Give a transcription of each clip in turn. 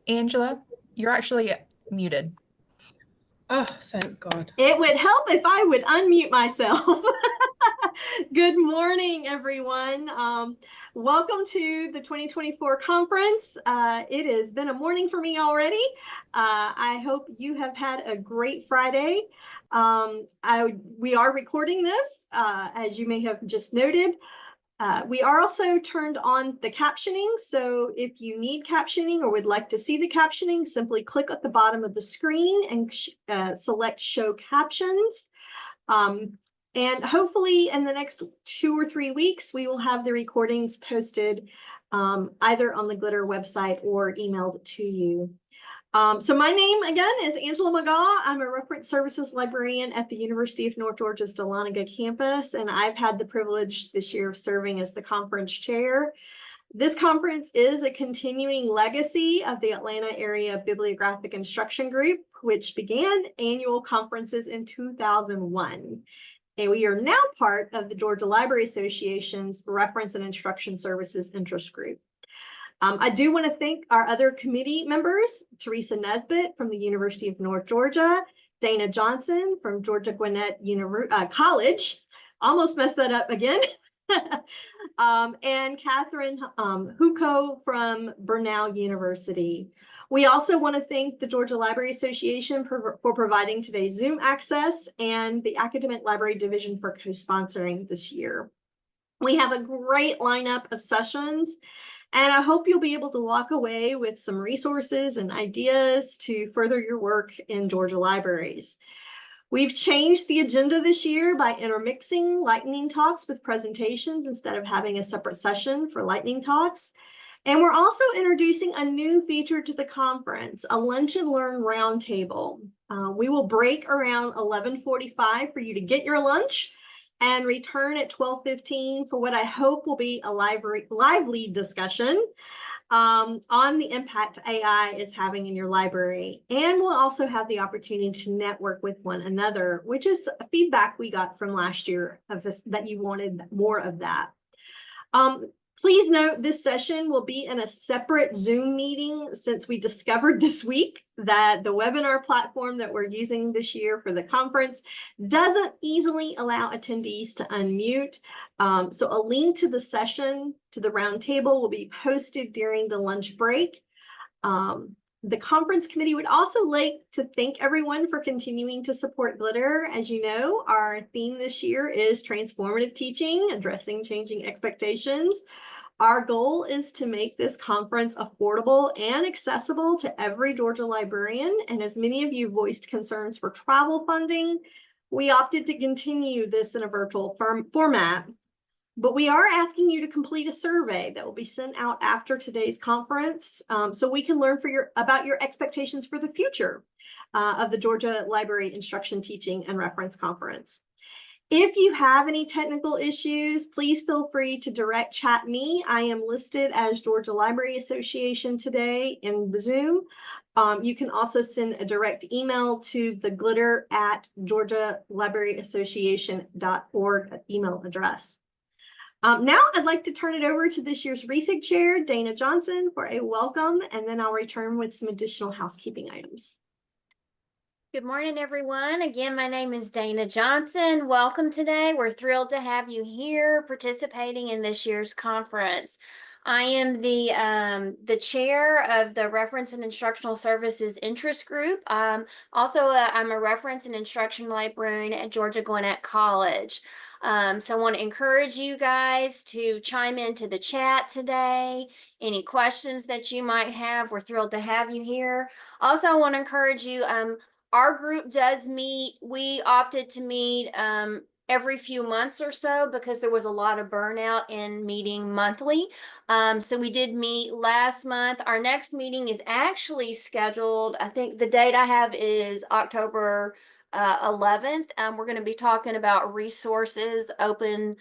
Angela, you're actually muted. Oh, thank God. It would help if I would unmute myself. Good morning, everyone. Welcome to the 2024 conference. It has been a morning for me already. I hope you have had a great Friday. We are recording this, as you may have just noted. We are also turned on the captioning, so if you need captioning or would like to see the captioning, simply click at the bottom of the screen and select Show Captions. And hopefully in the next 2 or 3 weeks, we will have the recordings posted either on the GLITR website or emailed to you. So my name, again, is Angela McGaw. I'm a reference services librarian at the University of North Georgia's Dahlonega campus, and I've had the privilege this year of serving as the conference chair. This conference is a continuing legacy of the Atlanta Area Bibliographic Instruction Group, which began annual conferences in 2001. And we are now part of the Georgia Library Association's Reference and Instruction Services Interest Group. I do want to thank our other committee members, Teresa Nesbitt from the University of North Georgia, Dana Johnson from Georgia Gwinnett College, almost messed that up again, and Catherine Huko from Burnell University. We also want to thank the Georgia Library Association for providing today's Zoom access and the Academic Library Division for co-sponsoring this year. We have a great lineup of sessions, and I hope you'll be able to walk away with some resources and ideas to further your work in Georgia libraries. We've changed the agenda this year by intermixing lightning talks with presentations instead of having a separate session for lightning talks. And we're also introducing a new feature to the conference, a lunch and learn roundtable. We will break around 11:45 for you to get your lunch and return at 12:15 for what I hope will be a lively discussion on the impact AI is having in your library. And we'll also have the opportunity to network with one another, which is feedback we got from last year of this, that you wanted more of that. Please note this session will be in a separate Zoom meeting since we discovered this week that the webinar platform that we're using this year for the conference doesn't easily allow attendees to unmute. So a link to the session, to the roundtable, will be posted during the lunch break. The conference committee would also like to thank everyone for continuing to support GLITR. As you know, our theme this year is transformative teaching, addressing changing expectations. Our goal is to make this conference affordable and accessible to every Georgia librarian. And as many of you voiced concerns for travel funding, we opted to continue this in a virtual format. But we are asking you to complete a survey that will be sent out after today's conference, so we can learn about your expectations for the future of the Georgia Library Instruction, Teaching, and Reference Conference. If you have any technical issues, please feel free to direct chat me. I am listed as Georgia Library Association today in the Zoom. You can also send a direct email to the glitter@georgialibraryassociation.org email address. Now I'd like to turn it over to this year's RESIG chair, Dana Johnson, for a welcome, and then I'll return with some additional housekeeping items. Good morning, everyone. Again, my name is Dana Johnson. Welcome today. We're thrilled to have you here participating in this year's conference. I am the chair of the Reference and Instructional Services Interest Group. Also, I'm a reference and instruction librarian at Georgia Gwinnett College. So I want to encourage you guys to chime into the chat today. Any questions that you might have, we're thrilled to have you here. Also, I want to encourage you, our group does meet. We opted to meet every few months or so because there was a lot of burnout in meeting monthly. So we did meet last month. Our next meeting is actually scheduled, I think the date I have is October 11th. We're going to be talking about resources, open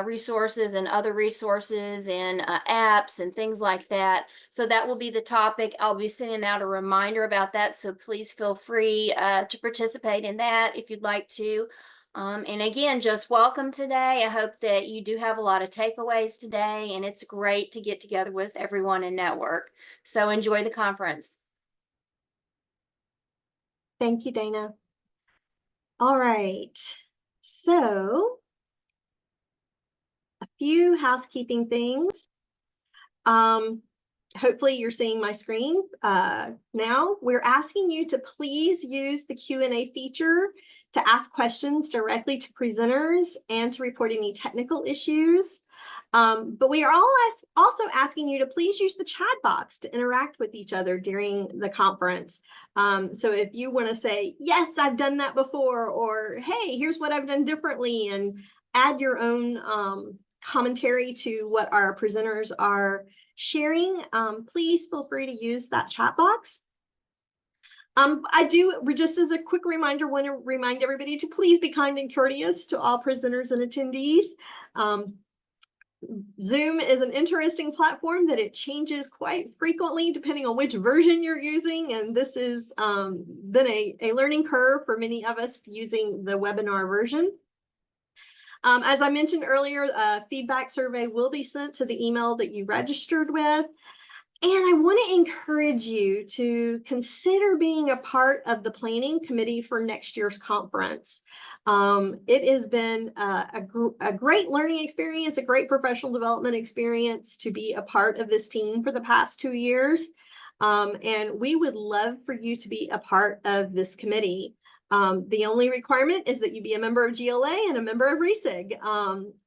resources and other resources and apps and things like that. So that will be the topic. I'll be sending out a reminder about that. So please feel free to participate in that if you'd like to. And again, just welcome today. I hope that you do have a lot of takeaways today, and it's great to get together with everyone and network. So enjoy the conference. Thank you, Dana. All right. So a few housekeeping things. Hopefully you're seeing my screen now. We're asking you to please use the Q&A feature to ask questions directly to presenters and to report any technical issues. But we are also asking you to please use the chat box to interact with each other during the conference. So if you want to say, yes, I've done that before, or hey, here's what I've done differently, and add your own commentary to what our presenters are sharing, please feel free to use that chat box. Just as a quick reminder, want to remind everybody to please be kind and courteous to all presenters and attendees. Zoom is an interesting platform that it changes quite frequently depending on which version you're using, and this has been a learning curve for many of us using the webinar version. As I mentioned earlier, a feedback survey will be sent to the email that you registered with. And I want to encourage you to consider being a part of the planning committee for next year's conference. It has been a great learning experience, a great professional development experience to be a part of this team for the past 2 years. And we would love for you to be a part of this committee. The only requirement is that you be a member of GLA and a member of RESIG.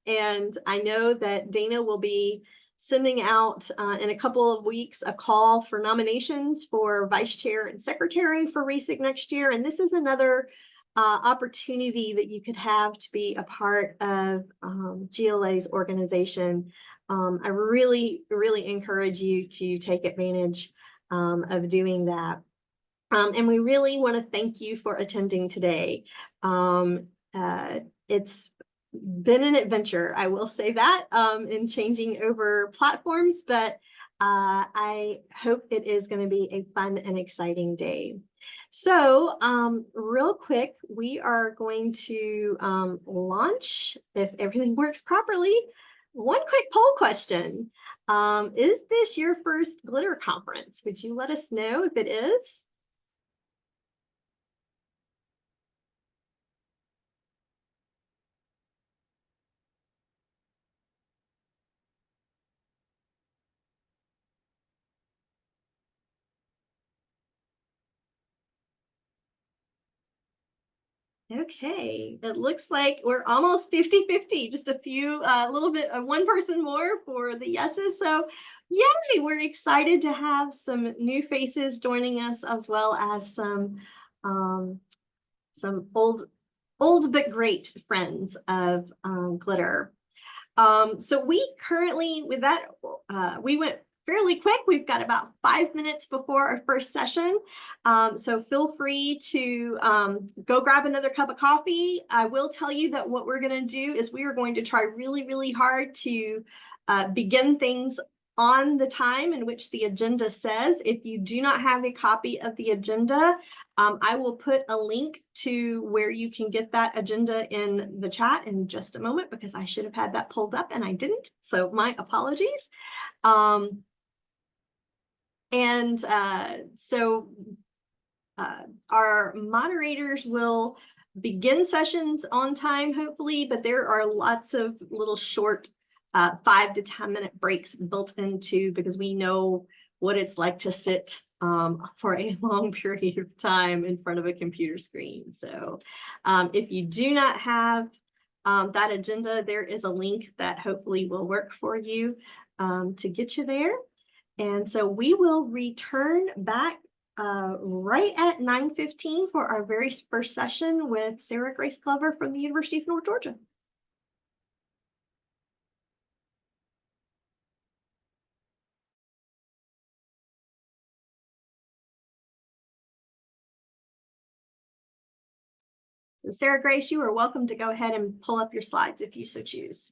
And I know that Dana will be sending out in a couple of weeks a call for nominations for vice chair and secretary for RESIG next year. And this is another opportunity that you could have to be a part of GLA's organization. I really, really encourage you to take advantage of doing that. And we really want to thank you for attending today. It's been an adventure, I will say that, in changing over platforms, but I hope it is going to be a fun and exciting day. So real quick, we are going to launch, if everything works properly, one quick poll question. Is this your first GLITR conference? Would you let us know if it is? Okay, it looks like we're almost 50-50, just a few, little bit of one person more for the yeses. So yay, we're excited to have some new faces joining us, as well as some old but great friends of GLITR. So we currently, with that, we went fairly quick. We've got about 5 minutes before our first session. So feel free to go grab another cup of coffee. I will tell you that what we're going to do is we are going to try really, really hard to begin things on the time in which the agenda says. If you do not have a copy of the agenda, I will put a link to where you can get that agenda in the chat in just a moment, because I should have had that pulled up and I didn't. So my apologies. Our moderators will begin sessions on time, hopefully, but there are lots of little short 5 to 10 minute breaks built into, because we know what it's like to sit for a long period of time in front of a computer screen. So if you do not have that agenda, there is a link that hopefully will work for you to get you there. And so we will return back right at 9:15 for our very first session with Sarah Grace Glover from the University of North Georgia. So Sarah Grace, you are welcome to go ahead and pull up your slides if you so choose.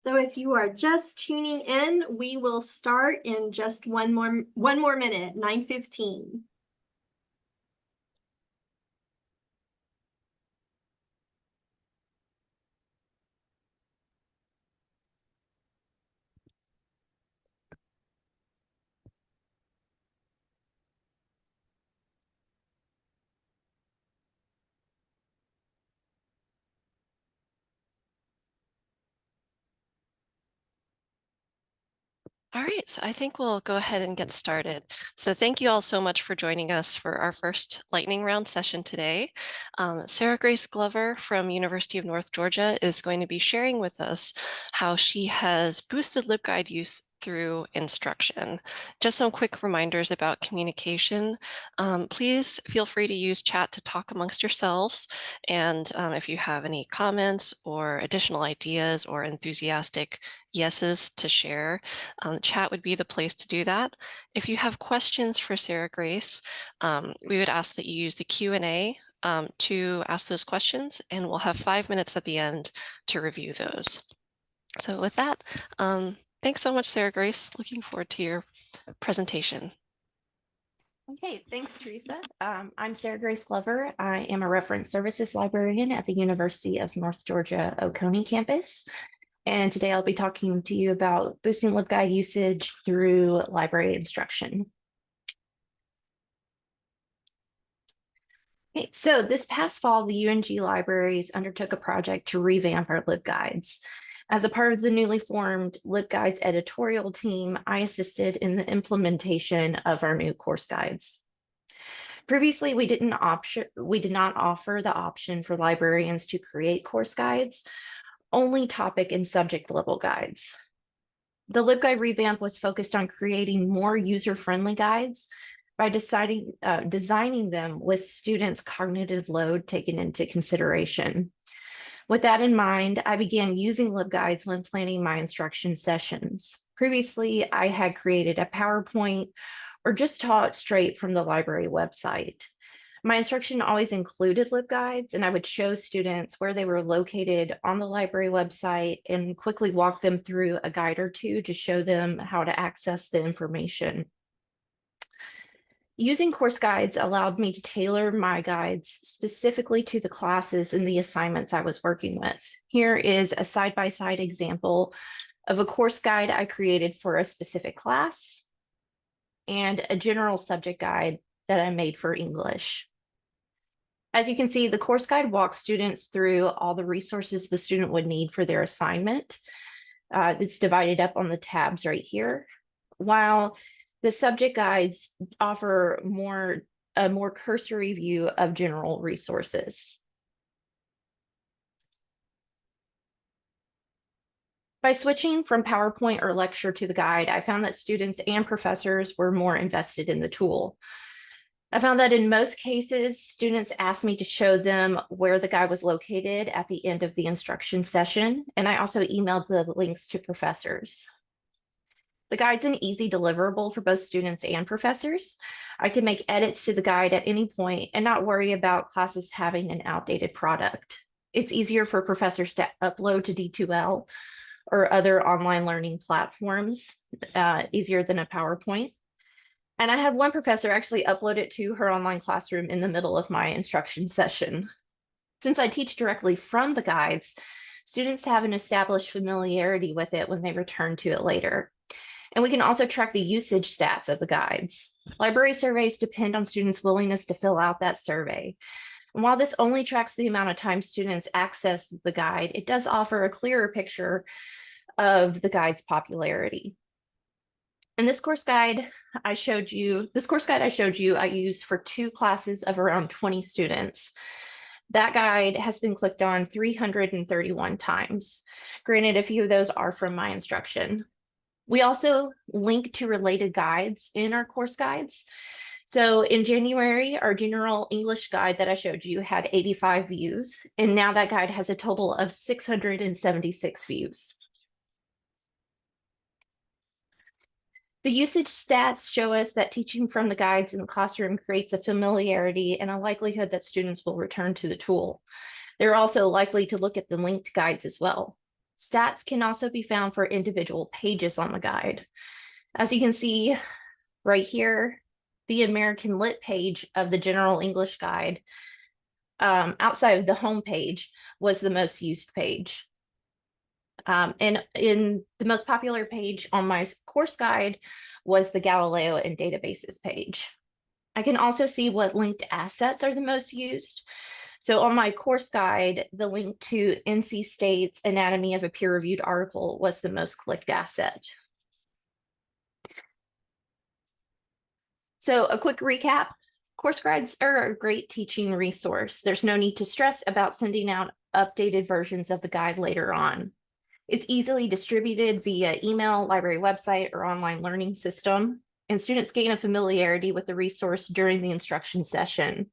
So if you are just tuning in, we will start in just one more minute, 9:15. All right, so I think we'll go ahead and get started. So thank you all so much for joining us for our first lightning round session today. Sarah Grace Glover from University of North Georgia is going to be sharing with us how she has boosted LibGuide use through instruction. Just some quick reminders about communication. Please feel free to use chat to talk amongst yourselves. And if you have any comments or additional ideas or enthusiastic yeses to share, chat would be the place to do that. If you have questions for Sarah Grace, we would ask that you use the Q&A to ask those questions, and we'll have 5 minutes at the end to review those. So with that, thanks so much, Sarah Grace. Looking forward to your presentation. Okay, thanks, Teresa. I'm Sarah Grace Glover. I am a reference services librarian at the University of North Georgia Oconee campus. And today I'll be talking to you about boosting LibGuide usage through library instruction. Okay, so this past fall, the UNG libraries undertook a project to revamp our LibGuides. As a part of the newly formed LibGuides editorial team, I assisted in the implementation of our new course guides. Previously, we did not offer the option for librarians to create course guides, only topic and subject level guides. The LibGuide revamp was focused on creating more user-friendly guides by designing them with students' cognitive load taken into consideration. With that in mind, I began using LibGuides when planning my instruction sessions. Previously, I had created a PowerPoint or just taught straight from the library website. My instruction always included LibGuides, and I would show students where they were located on the library website and quickly walk them through a guide or two to show them how to access the information. Using course guides allowed me to tailor my guides specifically to the classes and the assignments I was working with. Here is a side-by-side example of a course guide I created for a specific class and a general subject guide that I made for English. As you can see, the course guide walks students through all the resources the student would need for their assignment. It's divided up on the tabs right here, while the subject guides offer a more cursory view of general resources. By switching from PowerPoint or lecture to the guide, I found that students and professors were more invested in the tool. I found that in most cases, students asked me to show them where the guide was located at the end of the instruction session, and I also emailed the links to professors. The guide's an easy deliverable for both students and professors. I can make edits to the guide at any point and not worry about classes having an outdated product. It's easier for professors to upload to D2L or other online learning platforms, easier than a PowerPoint. And I had one professor actually upload it to her online classroom in the middle of my instruction session. Since I teach directly from the guides, students have an established familiarity with it when they return to it later. And we can also track the usage stats of the guides. Library surveys depend on students' willingness to fill out that survey. And while this only tracks the amount of time students access the guide, it does offer a clearer picture of the guide's popularity. And this course guide I showed you, I used for 2 classes of around 20 students. That guide has been clicked on 331 times. Granted, a few of those are from my instruction. We also link to related guides in our course guides. So in January, our general English guide that I showed you had 85 views, and now that guide has a total of 676 views. The usage stats show us that teaching from the guides in the classroom creates a familiarity and a likelihood that students will return to the tool. They're also likely to look at the linked guides as well. Stats can also be found for individual pages on the guide. As you can see right here, the American Lit page of the General English Guide, outside of the home page, was the most used page. And in the most popular page on my course guide was the Galileo and databases page. I can also see what linked assets are the most used. So on my course guide, the link to NC State's Anatomy of a Peer-Reviewed Article was the most clicked asset. So a quick recap, course guides are a great teaching resource. There's no need to stress about sending out updated versions of the guide later on. It's easily distributed via email, library website, or online learning system, and students gain a familiarity with the resource during the instruction session.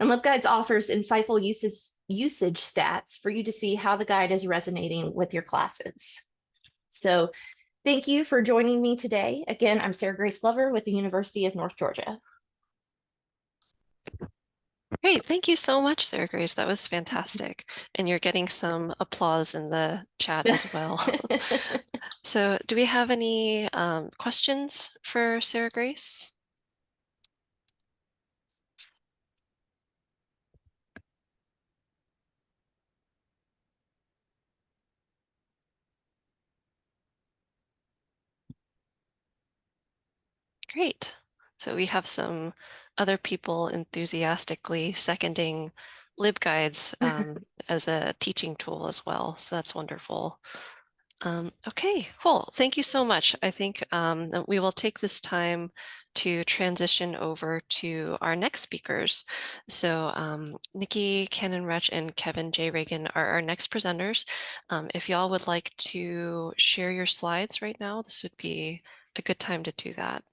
And LibGuides offers insightful usage stats for you to see how the guide is resonating with your classes. So thank you for joining me today. Again, I'm Sarah Grace Glover with the University of North Georgia. Great, thank you so much, Sarah Grace. That was fantastic. And you're getting some applause in the chat as well. So do we have any questions for Sarah Grace? Great. So we have some other people enthusiastically seconding LibGuides as a teaching tool as well. So that's wonderful. Okay, cool. Thank you so much. I think that we will take this time to transition over to our next speakers. So Nikki Cannon-Retch and Kevin J. Reagan are our next presenters. If y'all would like to share your slides right now, this would be a good time to do that.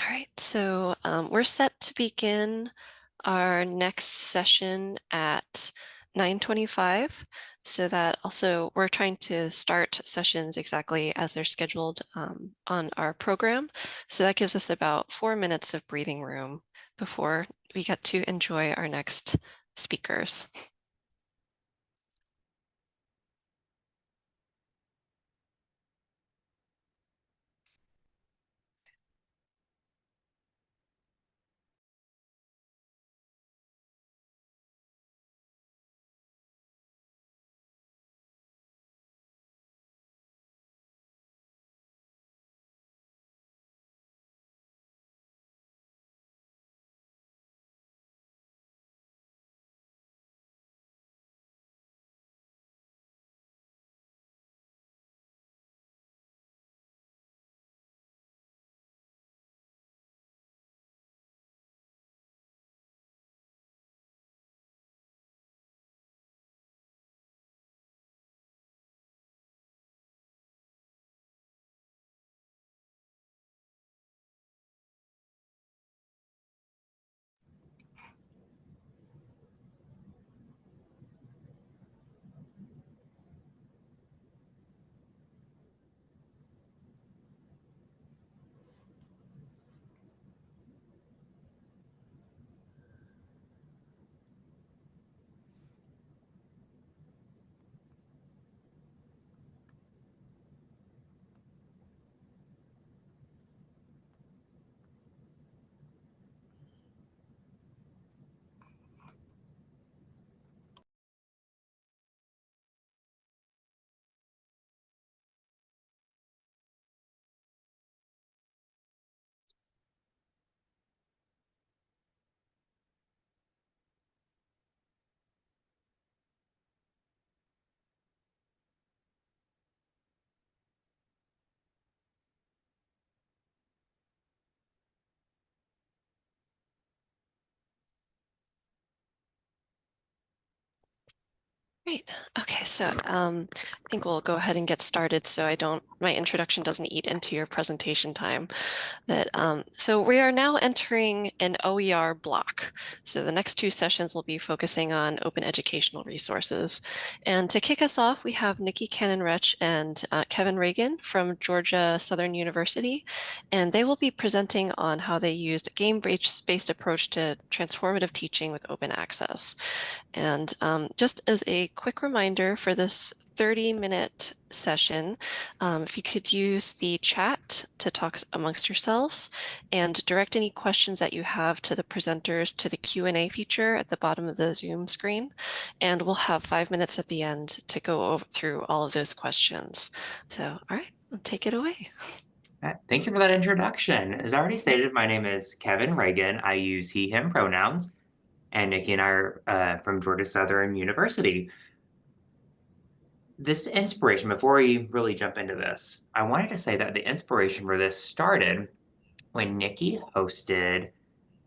All right, so we're set to begin our next session at 9:25. So that also we're trying to start sessions exactly as they're scheduled on our program. So that gives us about 4 minutes of breathing room before we get to enjoy our next speakers. Great. Okay, so I think we'll go ahead and get started so my introduction doesn't eat into your presentation time. But so we are now entering an OER block. So the next two sessions will be focusing on open educational resources. And to kick us off, we have Nikki Cannon-Retch and Kevin Reagan from Georgia Southern University. And they will be presenting on how they used a game-based approach to transformative teaching with open access. And just as a quick reminder for this 30-minute session, if you could use the chat to talk amongst yourselves and direct any questions that you have to the presenters to the Q&A feature at the bottom of the Zoom screen. And we'll have 5 minutes at the end to go through all of those questions. So, all right, take it away. Thank you for that introduction. As already stated, my name is Kevin Reagan. I use he, him pronouns. And Nikki and I are from Georgia Southern University. This inspiration, before we really jump into this, I wanted to say that the inspiration for this started when Nikki hosted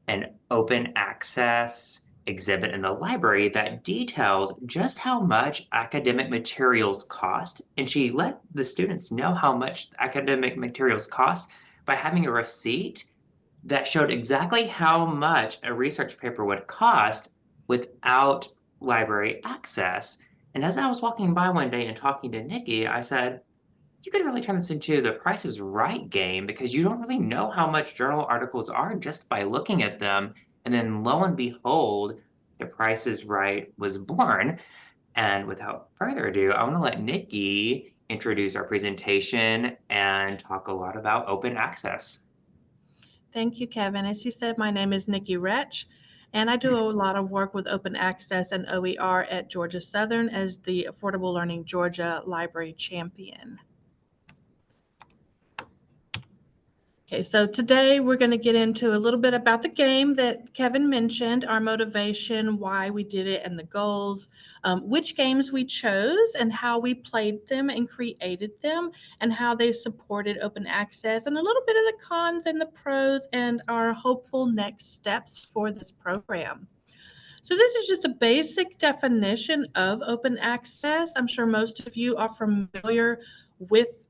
an open access exhibit in the library that detailed just how much academic materials cost. And she let the students know how much academic materials cost by having a receipt that showed exactly how much a research paper would cost without library access. And as I was walking by one day and talking to Nikki, I said, you could really turn this into the Price is Right game because you don't really know how much journal articles are just by looking at them. And then lo and behold, the Price is Right was born. And without further ado, I want to let Nikki introduce our presentation and talk a lot about open access. Thank you, Kevin. As you said, my name is Nikki Retch, and I do a lot of work with open access and OER at Georgia Southern as the Affordable Learning Georgia Library Champion. Okay, so today we're going to get into a little bit about the game that Kevin mentioned, our motivation, why we did it, and the goals, which games we chose and how we played them and created them, and how they supported open access, and a little bit of the cons and the pros, and our hopeful next steps for this program. So this is just a basic definition of open access. I'm sure most of you are familiar with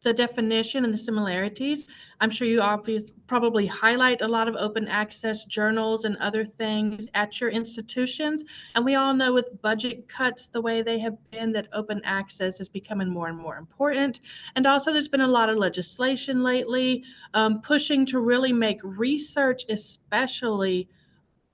the definition and the similarities. I'm sure you probably highlight a lot of open access journals and other things at your institutions. And we all know with budget cuts the way they have been that open access is becoming more and more important. And also there's been a lot of legislation lately pushing to really make research especially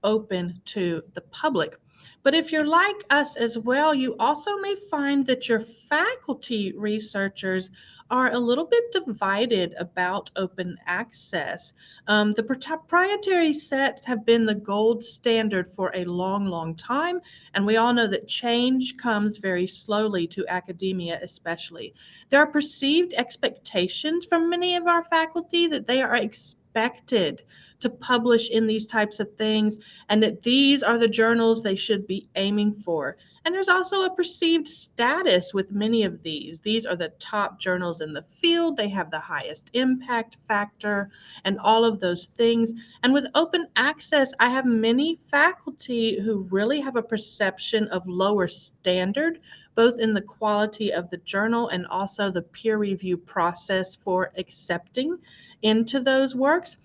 open to the public. But if you're like us as well, you also may find that your faculty researchers are a little bit divided about open access. The proprietary sets have been the gold standard for a long, long time, and we all know that change comes very slowly to academia especially. There are perceived expectations from many of our faculty that they are expected to publish in these types of things, and that these are the journals they should be aiming for. And there's also a perceived status with many of these. These are the top journals in the field. They have the highest impact factor and all of those things. And with open access, I have many faculty who really have a perception of lower standard, both in the quality of the journal and also the peer review process for accepting into those works.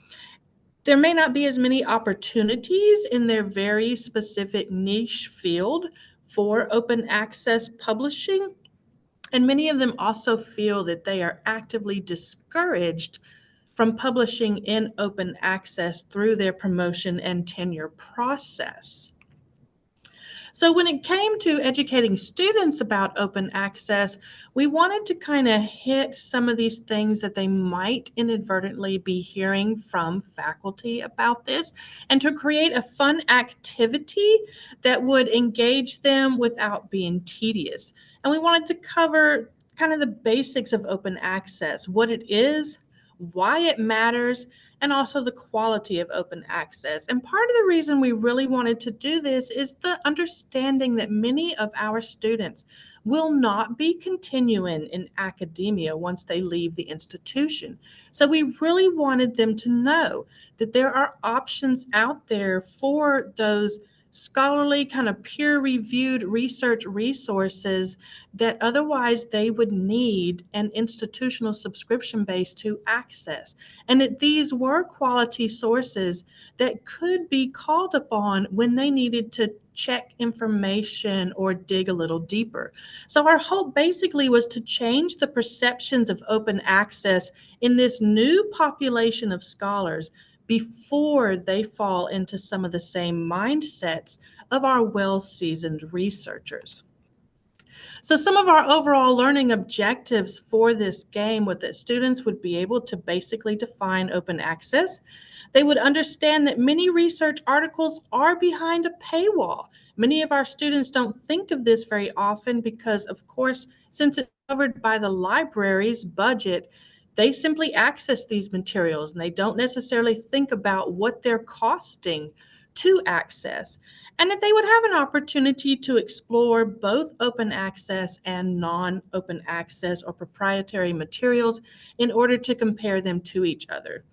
There may not be as many opportunities in their very specific niche field for open access publishing. And many of them also feel that they are actively discouraged from publishing in open access through their promotion and tenure process. So when it came to educating students about open access, we wanted to kind of hit some of these things that they might inadvertently be hearing from faculty about this, and to create a fun activity that would engage them without being tedious. And we wanted to cover kind of the basics of open access, what it is, why it matters, and also the quality of open access. And part of the reason we really wanted to do this is the understanding that many of our students will not be continuing in academia once they leave the institution. So we really wanted them to know that there are options out there for those scholarly kind of peer-reviewed research resources that otherwise they would need an institutional subscription base to access. And that these were quality sources that could be called upon when they needed to check information or dig a little deeper. So our hope basically was to change the perceptions of open access in this new population of scholars before they fall into some of the same mindsets of our well-seasoned researchers. So some of our overall learning objectives for this game were that students would be able to basically define open access. They would understand that many research articles are behind a paywall. Many of our students don't think of this very often because, of course, since it's covered by the library's budget, they simply access these materials and they don't necessarily think about what they're costing to access, and that they would have an opportunity to explore both open access and non-open access or proprietary materials in order to compare them to each other.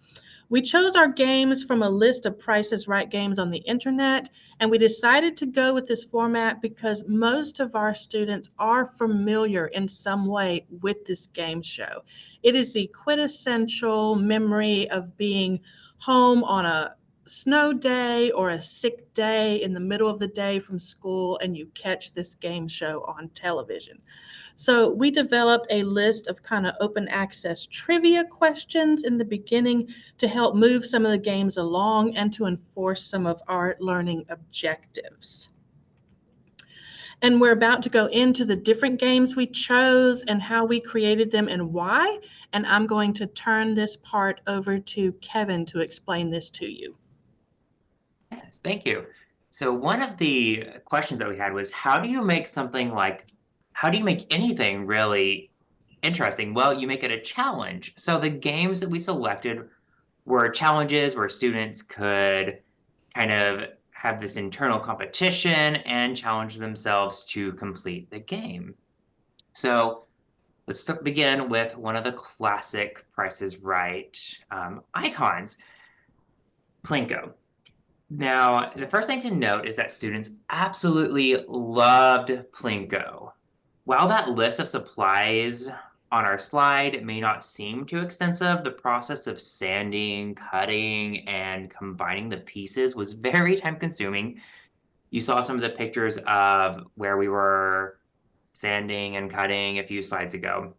We chose our games from a list of Price is Right games on the internet, and we decided to go with this format because most of our students are familiar in some way with this game show. It is the quintessential memory of being home on a snow day or a sick day in the middle of the day from school, and you catch this game show on television. So we developed a list of kind of open access trivia questions in the beginning to help move some of the games along and to enforce some of our learning objectives. And we're about to go into the different games we chose and how we created them and why. And I'm going to turn this part over to Kevin to explain this to you. Yes, thank you. So one of the questions that we had was, how do you make anything really interesting? Well, you make it a challenge. So the games that we selected were challenges where students could kind of have this internal competition and challenge themselves to complete the game. So let's begin with one of the classic Price is Right icons, Plinko. Now, the first thing to note is that students absolutely loved Plinko. While that list of supplies on our slide may not seem too extensive, the process of sanding, cutting, and combining the pieces was very time-consuming. You saw some of the pictures of where we were sanding and cutting a few slides ago,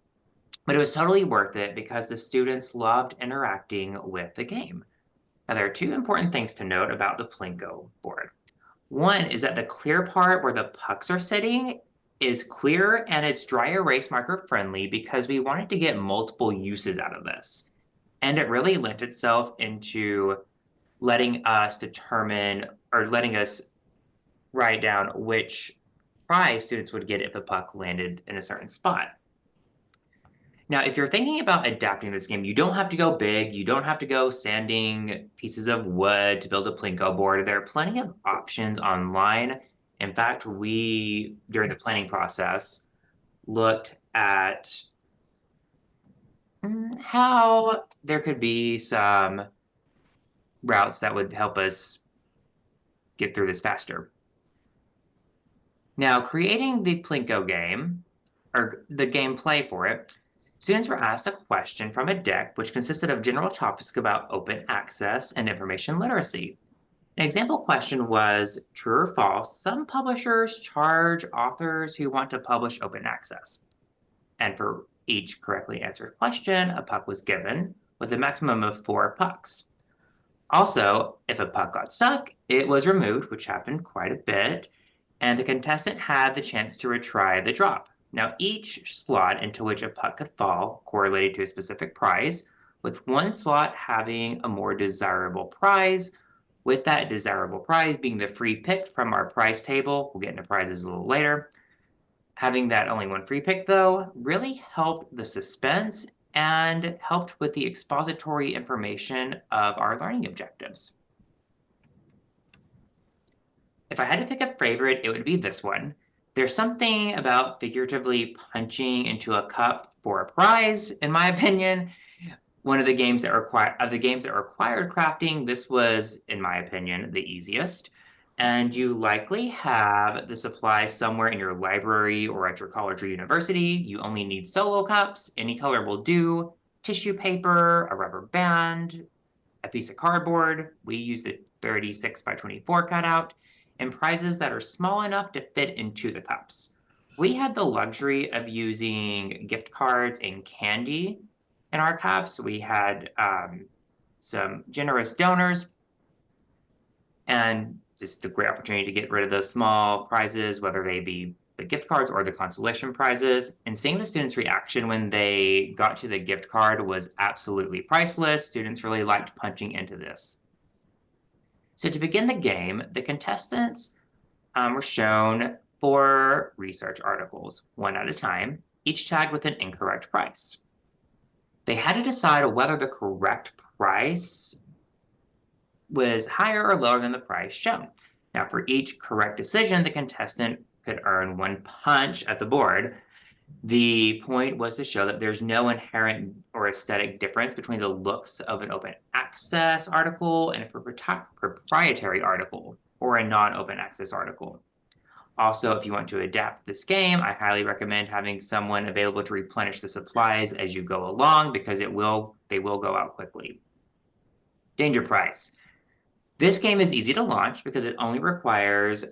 but it was totally worth it because the students loved interacting with the game. Now, there are two important things to note about the Plinko board. One is that the clear part where the pucks are sitting is clear and it's dry erase marker friendly because we wanted to get multiple uses out of this. And it really lent itself into letting us determine or letting us write down which prize students would get if the puck landed in a certain spot. Now, if you're thinking about adapting this game, you don't have to go big. You don't have to go sanding pieces of wood to build a Plinko board. There are plenty of options online. In fact, we, during the planning process, looked at how there could be some routes that would help us get through this faster. Now, creating the Plinko game, or the gameplay for it, students were asked a question from a deck which consisted of general topics about open access and information literacy. An example question was, true or false, some publishers charge authors who want to publish open access. And for each correctly answered question, a puck was given with a maximum of 4 pucks. Also, if a puck got stuck, it was removed, which happened quite a bit, and the contestant had the chance to retry the drop. Now, each slot into which a puck could fall correlated to a specific prize, with one slot having a more desirable prize, with that desirable prize being the free pick from our prize table. We'll get into prizes a little later. Having that only one free pick, though, really helped the suspense and helped with the expository information of our learning objectives. If I had to pick a favorite, it would be this one. There's something about figuratively punching into a cup for a prize, in my opinion. One of the games that required crafting, this was, in my opinion, the easiest. And you likely have the supplies somewhere in your library or at your college or university. You only need solo cups, any color will do, tissue paper, a rubber band, a piece of cardboard. We used a 36 by 24 cutout, and prizes that are small enough to fit into the cups. We had the luxury of using gift cards and candy in our cups. We had some generous donors, and just a great opportunity to get rid of those small prizes, whether they be the gift cards or the consolation prizes. And seeing the students' reaction when they got to the gift card was absolutely priceless. Students really liked punching into this. So to begin the game, the contestants were shown 4 research articles, one at a time, each tagged with an incorrect price. They had to decide whether the correct price was higher or lower than the price shown. Now, for each correct decision, the contestant could earn 1 punch at the board. The point was to show that there's no inherent or aesthetic difference between the looks of an open access article and a proprietary article or a non-open access article. Also, if you want to adapt this game, I highly recommend having someone available to replenish the supplies as you go along, because they will go out quickly. Danger price. This game is easy to launch because it only requires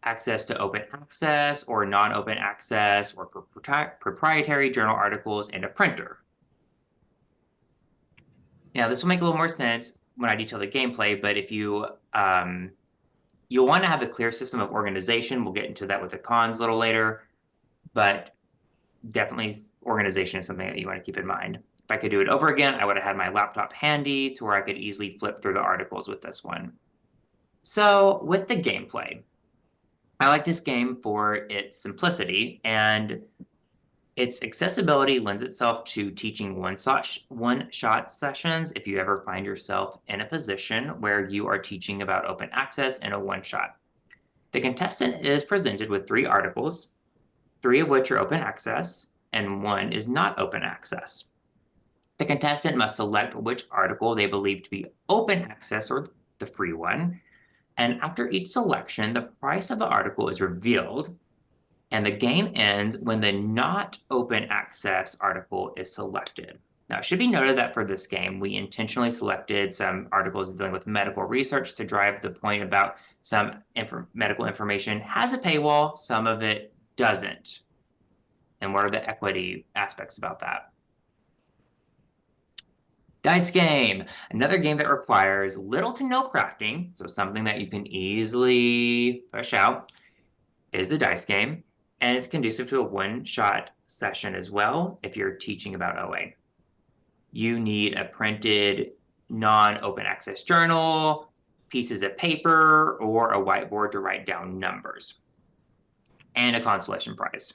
access to open access or non-open access or proprietary journal articles and a printer. Now, this will make a little more sense when I detail the gameplay, but if you'll want to have a clear system of organization. We'll get into that with the cons a little later, but definitely organization is something that you want to keep in mind. If I could do it over again, I would have had my laptop handy to where I could easily flip through the articles with this one. So with the gameplay, I like this game for its simplicity, and its accessibility lends itself to teaching one-shot sessions if you ever find yourself in a position where you are teaching about open access in a one-shot. The contestant is presented with 3 articles, 3 of which are open access, and 1 is not open access. The contestant must select which article they believe to be open access or the free one, and after each selection, the price of the article is revealed, and the game ends when the not open access article is selected. Now, it should be noted that for this game, we intentionally selected some articles dealing with medical research to drive the point about some medical information has a paywall, some of it doesn't. And what are the equity aspects about that? Dice game, another game that requires little to no crafting, so something that you can easily push out, is the dice game. And it's conducive to a one-shot session as well if you're teaching about OA. You need a printed non-open access journal, pieces of paper, or a whiteboard to write down numbers, and a consolation prize.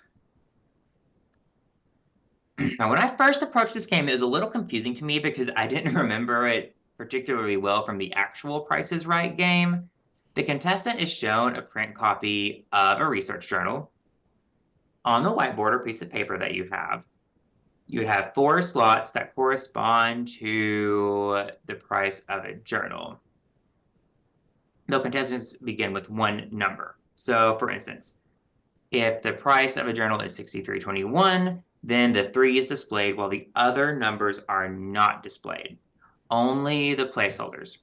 Now, when I first approached this game, it was a little confusing to me because I didn't remember it particularly well from the actual Price is Right game. The contestant is shown a print copy of a research journal. On the whiteboard or piece of paper that you have 4 slots that correspond to the price of a journal. The contestants begin with 1 number. So for instance, if the price of a journal is $63.21, then the 3 is displayed while the other numbers are not displayed, only the placeholders.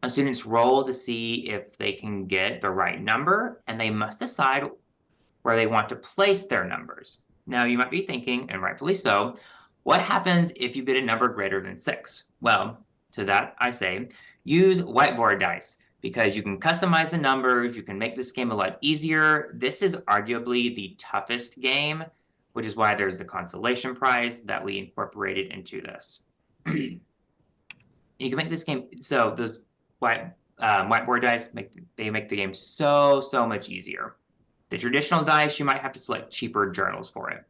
Students roll to see if they can get the right number, and they must decide where they want to place their numbers. Now, you might be thinking, and rightfully so, what happens if you get a number greater than 6? Well, to that I say, use whiteboard dice, because you can customize the numbers, you can make this game a lot easier. This is arguably the toughest game, which is why there's the consolation prize that we incorporated into this. You can make this game, so those whiteboard dice, make the game so much easier. The traditional dice, you might have to select cheaper journals for it.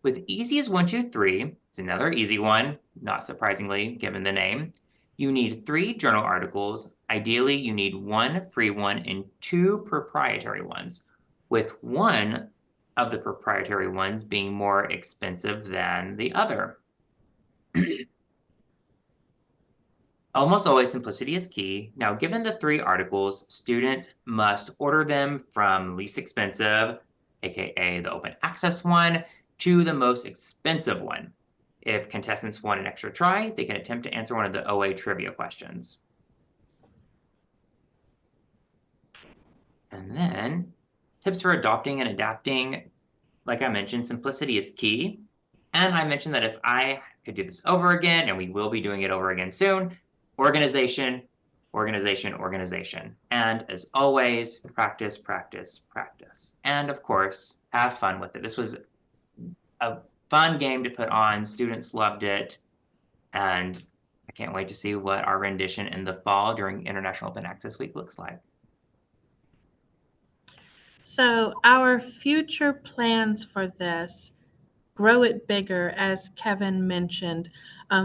With easy as 1, 2, 3, it's another easy one, not surprisingly, given the name. You need 3 journal articles. Ideally, you need 1 free one and 2 proprietary ones, with 1 of the proprietary ones being more expensive than the other. Almost always simplicity is key. Now, given the 3 articles, students must order them from least expensive, aka the open access one, to the most expensive one. If contestants want an extra try, they can attempt to answer one of the OA trivia questions. And then tips for adopting and adapting. Like I mentioned, simplicity is key. And I mentioned that if I could do this over again, and we will be doing it over again soon, organization, organization, organization. And as always, practice, practice, practice. And of course, have fun with it. This was a fun game to put on. Students loved it. And I can't wait to see what our rendition in the fall during International Open Access Week looks like. So our future plans for this, grow it bigger, as Kevin mentioned.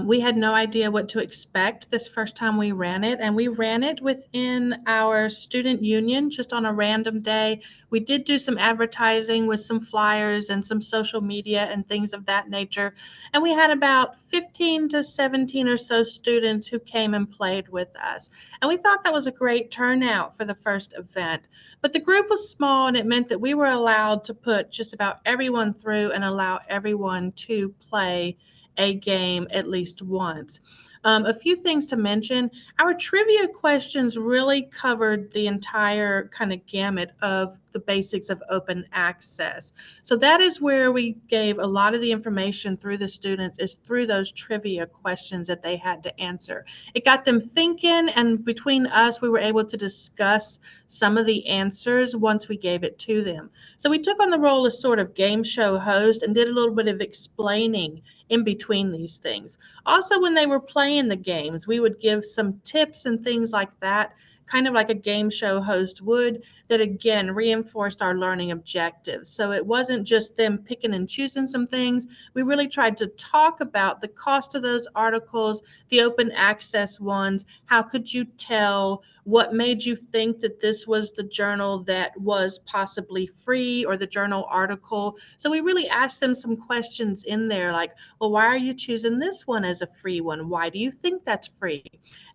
We had no idea what to expect this first time we ran it, and we ran it within our student union just on a random day. We did do some advertising with some flyers and some social media and things of that nature, and we had about 15 to 17 or so students who came and played with us, and we thought that was a great turnout for the first event. But the group was small, and it meant that we were allowed to put just about everyone through and allow everyone to play a game at least once. A few things to mention. Our trivia questions really covered the entire kind of gamut of the basics of open access. So that is where we gave a lot of the information through the students, is through those trivia questions that they had to answer. It got them thinking, and between us, we were able to discuss some of the answers once we gave it to them. So we took on the role as sort of game show host and did a little bit of explaining in between these things. Also, when they were playing the games, we would give some tips and things like that, kind of like a game show host would, that again reinforced our learning objectives. So it wasn't just them picking and choosing some things. We really tried to talk about the cost of those articles, the open access ones. How could you tell? What made you think that this was the journal that was possibly free, or the journal article? So we really asked them some questions in there like, well, why are you choosing this one as a free one? Why do you think that's free?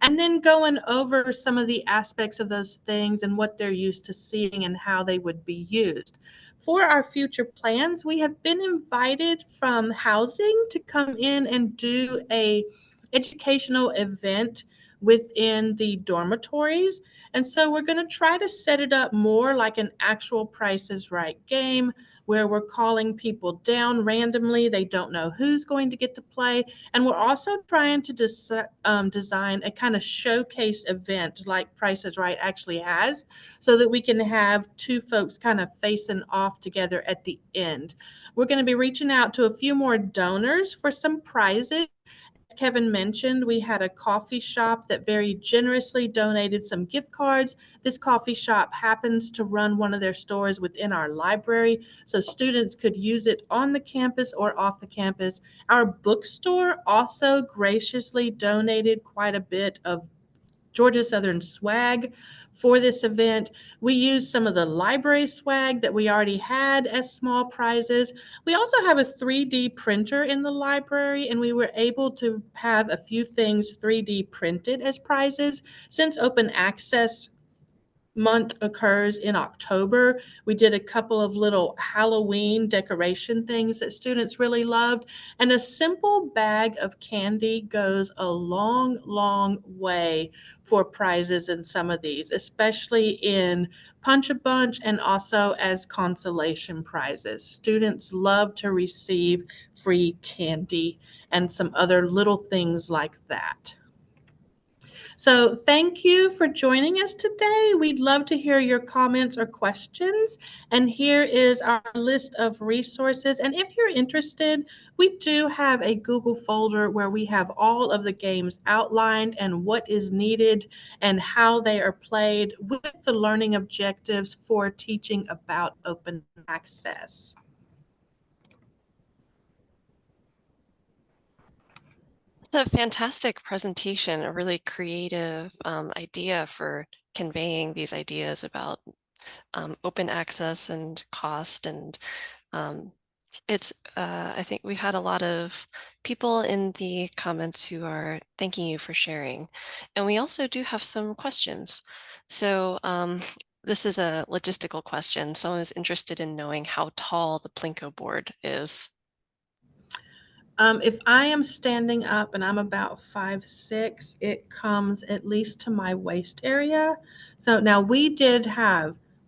And then going over some of the aspects of those things and what they're used to seeing and how they would be used. For our future plans, we have been invited from housing to come in and do a educational event within the dormitories. And so we're going to try to set it up more like an actual Price is Right game, where we're calling people down randomly. They don't know who's going to get to play. And we're also trying to design a kind of showcase event like Price is Right actually has, so that we can have 2 folks kind of facing off together at the end. We're going to be reaching out to a few more donors for some prizes. Kevin mentioned, we had a coffee shop that very generously donated some gift cards. This coffee shop happens to run one of their stores within our library, so students could use it on the campus or off the campus. Our bookstore also graciously donated quite a bit of Georgia Southern swag for this event. We used some of the library swag that we already had as small prizes. We also have a 3D printer in the library, and we were able to have a few things 3D printed as prizes. Since open access month occurs in October, we did a couple of little Halloween decoration things that students really loved. And a simple bag of candy goes a long, long way for prizes in some of these, especially in Punch a Bunch and also as consolation prizes. Students love to receive free candy and some other little things like that. So thank you for joining us today. We'd love to hear your comments or questions. And here is our list of resources. And if you're interested, we do have a Google folder where we have all of the games outlined and what is needed and how they are played with the learning objectives for teaching about open access. It's a fantastic presentation, a really creative idea for conveying these ideas about open access and cost and I think we had a lot of people in the comments who are thanking you for sharing. And we also do have some questions. So this is a logistical question. Someone is interested in knowing how tall the Plinko board is. If I am standing up and I'm about 5'6", it comes at least to my waist area. So now we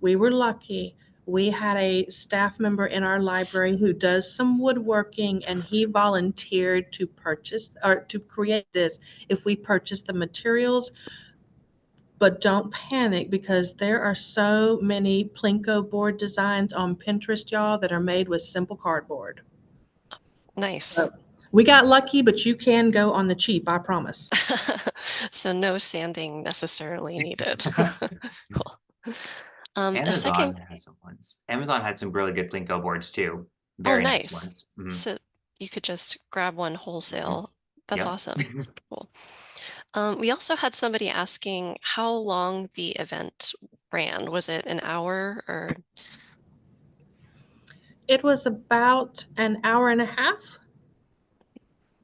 were lucky. We had a staff member in our library who does some woodworking, and he volunteered to purchase or to create this if we purchase the materials. But don't panic, because there are so many Plinko board designs on Pinterest, y'all, that are made with simple cardboard. Nice. We got lucky, but you can go on the cheap, I promise. So no sanding necessarily needed. Cool. Amazon has some ones. Amazon had some really good Plinko boards too. Very nice ones. So you could just grab one wholesale. That's awesome. Cool. We also had somebody asking how long the event ran. Was it an hour or? It was about an hour and a half.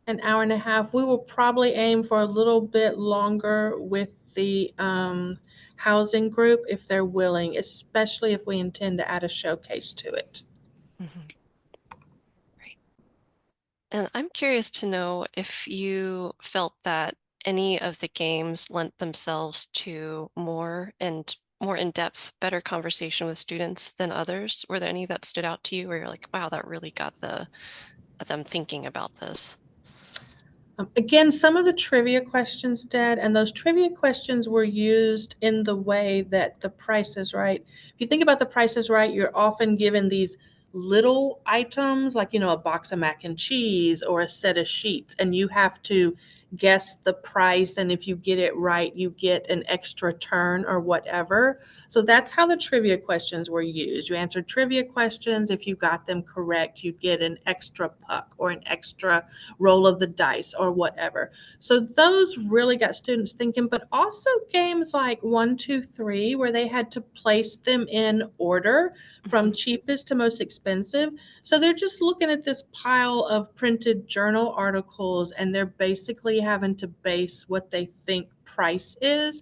An hour and a half. We will probably aim for a little bit longer with the housing group if they're willing, especially if we intend to add a showcase to it. Great. And I'm curious to know if you felt that any of the games lent themselves to more in-depth, better conversation with students than others. Were there any that stood out to you where you're like, wow, that really got them thinking about this? Again, some of the trivia questions did, and those trivia questions were used in the way that The Price is Right. If you think about The Price is Right, you're often given these little items like, a box of mac and cheese or a set of sheets, and you have to guess the price. And if you get it right, you get an extra turn or whatever. So that's how the trivia questions were used. You answered trivia questions. If you got them correct, you'd get an extra puck or an extra roll of the dice or whatever. So those really got students thinking, but also games like 1, 2, 3, where they had to place them in order from cheapest to most expensive. So they're just looking at this pile of printed journal articles, and they're basically having to base what they think price is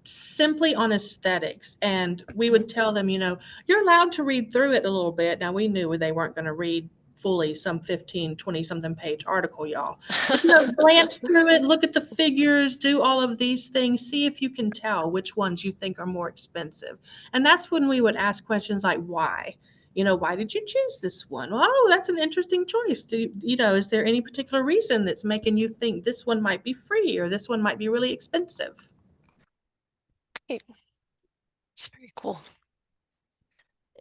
simply on aesthetics. And we would tell them, you're allowed to read through it a little bit. Now, we knew they weren't going to read fully some 15, 20 something page article, y'all. But, glance through it, look at the figures, do all of these things, see if you can tell which ones you think are more expensive. And that's when we would ask questions like, why? Why did you choose this one? Well, oh, that's an interesting choice. Is there any particular reason that's making you think this one might be free or this one might be really expensive? Great. It's very cool.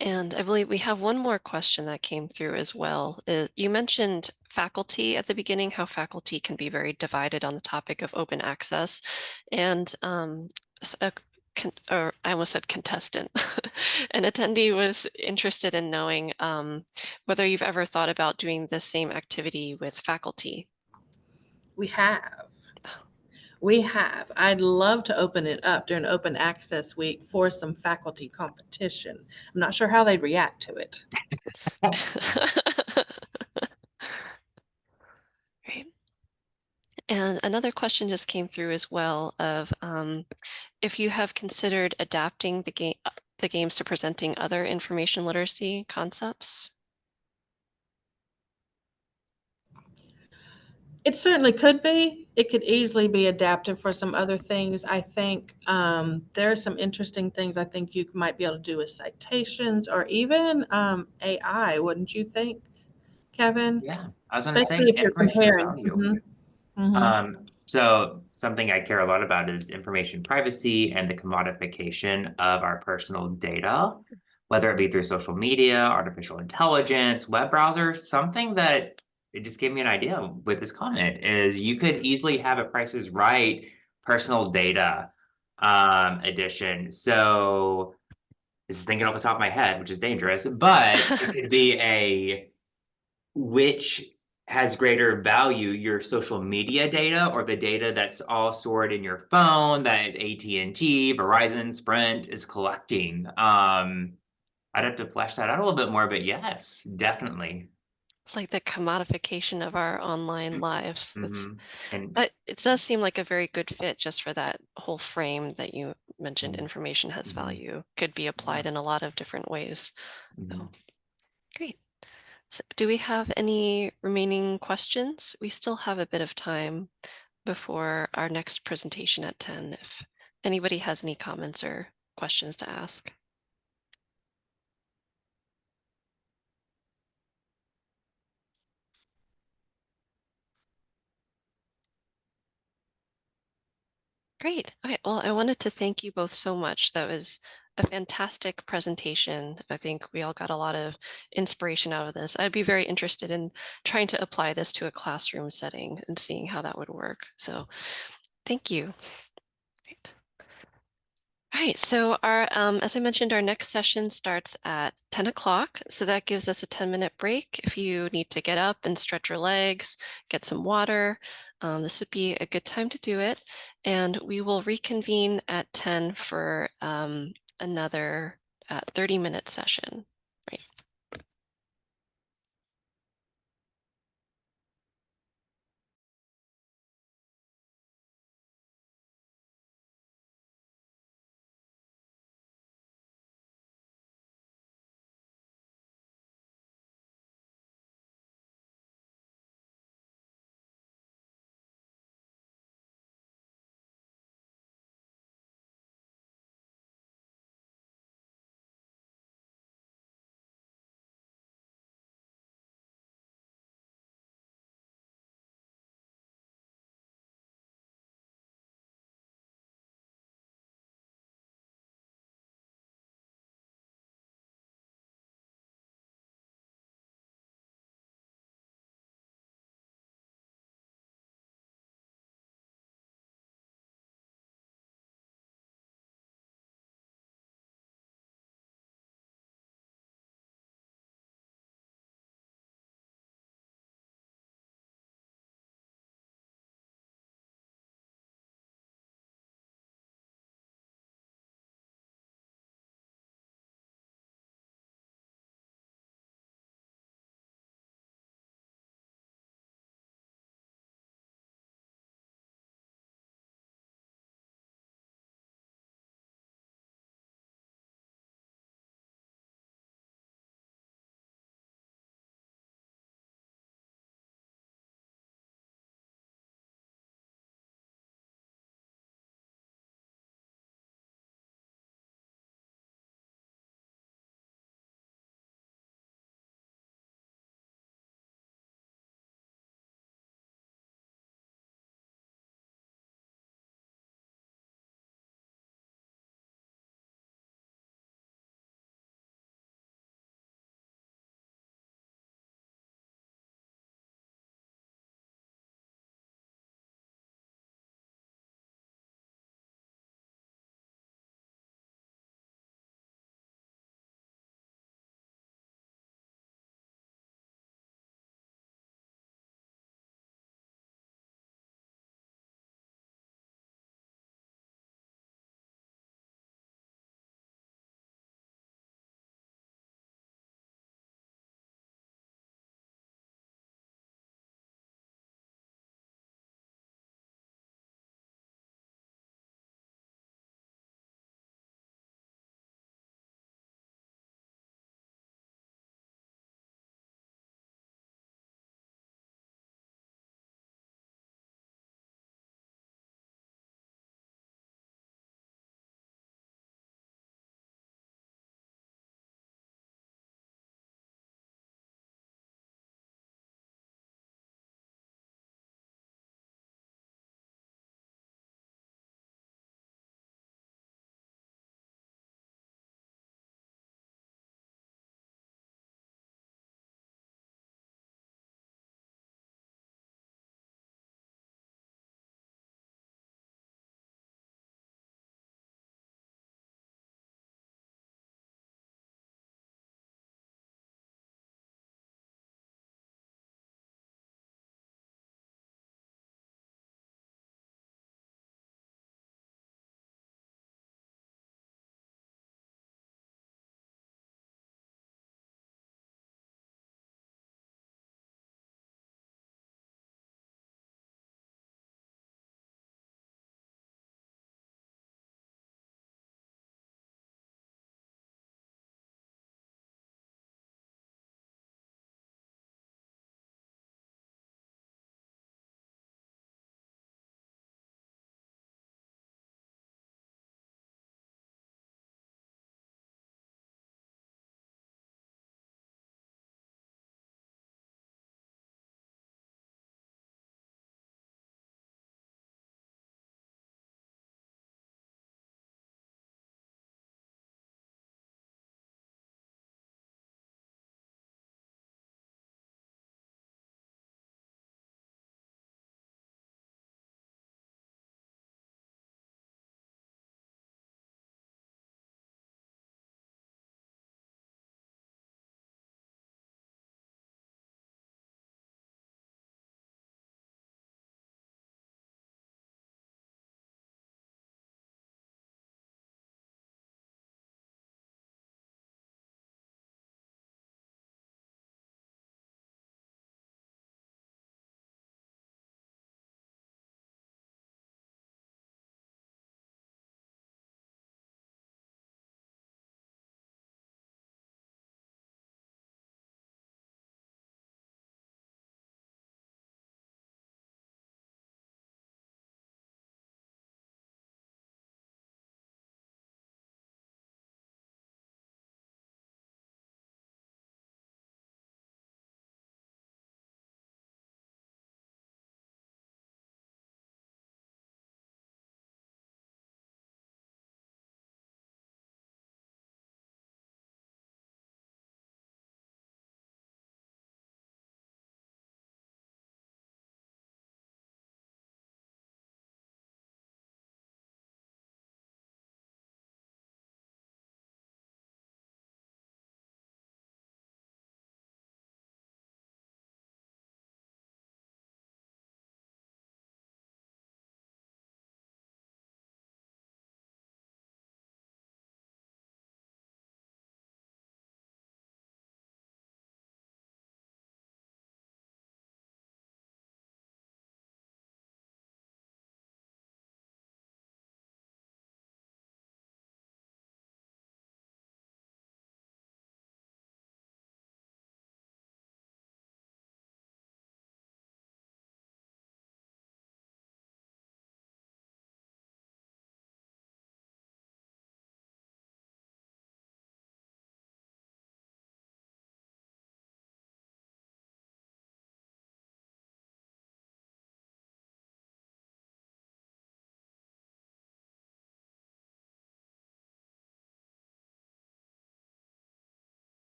And I believe we have one more question that came through as well. You mentioned faculty at the beginning, how faculty can be very divided on the topic of open access. And I almost said contestant. An attendee was interested in knowing whether you've ever thought about doing the same activity with faculty. We have. I'd love to open it up during Open Access Week for some faculty competition. I'm not sure how they'd react to it. Great. And another question just came through as well of if you have considered adapting the games to presenting other information literacy concepts. It certainly could be. It could easily be adapted for some other things. I think there are some interesting things I think you might be able to do with citations or even AI, wouldn't you think, Kevin? Yeah, I was going to say Especially if you're information is comparing. value. So something I care a lot about is information privacy and the commodification of our personal data, whether it be through social media, artificial intelligence, web browsers. Something that it just gave me an idea with this comment is you could easily have a Price is Right personal data edition. So this is thinking off the top of my head, which is dangerous, but it could be which has greater value, your social media data or the data that's all stored in your phone that AT&T, Verizon, Sprint is collecting. I'd have to flesh that out a little bit more, but yes, definitely. It's like the commodification of our online lives. And It does seem like a very good fit just for that whole frame that you mentioned. Mhm. Information has Mhm. value, could be applied in a lot of different ways. So, great. So do we have any remaining questions? We still have a bit of time before our next presentation at 10 if anybody has any comments or questions to ask. Great. Okay. Well, I wanted to thank you both so much. That was a fantastic presentation. I think we all got a lot of inspiration out of this. I'd be very interested in trying to apply this to a classroom setting and seeing how that would work. So thank you. Great. All right, so as I mentioned, our next session starts at 10 o'clock. So that gives us a 10-minute break. If you need to get up and stretch your legs, get some water, this would be a good time to do it. And we will reconvene at 10 for another 30-minute session. Right.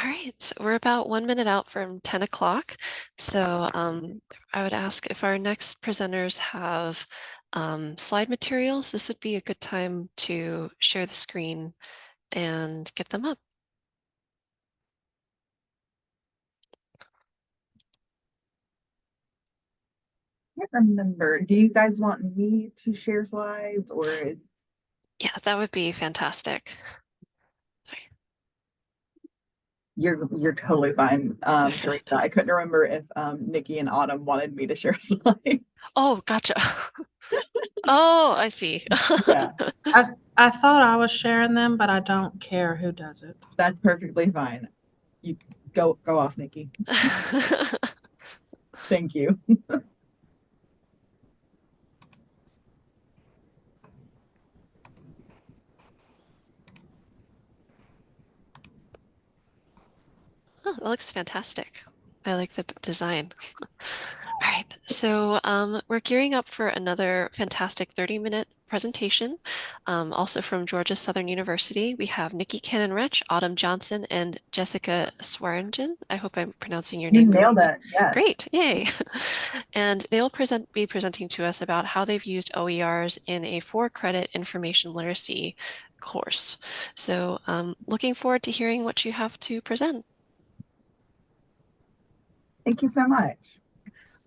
All right, so we're about 1 minute out from 10 o'clock. So I would ask if our next presenters have slide materials. This would be a good time to share the screen and get them up. I can't remember. Do you guys want me to share slides or Yeah, that would be fantastic. Sorry. you're totally fine, Teresa. I couldn't remember if Nikki and Autumn wanted me to share slides. Oh, gotcha. Oh, I see. Yeah, I thought I was sharing them, but I don't care who does it. that's perfectly fine. You go off, Nikki. Thank you. Oh, that looks fantastic. I like the design. All right, so we're gearing up for another fantastic 30-minute presentation. Also from Georgia Southern University, we have Nikki Cannon-Retch, Autumn Johnson, and Jessica Swearingen. I hope I'm pronouncing your You name nailed correctly. it. Yes. Great, yay. And they will be presenting to us about how they've used OERs in a 4-credit information literacy course. So looking forward to hearing what you have to present. Thank you so much.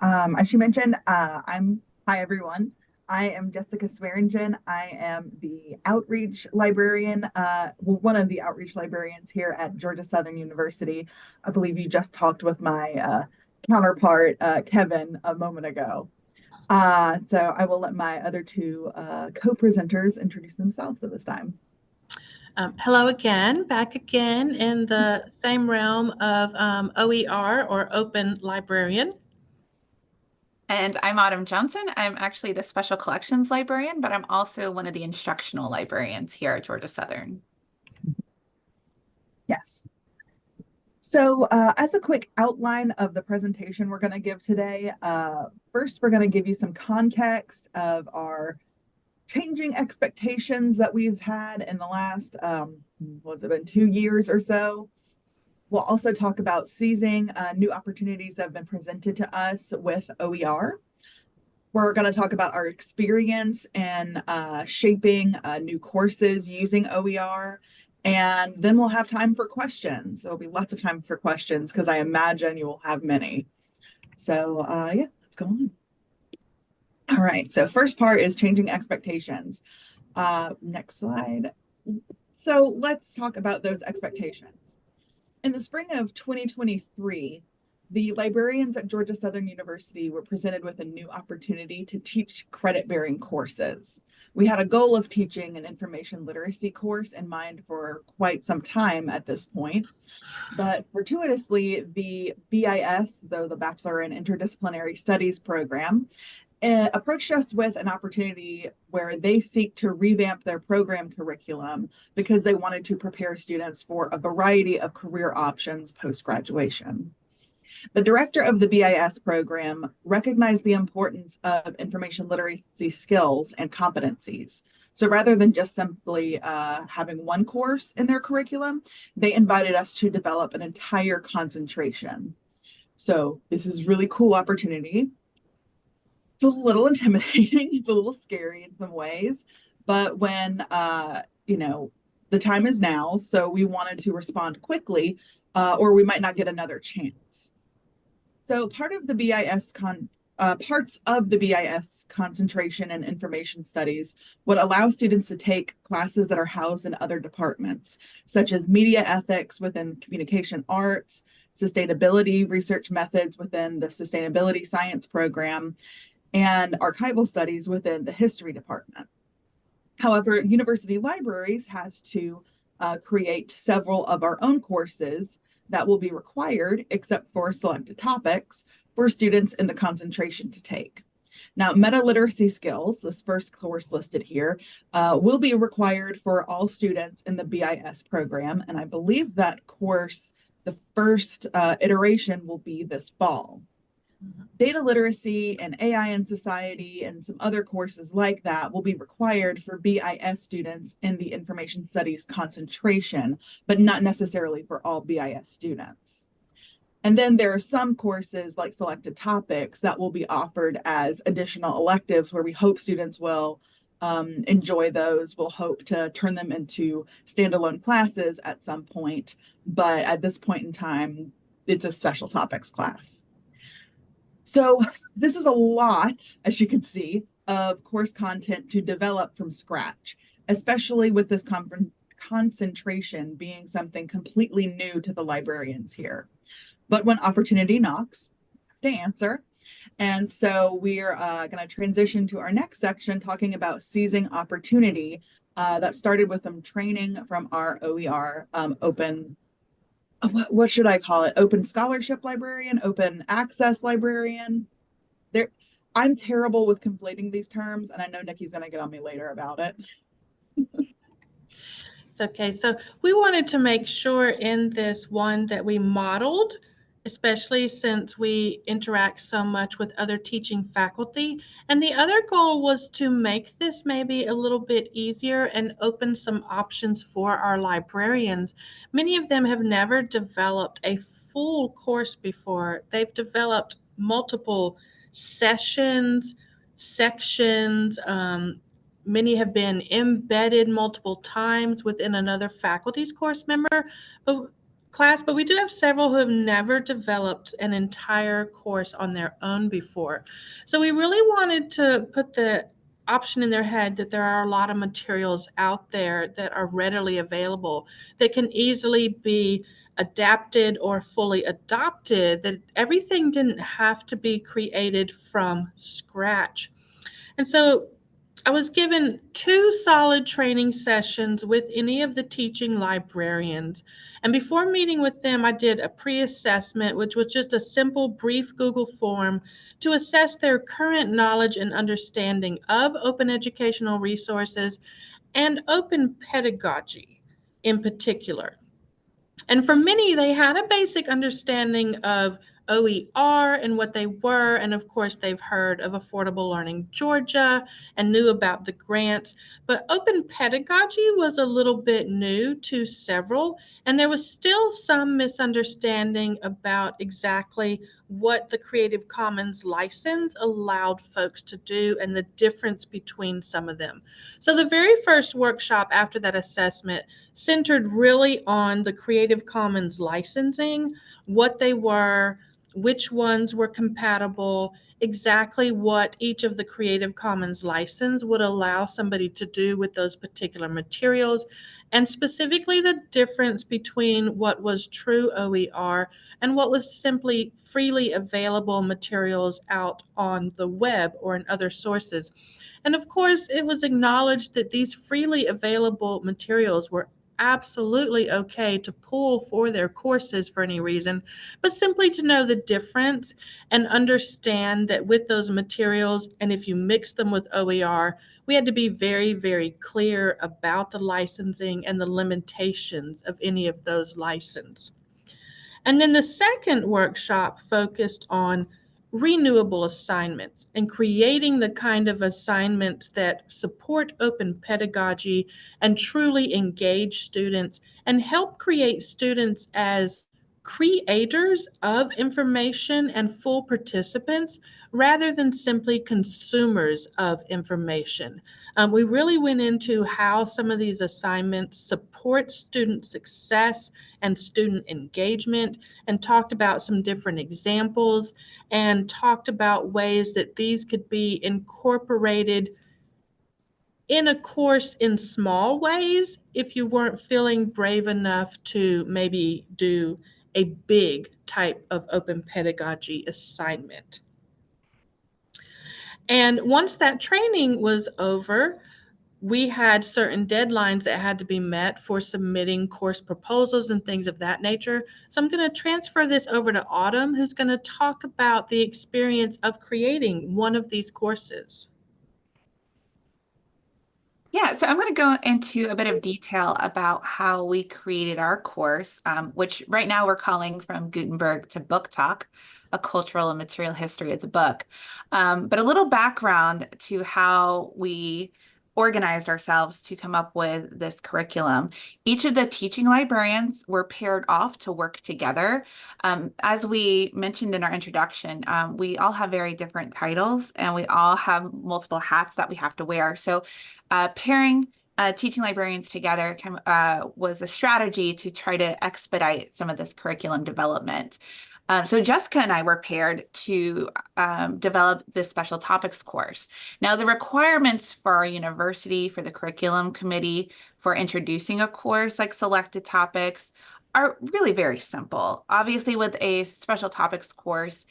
As you mentioned, hi everyone. I am Jessica Swearingen. I am the outreach librarian, one of the outreach librarians here at Georgia Southern University. I believe you just talked with my counterpart, Kevin, a moment ago. So I will let my other two co-presenters introduce themselves at this time. Hello again, back again in the same realm of OER or Open Librarian. And I'm Autumn Johnson. I'm actually the Special Collections Librarian, but I'm also one of the instructional librarians here at Georgia Southern. Yes. So as a quick outline of the presentation we're going to give today, first we're going to give you some context of our changing expectations that we've had in the last, what's it been, 2 years or so. We'll also talk about seizing new opportunities that have been presented to us with OER. We're going to talk about our experience in shaping new courses using OER. And then we'll have time for questions. There'll be lots of time for questions because I imagine you will have many. So yeah, let's go on. All right, so first part is changing expectations. Next slide. So let's talk about those expectations. In the spring of 2023, the librarians at Georgia Southern University were presented with a new opportunity to teach credit-bearing courses. We had a goal of teaching an information literacy course in mind for quite some time at this point. But fortuitously, the BIS, though the Bachelor in Interdisciplinary Studies program, approached us with an opportunity where they seek to revamp their program curriculum because they wanted to prepare students for a variety of career options post-graduation. The director of the BIS program recognized the importance of information literacy skills and competencies. So rather than just simply having one course in their curriculum, they invited us to develop an entire concentration. So this is really cool opportunity. It's a little intimidating. It's a little scary in some ways, but when, you know, the time is now, so we wanted to respond quickly or we might not get another chance. So parts of the BIS concentration and information studies would allow students to take classes that are housed in other departments, such as media ethics within communication arts, sustainability research methods within the sustainability science program, and archival studies within the history department. However, university libraries has to create several of our own courses that will be required, except for selected topics, for students in the concentration to take. Now, meta-literacy skills, this first course listed here, will be required for all students in the BIS program, and I believe that course, the first iteration will be this fall. Data literacy and AI in society and some other courses like that will be required for BIS students in the information studies concentration, but not necessarily for all BIS students. And then there are some courses like selected topics that will be offered as additional electives where we hope students will enjoy those. We'll hope to turn them into standalone classes at some point, but at this point in time, it's a special topics class. So this is a lot, as you can see, of course content to develop from scratch, especially with this concentration being something completely new to the librarians here. But when opportunity knocks, to answer. And so we're going to transition to our next section talking about seizing opportunity. That started with some training from our OER open, what should I call it? Open scholarship librarian, open access librarian. I'm terrible with conflating these terms, and I know Nikki's going to get on me later about it. It's okay. So we wanted to make sure in this one that we modeled, especially since we interact so much with other teaching faculty. And the other goal was to make this maybe a little bit easier and open some options for our librarians. Many of them have never developed a full course before. They've developed multiple sessions, sections, many have been embedded multiple times within another faculty's course member class, but we do have several who have never developed an entire course on their own before. So we really wanted to put the option in their head that there are a lot of materials out there that are readily available that can easily be adapted or fully adopted, that everything didn't have to be created from scratch. And so I was given 2 solid training sessions with any of the teaching librarians. And before meeting with them, I did a pre-assessment, which was just a simple, brief Google form to assess their current knowledge and understanding of open educational resources and open pedagogy in particular. And for many, they had a basic understanding of OER and what they were. And of course, they've heard of Affordable Learning Georgia and knew about the grants. But open pedagogy was a little bit new to several. And there was still some misunderstanding about exactly what the Creative Commons license allowed folks to do and the difference between some of them. So the very first workshop after that assessment centered really on the Creative Commons licensing, what they were, which ones were compatible, exactly what each of the Creative Commons license would allow somebody to do with those particular materials, and specifically the difference between what was true OER and what was simply freely available materials out on the web or in other sources. And of course, it was acknowledged that these freely available materials were absolutely okay to pull for their courses for any reason, but simply to know the difference and understand that with those materials, and if you mix them with OER, we had to be very, very clear about the licensing and the limitations of any of those licenses. And then the second workshop focused on renewable assignments and creating the kind of assignments that support open pedagogy and truly engage students and help create students as creators of information and full participants rather than simply consumers of information. We really went into how some of these assignments support student success and student engagement, and talked about some different examples and talked about ways that these could be incorporated in a course in small ways if you weren't feeling brave enough to maybe do a big type of open pedagogy assignment. And once that training was over, we had certain deadlines that had to be met for submitting course proposals and things of that nature. So I'm going to transfer this over to Autumn, who's going to talk about the experience of creating one of these courses. Yeah, so I'm going to go into a bit of detail about how we created our course, which right now we're calling From Gutenberg to Book Talk, a cultural and material history of the book. But a little background to how we organized ourselves to come up with this curriculum. Each of the teaching librarians were paired off to work together. As we mentioned in our introduction, we all have very different titles and we all have multiple hats that we have to wear. So pairing teaching librarians together was a strategy to try to expedite some of this curriculum development. So Jessica and I were paired to develop this special topics course. Now, the requirements for our university, for the curriculum committee, for introducing a course like selected topics are really very simple. Obviously, with a special topics course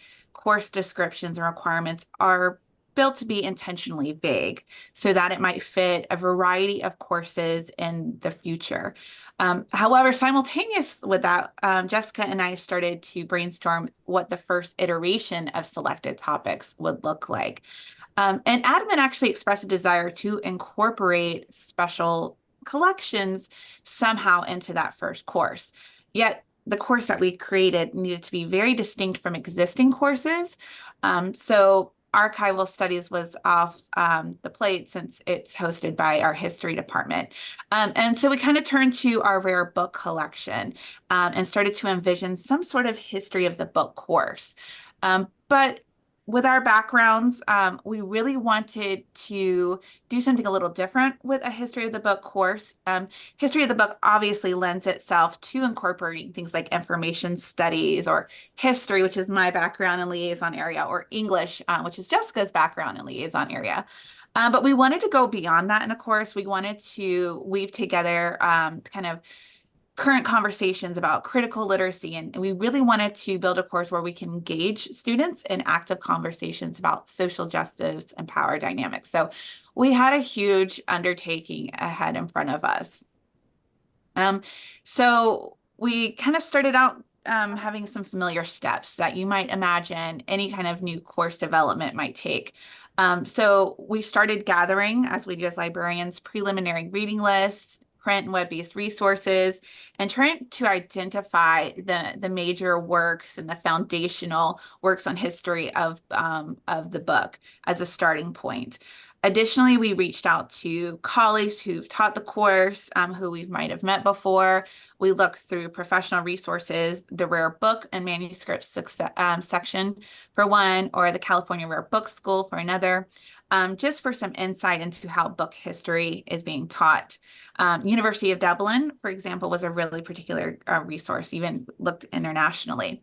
descriptions and requirements are built to be intentionally vague so that it might fit a variety of courses in the future. However, simultaneous with that, Jessica and I started to brainstorm what the first iteration of selected topics would look like. And Adamant actually expressed a desire to incorporate special collections somehow into that first course. Yet the course that we created needed to be very distinct from existing courses. So archival studies was off the plate since it's hosted by our history department. And so we kind of turned to our rare book collection and started to envision some sort of history of the book course. But with our backgrounds, we really wanted to do something a little different with a history of the book course. History of the book obviously lends itself to incorporating things like information studies or history, which is my background and liaison area, or English, which is Jessica's background and liaison area. But we wanted to go beyond that in a course. We wanted to weave together kind of current conversations about critical literacy. And we really wanted to build a course where we can engage students in active conversations about social justice and power dynamics. So we had a huge undertaking ahead in front of us. So we kind of started out having some familiar steps that you might imagine any kind of new course development might take. So we started gathering, as we do as librarians, preliminary reading lists, print and web-based resources, and trying to identify the major works and the foundational works on history of the book as a starting point. Additionally, we reached out to colleagues who've taught the course, who we might have met before. We looked through professional resources, the Rare Book and Manuscript section for one, or the California Rare Book School for another, just for some insight into how book history is being taught. University of Dublin, for example, was a really particular resource, even looked internationally.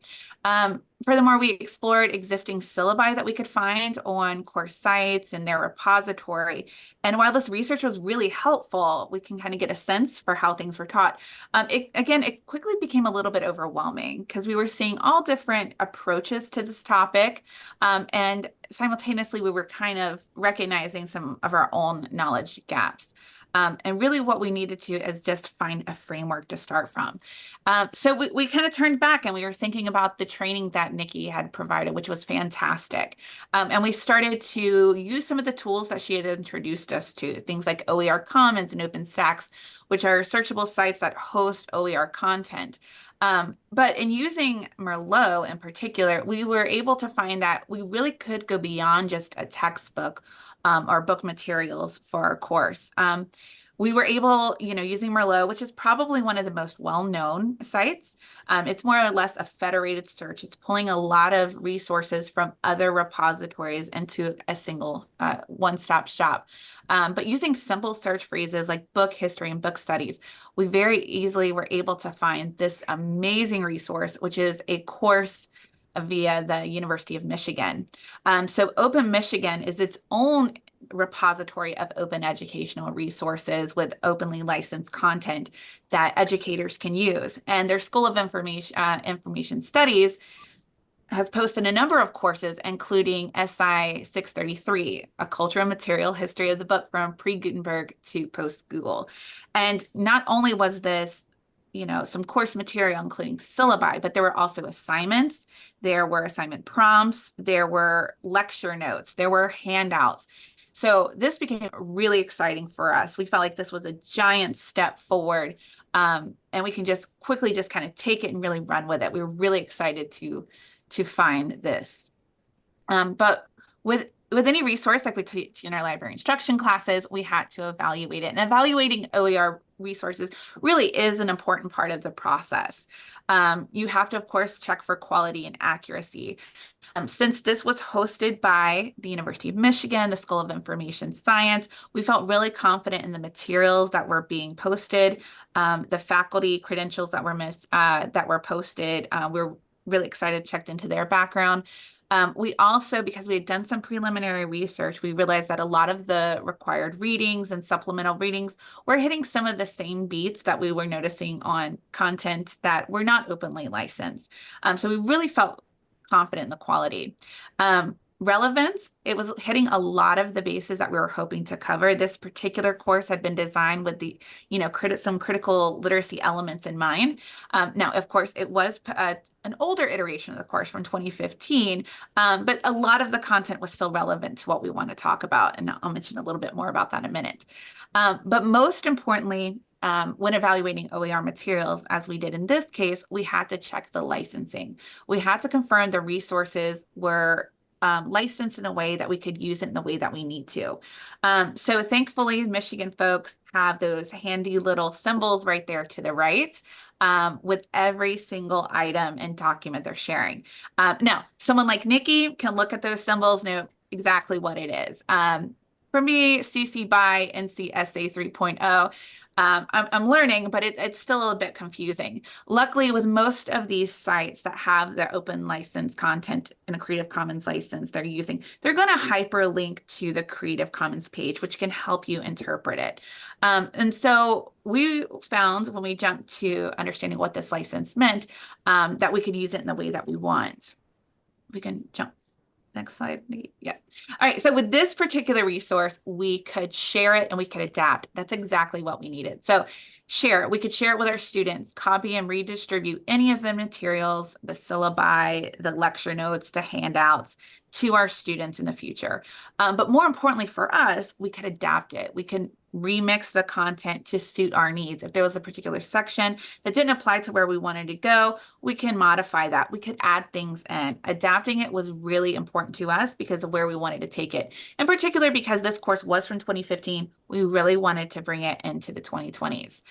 Furthermore, we explored existing syllabi that we could find on course sites and their repository. And while this research was really helpful, we can kind of get a sense for how things were taught. It quickly became a little bit overwhelming because we were seeing all different approaches to this topic. And simultaneously, we were kind of recognizing some of our own knowledge gaps. And really what we needed to is just find a framework to start from. So we kind of turned back and we were thinking about the training that Nikki had provided, which was fantastic. And we started to use some of the tools that she had introduced us to, things like OER Commons and OpenStax, which are searchable sites that host OER content. But in using Merlot in particular, we were able to find that we really could go beyond just a textbook or book materials for our course. We were able, using Merlot, which is probably one of the most well-known sites. It's more or less a federated search. It's pulling a lot of resources from other repositories into a single one-stop shop. But using simple search phrases like book history and book studies, we very easily were able to find this amazing resource, which is a course via the University of Michigan. So Open Michigan is its own repository of open educational resources with openly licensed content that educators can use. And their School of Information Studies has posted a number of courses, including SI 633, a cultural and material history of the book from pre-Gutenberg to post-Google. And not only was this some course material, including syllabi, but there were also assignments, there were assignment prompts, there were lecture notes, there were handouts. So this became really exciting for us. We felt like this was a giant step forward, and we can just quickly just kind of take it and really run with it. We were really excited to find this. But with any resource like we teach in our library instruction classes, we had to evaluate it. And evaluating OER resources really is an important part of the process. You have to, of course, check for quality and accuracy. Since this was hosted by the University of Michigan, the School of Information Science, we felt really confident in the materials that were being posted, the faculty credentials that were posted. We're really excited, checked into their background. We also, because we had done some preliminary research, we realized that a lot of the required readings and supplemental readings were hitting some of the same beats that we were noticing on content that were not openly licensed. So we really felt confident in the quality. Relevance, it was hitting a lot of the bases that we were hoping to cover. This particular course had been designed with the, some critical literacy elements in mind. Now, of course, it was an older iteration of the course from 2015, but a lot of the content was still relevant to what we want to talk about. And I'll mention a little bit more about that in a minute. But most importantly, when evaluating OER materials, as we did in this case, we had to check the licensing. We had to confirm the resources were licensed in a way that we could use it in the way that we need to. So thankfully, Michigan folks have those handy little symbols right there to the right with every single item and document they're sharing. Now, someone like Nikki can look at those symbols, know exactly what it is. For me, CC BY NCSA 3.0, I'm learning, but it's still a bit confusing. Luckily, with most of these sites that have their open license content in a Creative Commons license they're using, they're going to hyperlink to the Creative Commons page, which can help you interpret it. And so we found when we jumped to understanding what this license meant, that we could use it in the way that we want. We can jump. Next slide. Yeah. All right. So with this particular resource, we could share it and we could adapt. That's exactly what we needed. So share it. We could share it with our students, copy and redistribute any of the materials, the syllabi, the lecture notes, the handouts to our students in the future. But more importantly for us, we could adapt it. We can remix the content to suit our needs. If there was a particular section that didn't apply to where we wanted to go, we can modify that. We could add things in. Adapting it was really important to us because of where we wanted to take it. In particular, because this course was from 2015, we really wanted to bring it into the 2020s.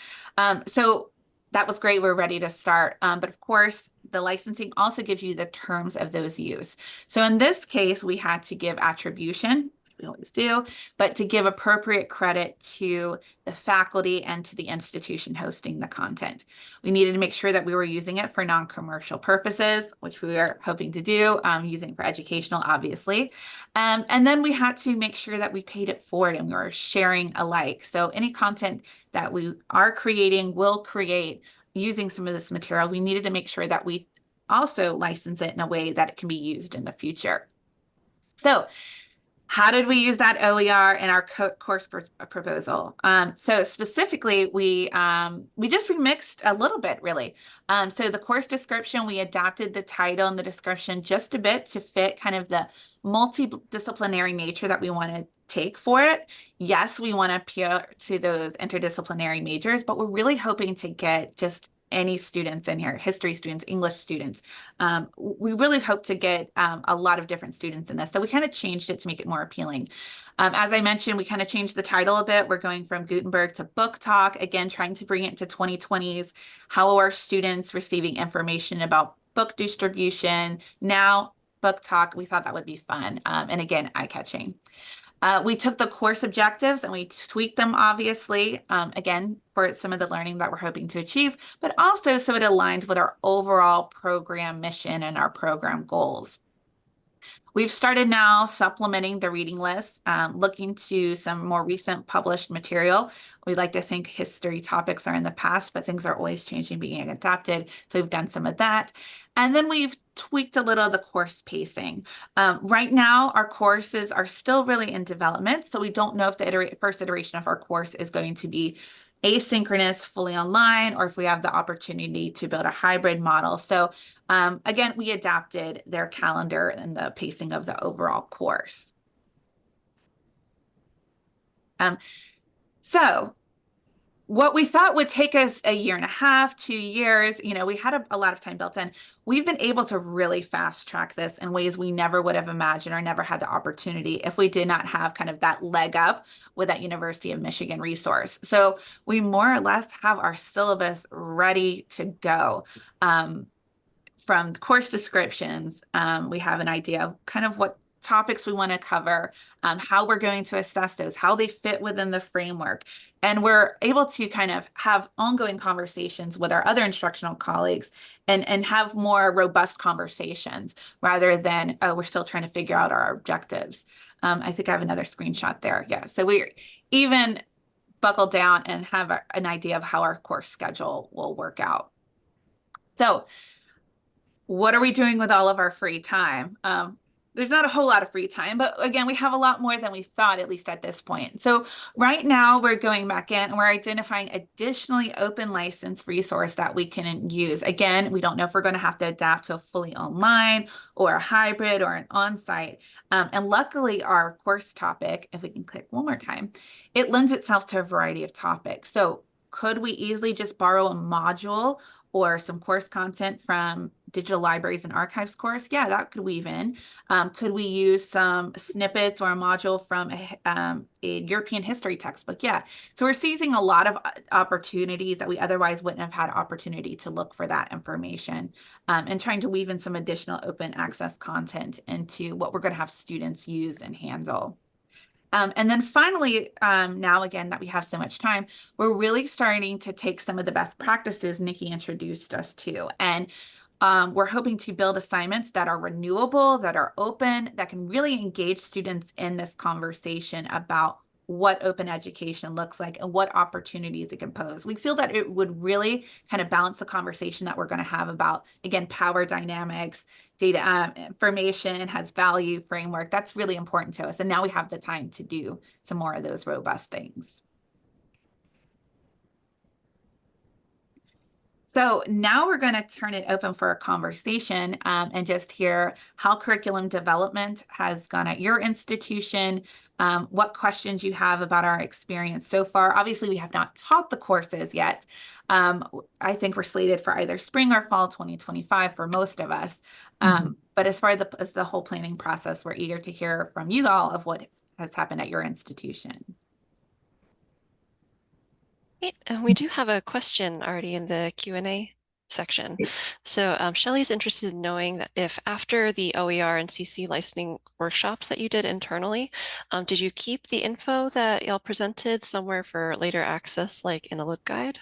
So that was great. We're ready to start. But of course, the licensing also gives you the terms of those use. So in this case, we had to give attribution, we always do, but to give appropriate credit to the faculty and to the institution hosting the content. We needed to make sure that we were using it for non-commercial purposes, which we are hoping to do, using for educational, obviously. And then we had to make sure that we paid it forward and we were sharing alike. So any content that we are creating, will create using some of this material, we needed to make sure that we also license it in a way that it can be used in the future. So how did we use that OER in our course proposal? So specifically, we just remixed a little bit, really. So the course description, we adapted the title and the description just a bit to fit kind of the multidisciplinary nature that we want to take for it. Yes, we want to appeal to those interdisciplinary majors, but we're really hoping to get just any students in here, history students, English students. We really hope to get a lot of different students in this. So we kind of changed it to make it more appealing. As I mentioned, we kind of changed the title a bit. We're going from Gutenberg to Book Talk, again, trying to bring it to 2020s. How are students receiving information about book distribution? Now, Book Talk, we thought that would be fun. And again, eye-catching. We took the course objectives and we tweaked them, obviously, again, for some of the learning that we're hoping to achieve, but also so it aligns with our overall program mission and our program goals. We've started now supplementing the reading list, looking to some more recent published material. We like to think history topics are in the past, but things are always changing, being adapted. So we've done some of that. And then we've tweaked a little of the course pacing. Right now, our courses are still really in development. So we don't know if the first iteration of our course is going to be asynchronous, fully online, or if we have the opportunity to build a hybrid model. So again, we adapted their calendar and the pacing of the overall course. So what we thought would take us a year and a half, 2 years, we had a lot of time built in. We've been able to really fast track this in ways we never would have imagined or never had the opportunity if we did not have kind of that leg up with that University of Michigan resource. So we more or less have our syllabus ready to go. From course descriptions, we have an idea of kind of what topics we want to cover, how we're going to assess those, how they fit within the framework. And we're able to kind of have ongoing conversations with our other instructional colleagues and have more robust conversations rather than, oh, we're still trying to figure out our objectives. I think I have another screenshot there. Yeah, so we're even buckled down and have an idea of how our course schedule will work out. So what are we doing with all of our free time? There's not a whole lot of free time, but again, we have a lot more than we thought, at least at this point. So right now we're going back in and we're identifying additionally open license resource that we can use. Again, we don't know if we're going to have to adapt to a fully online or a hybrid or an on-site. And luckily our course topic, if we can click one more time, it lends itself to a variety of topics. So could we easily just borrow a module or some course content from digital libraries and archives course? Yeah, that could weave in. Could we use some snippets or a module from a European history textbook? Yeah. So we're seizing a lot of opportunities that we otherwise wouldn't have had opportunity to look for that information, and trying to weave in some additional open access content into what we're going to have students use and handle. And then finally, now again that we have so much time, we're really starting to take some of the best practices Nikki introduced us to. And we're hoping to build assignments that are renewable, that are open, that can really engage students in this conversation about what open education looks like and what opportunities it can pose. We feel that it would really kind of balance the conversation that we're going to have about, again, power dynamics, data information has value framework. That's really important to us. And now we have the time to do some more of those robust things. So now we're going to turn it open for a conversation and just hear how curriculum development has gone at your institution, what questions you have about our experience so far. Obviously, we have not taught the courses yet. I think we're slated for either spring or fall 2025 for most of us. But as far as the whole planning process, we're eager to hear from you all of what has happened at your institution. And we do have a question already in the Q&A section. So Shelley's interested in knowing that if after the OER and CC licensing workshops that you did internally, did you keep the info that y'all presented somewhere for later access, like in a LibGuide?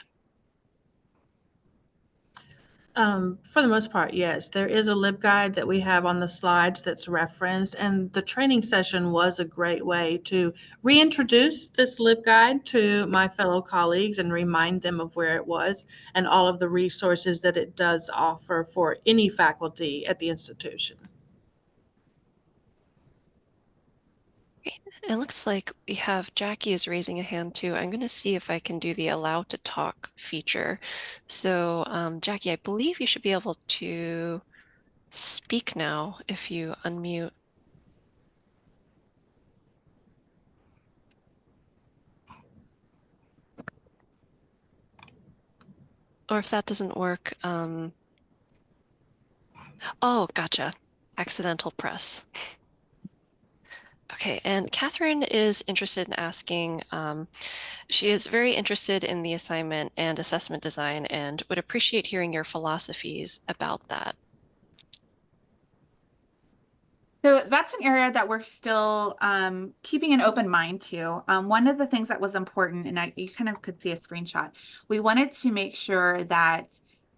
For the most part, yes. There is a LibGuide that we have on the slides that's referenced, and the training session was a great way to reintroduce this LibGuide to my fellow colleagues and remind them of where it was and all of the resources that it does offer for any faculty at the institution. It looks like we have Jackie is raising a hand too. I'm going to see if I can do the allow to talk feature. So Jackie, I believe you should be able to speak now if you unmute. Or if that doesn't work, oh, gotcha. Accidental press. Okay, and Catherine is interested in asking, she is very interested in the assignment and assessment design and would appreciate hearing your philosophies about that. So that's an area that we're still keeping an open mind to. One of the things that was important, and you kind of could see a screenshot, we wanted to make sure that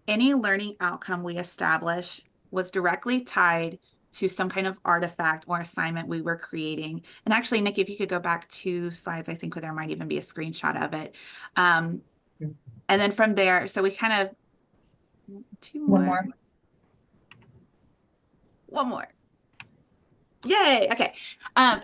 any learning outcome we establish was directly tied to some kind of artifact or assignment we were creating. And actually, Nick, if you could go back 2 slides, I think there might even be a screenshot of it. And then from there, so we kind of, 2 more. One more. Yay. Okay.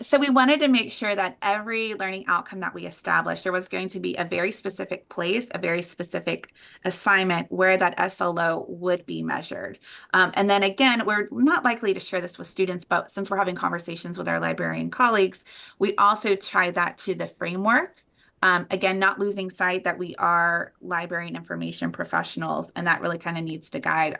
So we wanted to make sure that every learning outcome that we established, there was going to be a very specific place, a very specific assignment where that SLO would be measured. And then again, we're not likely to share this with students, but since we're having conversations with our librarian colleagues, we also tie that to the framework. Again, not losing sight that we are library and information professionals, and that really kind of needs to guide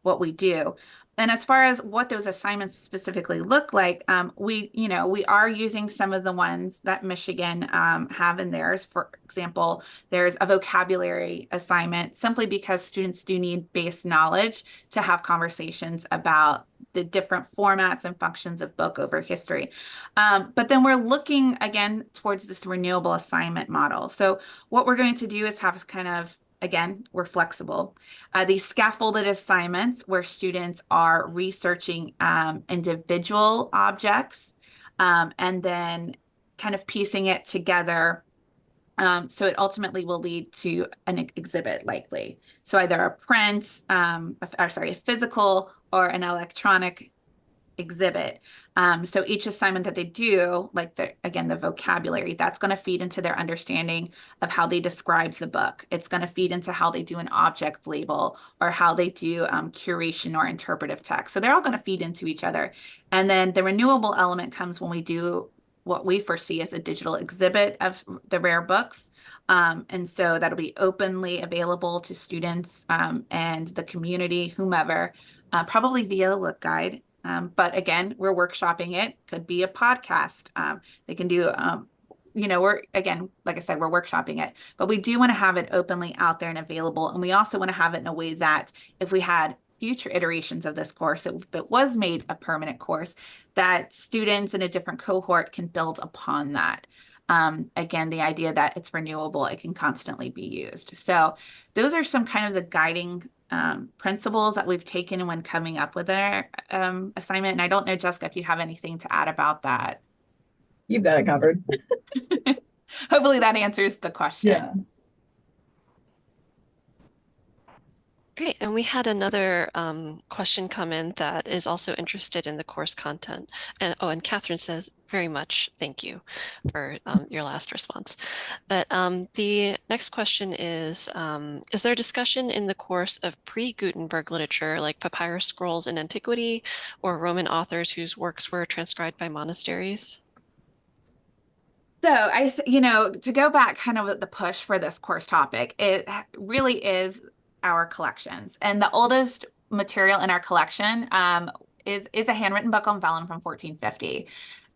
what we do. And as far as what those assignments specifically look like, we are using some of the ones that Michigan have in theirs. For example, there's a vocabulary assignment simply because students do need base knowledge to have conversations about the different formats and functions of book over history. But then we're looking again towards this renewable assignment model. So what we're going to do is have kind of, again, we're flexible. These scaffolded assignments where students are researching individual objects and then kind of piecing it together. So it ultimately will lead to an exhibit likely. So either a print, a physical or an electronic exhibit. So each assignment that they do, like the vocabulary, that's going to feed into their understanding of how they describe the book. It's going to feed into how they do an object label or how they do curation or interpretive text. So they're all going to feed into each other. And then the renewable element comes when we do what we foresee as a digital exhibit of the rare books. And so that'll be openly available to students and the community, whomever, probably via LibGuide. But again, we're workshopping it. Could be a podcast. They can do, like I said, we're workshopping it. But we do want to have it openly out there and available. And we also want to have it in a way that if we had future iterations of this course, if it was made a permanent course, that students in a different cohort can build upon that. Again, the idea that it's renewable, it can constantly be used. So those are some kind of the guiding principles that we've taken when coming up with our assignment. And I don't know, Jessica, if you have anything to add about that. You've got it covered. Hopefully that answers the question. Yeah. Great, and we had another question come in that is also interested in the course content. And Catherine says, very much thank you for your last response. But the next question is there discussion in the course of pre-Gutenberg literature, like papyrus scrolls in antiquity, or Roman authors whose works were transcribed by monasteries? So to go back kind of with the push for this course topic, it really is our collections. And the oldest material in our collection is a handwritten book on vellum from 1450.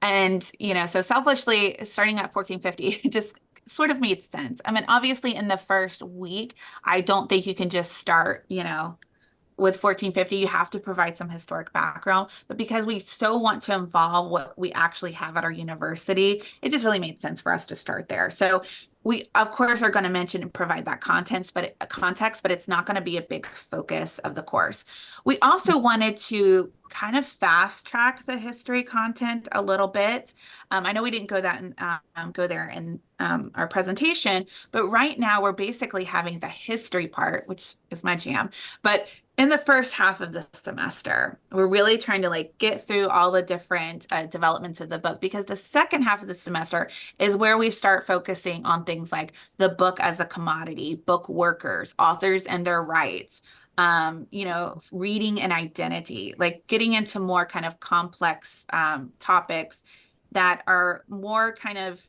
And, so selfishly starting at 1450 just sort of made sense. I mean, obviously in the first week, I don't think you can just start, with 1450, you have to provide some historic background, but because we so want to involve what we actually have at our university, it just really made sense for us to start there. So we, of course, are going to mention and provide that context, but it's not going to be a big focus of the course. We also wanted to kind of fast track the history content a little bit. I know we didn't go there in our presentation, but right now we're basically having the history part, which is my jam, but in the first half of the semester, we're really trying to get through all the different developments of the book, because the second half of the semester is where we start focusing on things like the book as a commodity, book workers, authors and their rights, reading and identity, getting into more kind of complex topics that are more kind of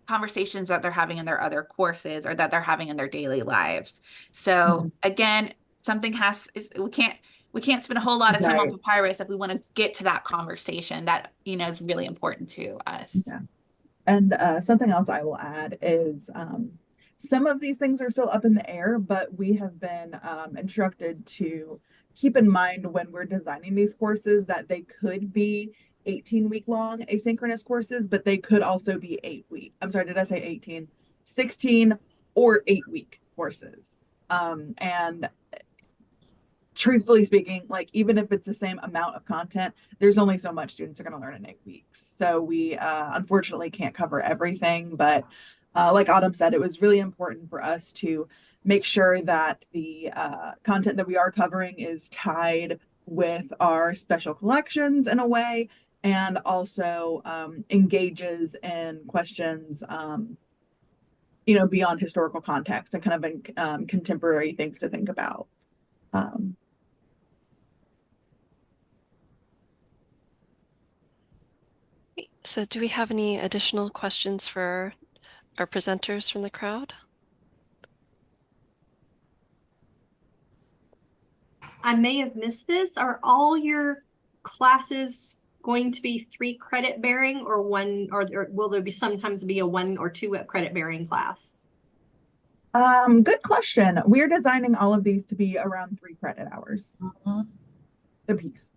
conversations that they're having in their other courses or that they're having in their daily lives. So again, we can't spend a whole lot of time on papyrus if we want to get to that conversation that is really important to us. Yeah. And something else I will add is some of these things are still up in the air, but we have been instructed to keep in mind when we're designing these courses that they could be 18-week long asynchronous courses, but they could also be 8-week. I'm sorry, did I say 18? 16 or 8-week courses. And truthfully speaking, even if it's the same amount of content, there's only so much students are going to learn in 8 weeks. So we unfortunately can't cover everything, but like Autumn said, it was really important for us to make sure that the content that we are covering is tied with our special collections in a way, and also engages in questions, beyond historical context and kind of contemporary things to think about. So do we have any additional questions for our presenters from the crowd? I may have missed this. Are all your classes going to be 3 credit bearing or one, or will there be sometimes be a 1 or 2 credit bearing class? Good question. We're designing all of these to be around 3 credit hours a piece.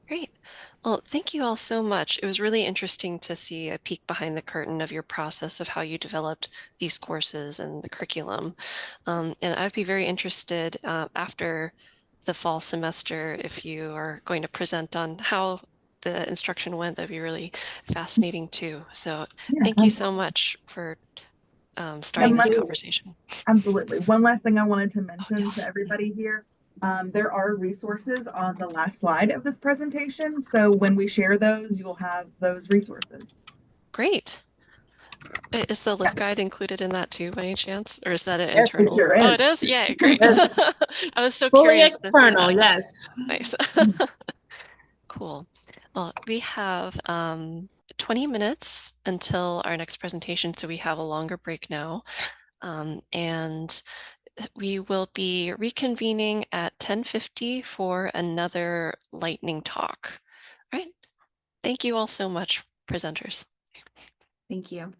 Great. Well, thank you all so much. It was really interesting to see a peek behind the curtain of your process of how you developed these courses and the curriculum. And I'd be very interested after the fall semester, if you are going to present on how the instruction went. That'd be really fascinating too. So thank you so much for starting this conversation. Absolutely. One last thing I wanted to mention yes. to everybody here. There are resources on the last slide of this presentation. So when we share those, you'll have those resources. Great. Is the LibGuide included in that too, by any chance, or is that an Yes, internal? it sure is. Oh, it is. Yeah, great. Yes. I was so Fully curious to see external, that. yes. Nice. Cool. Well, we have 20 minutes until our next presentation, so we have a longer break now, and we will be reconvening at 10:50 for another lightning talk. All right. Thank you all so much, presenters. Thank you.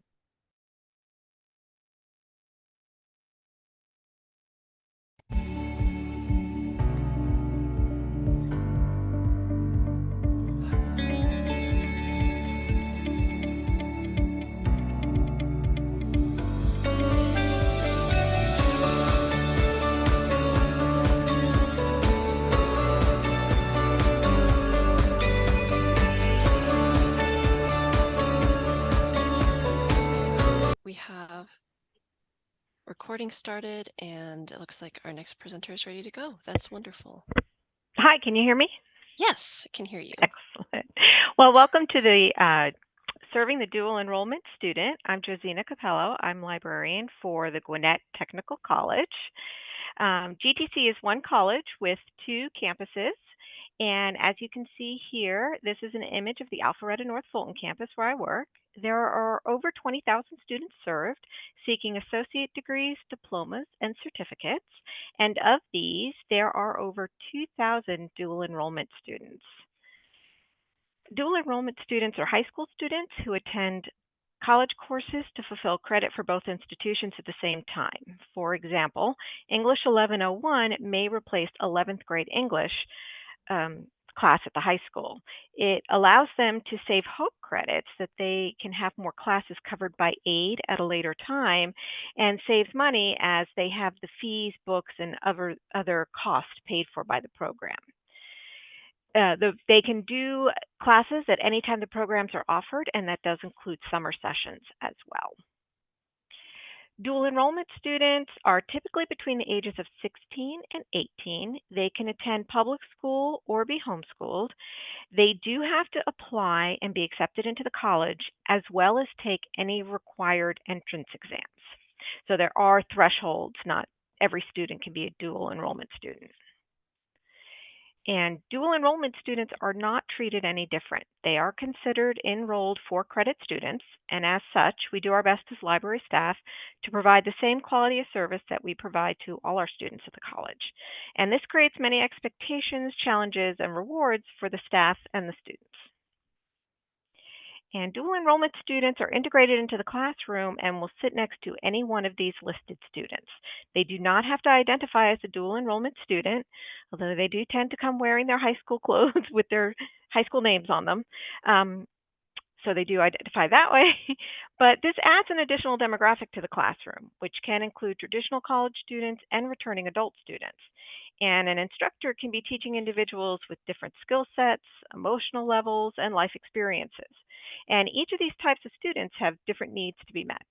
We have recording started, and it looks like our next presenter is ready to go. That's wonderful. Hi, can you hear me? Yes, I can hear you. Excellent. Well, welcome to the Serving the Dual Enrollment Student. I'm Josina Capello. I'm librarian for the Gwinnett Technical College. GTC is one college with 2 campuses. And as you can see here, this is an image of the Alpharetta North Fulton campus where I work. There are over 20,000 students served seeking associate degrees, diplomas, and certificates. And of these, there are over 2,000 dual enrollment students. Dual enrollment students are high school students who attend college courses to fulfill credit for both institutions at the same time. For example, English 1101 may replace 11th grade English class at the high school. It allows them to save hope credits that they can have more classes covered by aid at a later time, and saves money as they have the fees, books, and other costs paid for by the program. They can do classes at any time the programs are offered, and that does include summer sessions as well. Dual enrollment students are typically between the ages of 16 and 18. They can attend public school or be homeschooled. They do have to apply and be accepted into the college, as well as take any required entrance exams. So there are thresholds. Not every student can be a dual enrollment student. And dual enrollment students are not treated any different. They are considered enrolled for credit students, and as such, we do our best as library staff to provide the same quality of service that we provide to all our students at the college. And this creates many expectations, challenges, and rewards for the staff and the students. And dual enrollment students are integrated into the classroom and will sit next to any one of these listed students. They do not have to identify as a dual enrollment student, although they do tend to come wearing their high school clothes with their high school names on them. So they do identify that way. But this adds an additional demographic to the classroom, which can include traditional college students and returning adult students. And an instructor can be teaching individuals with different skill sets, emotional levels, and life experiences. And each of these types of students have different needs to be met.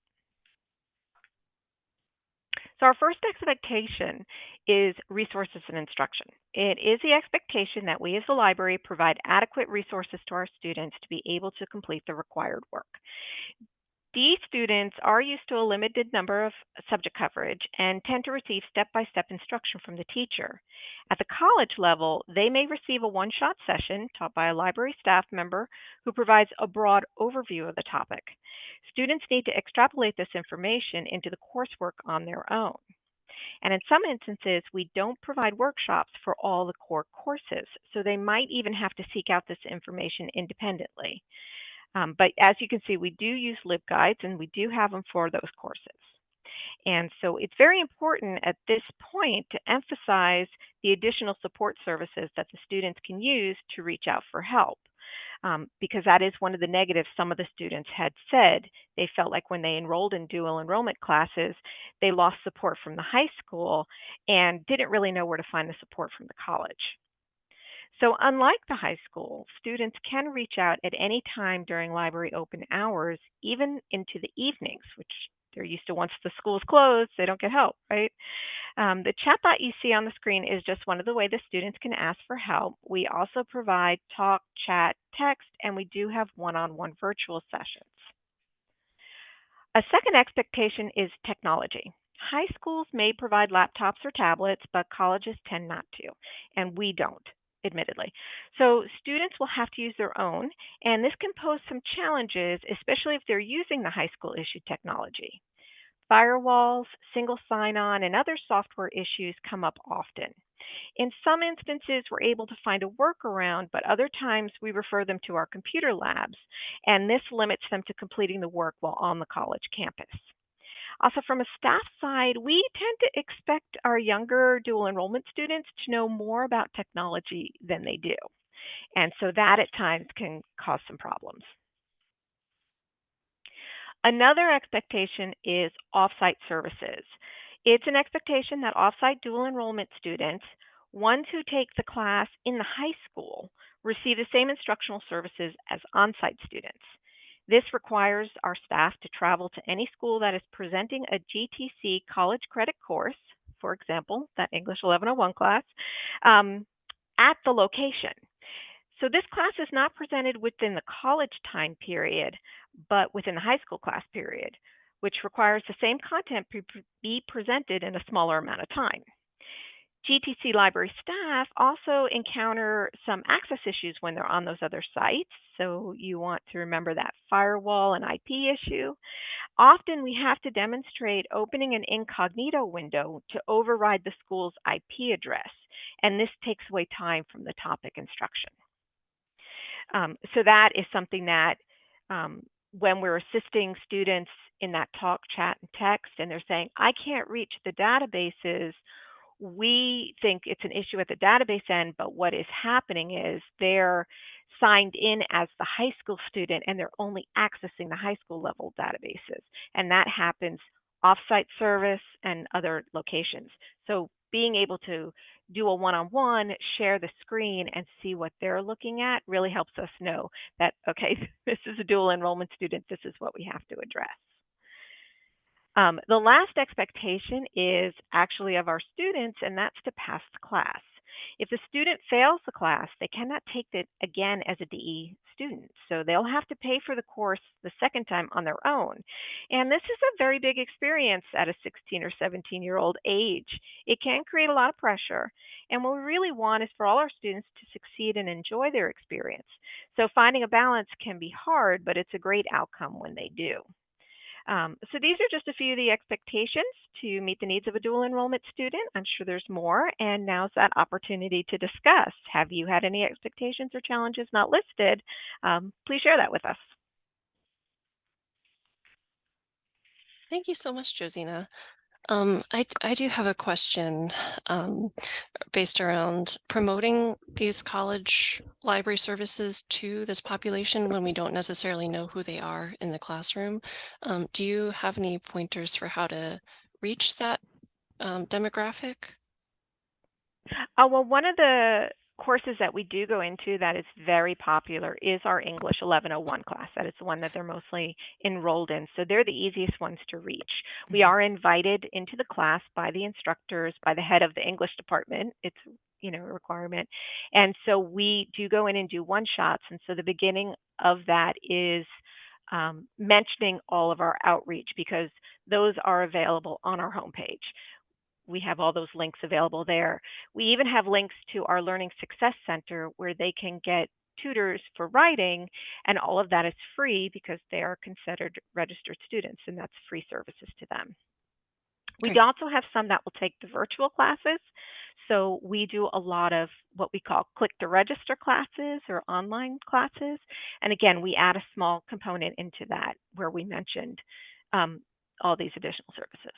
So our first expectation is resources and instruction. It is the expectation that we as the library provide adequate resources to our students to be able to complete the required work. These students are used to a limited number of subject coverage and tend to receive step-by-step instruction from the teacher. At the college level, they may receive a one-shot session taught by a library staff member who provides a broad overview of the topic. Students need to extrapolate this information into the coursework on their own. And in some instances, we don't provide workshops for all the core courses, so they might even have to seek out this information independently. But as you can see, we do use LibGuides, and we do have them for those courses. And so it's very important at this point to emphasize the additional support services that the students can use to reach out for help. Because that is one of the negatives some of the students had said. They felt like when they enrolled in dual enrollment classes, they lost support from the high school and didn't really know where to find the support from the college. So unlike the high school, students can reach out at any time during library open hours, even into the evenings, which they're used to. Once the school's closed, they don't get help, right? The chat bot you see on the screen is just one of the ways the students can ask for help. We also provide talk, chat, text, and we do have one-on-one virtual sessions. A second expectation is technology. High schools may provide laptops or tablets, but colleges tend not to, and we don't, admittedly. So students will have to use their own, and this can pose some challenges, especially if they're using the high school issued technology. Firewalls, single sign-on, and other software issues come up often. In some instances, we're able to find a workaround, but other times we refer them to our computer labs, and this limits them to completing the work while on the college campus. Also, from a staff side, we tend to expect our younger dual enrollment students to know more about technology than they do. And so that at times can cause some problems. Another expectation is off-site services. It's an expectation that off-site dual enrollment students, ones who take the class in the high school, receive the same instructional services as on-site students. This requires our staff to travel to any school that is presenting a GTC college credit course, for example, that English 1101 class, at the location. So this class is not presented within the college time period, but within the high school class period, which requires the same content be presented in a smaller amount of time. GTC library staff also encounter some access issues when they're on those other sites, so you want to remember that firewall and IP issue. Often we have to demonstrate opening an incognito window to override the school's IP address, and this takes away time from the topic instruction. So that is something that when we're assisting students in that talk, chat, and text, and they're saying, I can't reach the databases, we think it's an issue at the database end, but what is happening is they're signed in as the high school student and they're only accessing the high school level databases. And that happens off-site service and other locations. So being able to do a one-on-one, share the screen, and see what they're looking at really helps us know that, okay, this is a dual enrollment student, this is what we have to address. The last expectation is actually of our students, and that's to pass the class. If the student fails the class, they cannot take it again as a DE student. So they'll have to pay for the course the second time on their own. And this is a very big experience at a 16 or 17-year-old age. It can create a lot of pressure. And what we really want is for all our students to succeed and enjoy their experience. So finding a balance can be hard, but it's a great outcome when they do. So these are just a few of the expectations to meet the needs of a dual enrollment student. I'm sure there's more, and now's that opportunity to discuss. Have you had any expectations or challenges not listed? Please share that with us. Thank you so much, Josina. I do have a question based around promoting these college library services to this population when we don't necessarily know who they are in the classroom. Do you have any pointers for how to reach that demographic? Well, one of the courses that we do go into that is very popular is our English 1101 class. That is the one that they're mostly enrolled in. So they're the easiest ones to reach. We are invited into the class by the instructors, by the head of the English department. It's a requirement. And so we do go in and do one-shots. And so the beginning of that is mentioning all of our outreach, because those are available on our homepage. We have all those links available there. We even have links to our Learning Success Center where they can get tutors for writing, and all of that is free because they are considered registered students, and that's free services to them. We Okay. also have some that will take the virtual classes. So we do a lot of what we call click to register classes or online classes. And again, we add a small component into that where we mentioned all these additional services.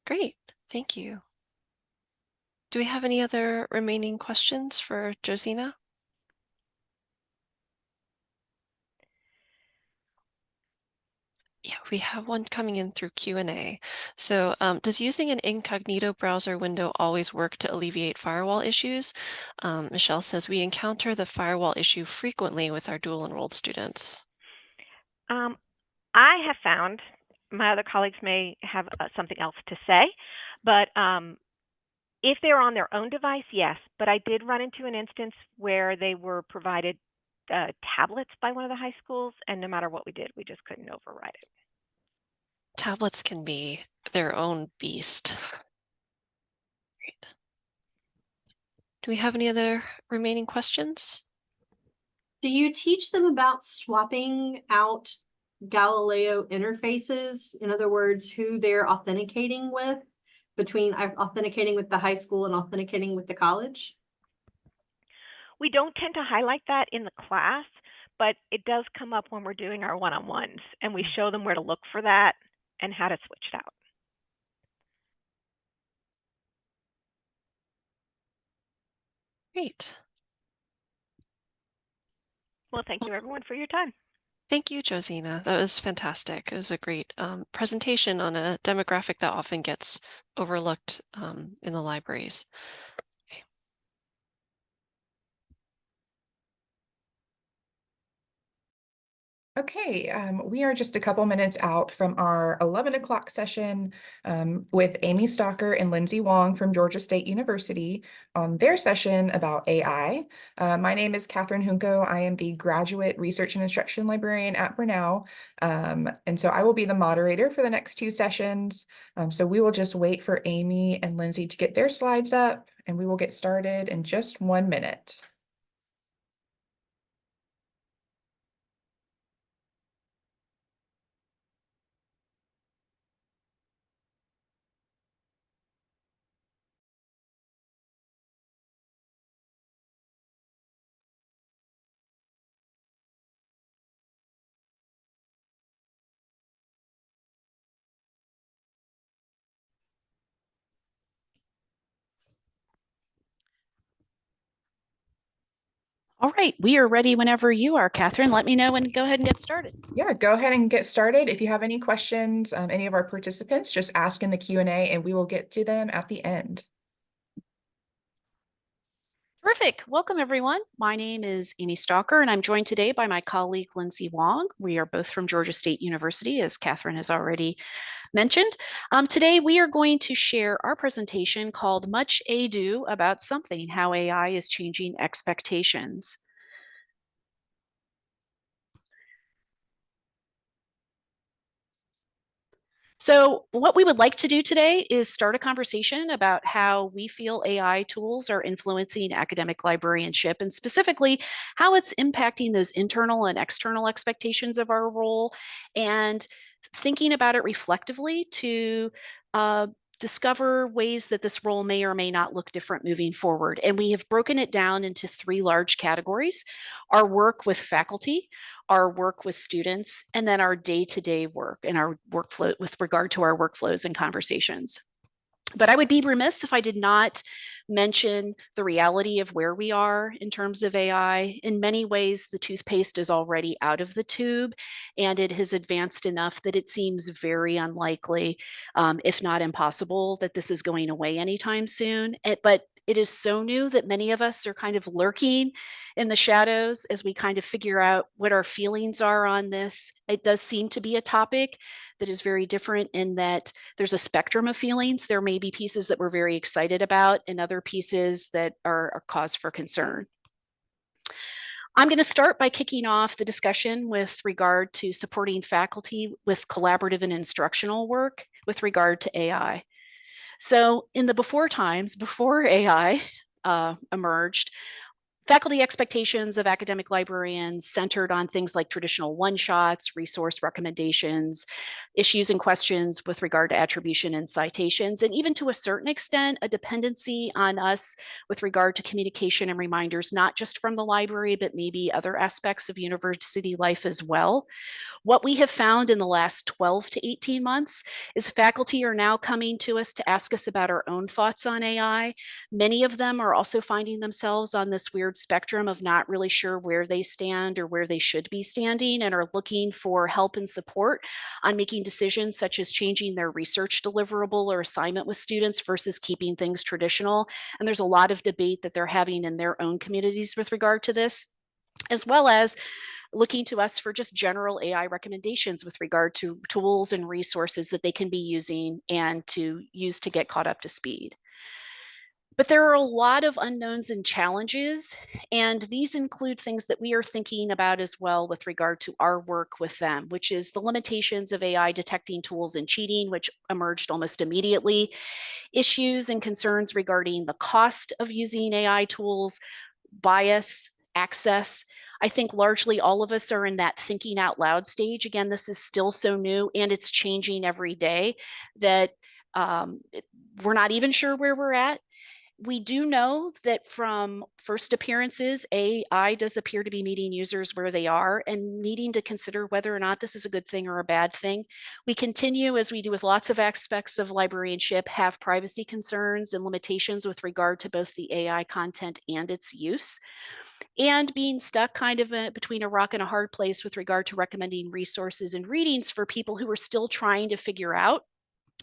Great, thank you. Do we have any other remaining questions for Josina? Yeah, we have one coming in through Q&A. So does using an incognito browser window always work to alleviate firewall issues? Michelle says, we encounter the firewall issue frequently with our dual enrolled students. I have found, my other colleagues may have something else to say, but if they're on their own device, yes. But I did run into an instance where they were provided tablets by one of the high schools, and no matter what we did, we just couldn't override it. Tablets can be their own beast. Great. Do we have any other remaining questions? Do you teach them about swapping out Galileo interfaces? In other words, who they're authenticating with, between authenticating with the high school and authenticating with the college? We don't tend to highlight that in the class, but it does come up when we're doing our one-on-ones, and we show them where to look for that and how to switch it out. Great. Well, thank you everyone for your time. Thank you, Josina. That was fantastic. It was a great presentation on a demographic that often gets overlooked in the libraries. Okay. Okay, we are just a couple minutes out from our 11 o'clock session with Amy Stalker and Lindsay Wong from Georgia State University on their session about AI. My name is Catherine Junco. I am the Graduate Research and Instruction Librarian at Brenau. And so I will be the moderator for the next two sessions. So we will just wait for Amy and Lindsay to get their slides up, and we will get started in just 1 minute. All right, we are ready whenever you are, Catherine. Let me know and go ahead and get started. Yeah, go ahead and get started. If you have any questions, any of our participants, just ask in the Q&A and we will get to them at the end. Terrific. Welcome, everyone. My name is Amy Stalker, and I'm joined today by my colleague, Lindsay Wong. We are both from Georgia State University, as Catherine has already mentioned. Today, we are going to share our presentation called Much Ado About Something, How AI is Changing Expectations. So what we would like to do today is start a conversation about how we feel AI tools are influencing academic librarianship, and specifically how it's impacting those internal and external expectations of our role, and thinking about it reflectively to discover ways that this role may or may not look different moving forward. And we have broken it down into three large categories: our work with faculty, our work with students, and then our day-to-day work and our workflow with regard to our workflows and conversations. But I would be remiss if I did not mention the reality of where we are in terms of AI. In many ways, the toothpaste is already out of the tube, and it has advanced enough that it seems very unlikely, if not impossible, that this is going away anytime soon. But It is so new that many of us are kind of lurking in the shadows as we kind of figure out what our feelings are on this. It does seem to be a topic that is very different in that there's a spectrum of feelings. There may be pieces that we're very excited about and other pieces that are a cause for concern. I'm going to start by kicking off the discussion with regard to supporting faculty with collaborative and instructional work with regard to AI. So in the before times, before AI emerged, faculty expectations of academic librarians centered on things like traditional one-shots, resource recommendations, issues and questions with regard to attribution and citations, and even to a certain extent, a dependency on us with regard to communication and reminders, not just from the library, but maybe other aspects of university life as well. What we have found in the last 12 to 18 months is faculty are now coming to us to ask us about our own thoughts on AI. Many of them are also finding themselves on this weird spectrum of not really sure where they stand or where they should be standing, and are looking for help and support on making decisions such as changing their research deliverable or assignment with students versus keeping things traditional. And there's a lot of debate that they're having in their own communities with regard to this, as well as looking to us for just general AI recommendations with regard to tools and resources that they can be using and to use to get caught up to speed. But there are a lot of unknowns and challenges, and these include things that we are thinking about as well with regard to our work with them, which is the limitations of AI detecting tools and cheating, which emerged almost immediately, issues and concerns regarding the cost of using AI tools, bias, access. I think largely all of us are in that thinking out loud stage. Again, this is still so new and it's changing every day that we're not even sure where we're at. We do know that from first appearances, AI does appear to be meeting users where they are and needing to consider whether or not this is a good thing or a bad thing. We continue, as we do with lots of aspects of librarianship, have privacy concerns and limitations with regard to both the AI content and its use, and being stuck kind of between a rock and a hard place with regard to recommending resources and readings for people who are still trying to figure out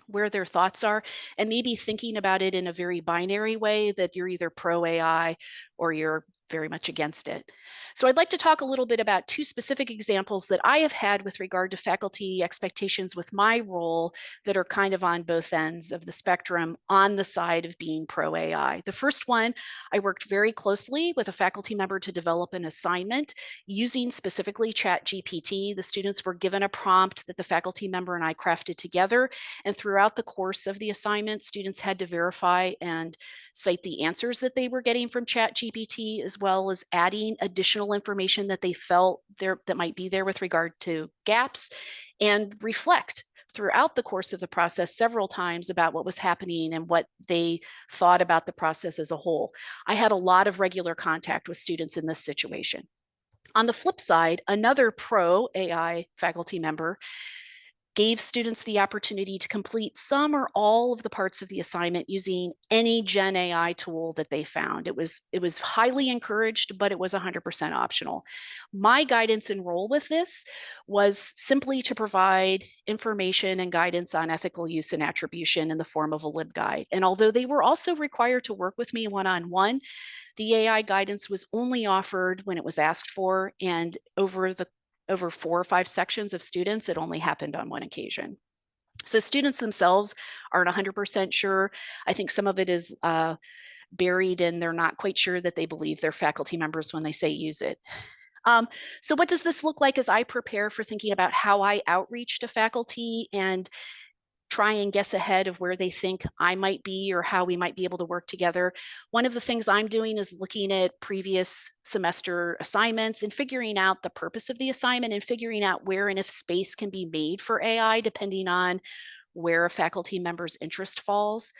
where their thoughts are, and maybe thinking about it in a very binary way that you're either pro AI or you're very much against it. So I'd like to talk a little bit about two specific examples that I have had with regard to faculty expectations with my role that are kind of on both ends of the spectrum on the side of being pro AI. The first one, I worked very closely with a faculty member to develop an assignment using specifically ChatGPT. The students were given a prompt that the faculty member and I crafted together, and throughout the course of the assignment, students had to verify and cite the answers that they were getting from ChatGPT, as well as adding additional information that they felt there that might be there with regard to gaps, and reflect throughout the course of the process several times about what was happening and what they thought about the process as a whole. I had a lot of regular contact with students in this situation. On the flip side, another pro AI faculty member gave students the opportunity to complete some or all of the parts of the assignment using any Gen AI tool that they found. It was highly encouraged, but it was 100% optional. My guidance and role with this was simply to provide information and guidance on ethical use and attribution in the form of a LibGuide. And although they were also required to work with me one-on-one, the AI guidance was only offered when it was asked for, and over 4 or 5 sections of students, it only happened on one occasion. So students themselves aren't 100% sure. I think some of it is buried and they're not quite sure that they believe their faculty members when they say use it. So what does this look like as I prepare for thinking about how I outreach to faculty and try and guess ahead of where they think I might be or how we might be able to work together? One of the things I'm doing is looking at previous semester assignments and figuring out the purpose of the assignment and figuring out where and if space can be made for AI depending on where a faculty member's interest falls.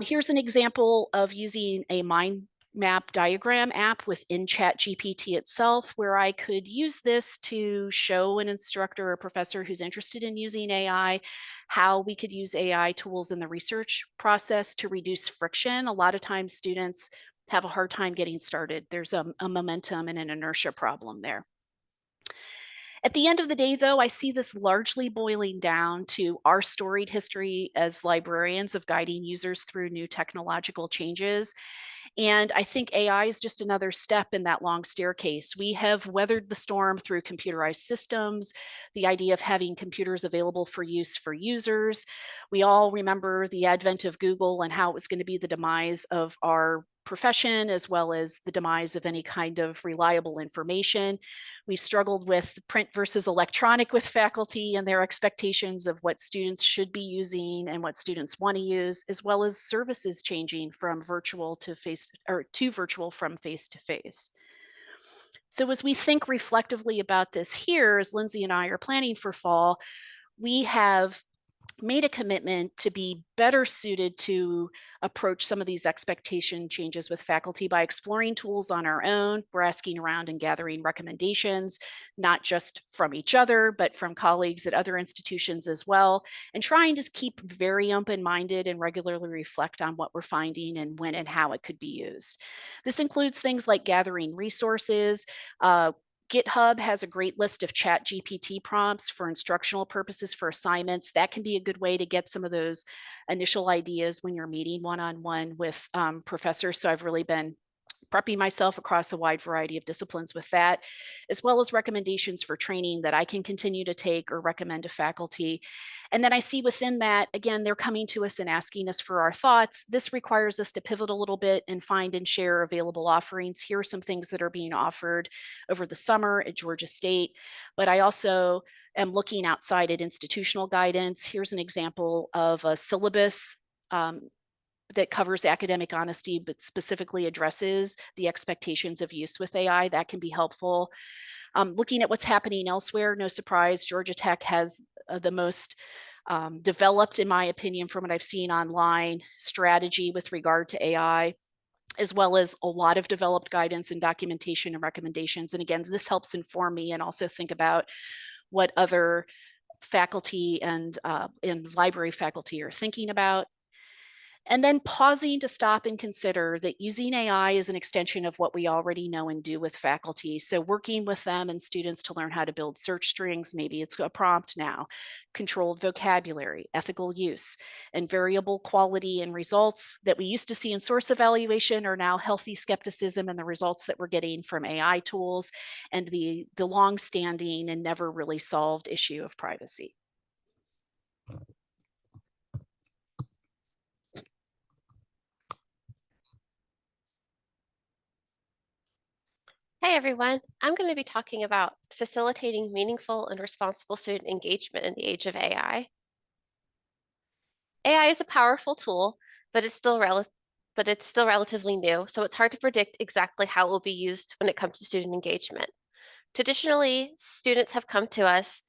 Here's an example of using a mind map diagram app within ChatGPT itself, where I could use this to show an instructor or professor who's interested in using AI how we could use AI tools in the research process to reduce friction. A lot of times students have a hard time getting started. There's a momentum and an inertia problem there. At the end of the day, though, I see this largely boiling down to our storied history as librarians of guiding users through new technological changes. And I think AI is just another step in that long staircase. We have weathered the storm through computerized systems, the idea of having computers available for use for users. We all remember the advent of Google and how it was going to be the demise of our profession, as well as the demise of any kind of reliable information. We've struggled with print versus electronic with faculty and their expectations of what students should be using and what students want to use, as well as services changing from virtual to virtual from face to face. So as we think reflectively about this here, as Lindsay and I are planning for fall, we have made a commitment to be better suited to approach some of these expectation changes with faculty by exploring tools on our own. We're asking around and gathering recommendations, not just from each other, but from colleagues at other institutions as well, and trying to keep very open-minded and regularly reflect on what we're finding and when and how it could be used. This includes things like gathering resources, GitHub has a great list of chat GPT prompts for instructional purposes for assignments. That can be a good way to get some of those initial ideas when you're meeting one-on-one with professors. So I've really been prepping myself across a wide variety of disciplines with that, as well as recommendations for training that I can continue to take or recommend to faculty. And then I see within that, again, they're coming to us and asking us for our thoughts. This requires us to pivot a little bit and find and share available offerings. Here are some things that are being offered over the summer at Georgia State, but I also am looking outside at institutional guidance. Here's an example of a syllabus that covers academic honesty, but specifically addresses the expectations of use with AI. That can be helpful. Looking at what's happening elsewhere, no surprise, Georgia Tech has the most developed, in my opinion, from what I've seen online, strategy with regard to AI, as well as a lot of developed guidance and documentation and recommendations. And again, this helps inform me and also think about what other faculty and library faculty are thinking about. And then pausing to stop and consider that using AI is an extension of what we already know and do with faculty. So working with them and students to learn how to build search strings, maybe it's a prompt now, controlled vocabulary, ethical use, and variable quality and results that we used to see in source evaluation are now healthy skepticism and the results that we're getting from AI tools, and the long-standing and never really solved issue of privacy. Hey everyone, I'm going to be talking about facilitating meaningful and responsible student engagement in the age of AI. AI is a powerful tool, but it's still relatively new, so it's hard to predict exactly how it will be used when it comes to student engagement. Traditionally, students have come to us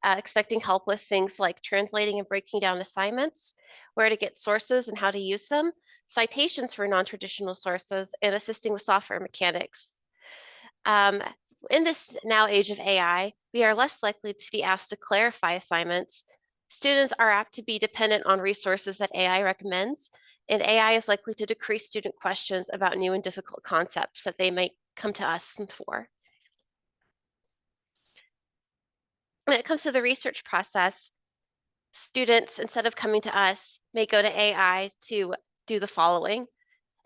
expecting help with things like translating and breaking down assignments, where to get sources and how to use them, citations for non-traditional sources, and assisting with software mechanics. In this now age of AI, we are less likely to be asked to clarify assignments. Students are apt to be dependent on resources that AI recommends, and AI is likely to decrease student questions about new and difficult concepts that they might come to us for. When it comes to the research process, students, instead of coming to us, may go to AI to do the following.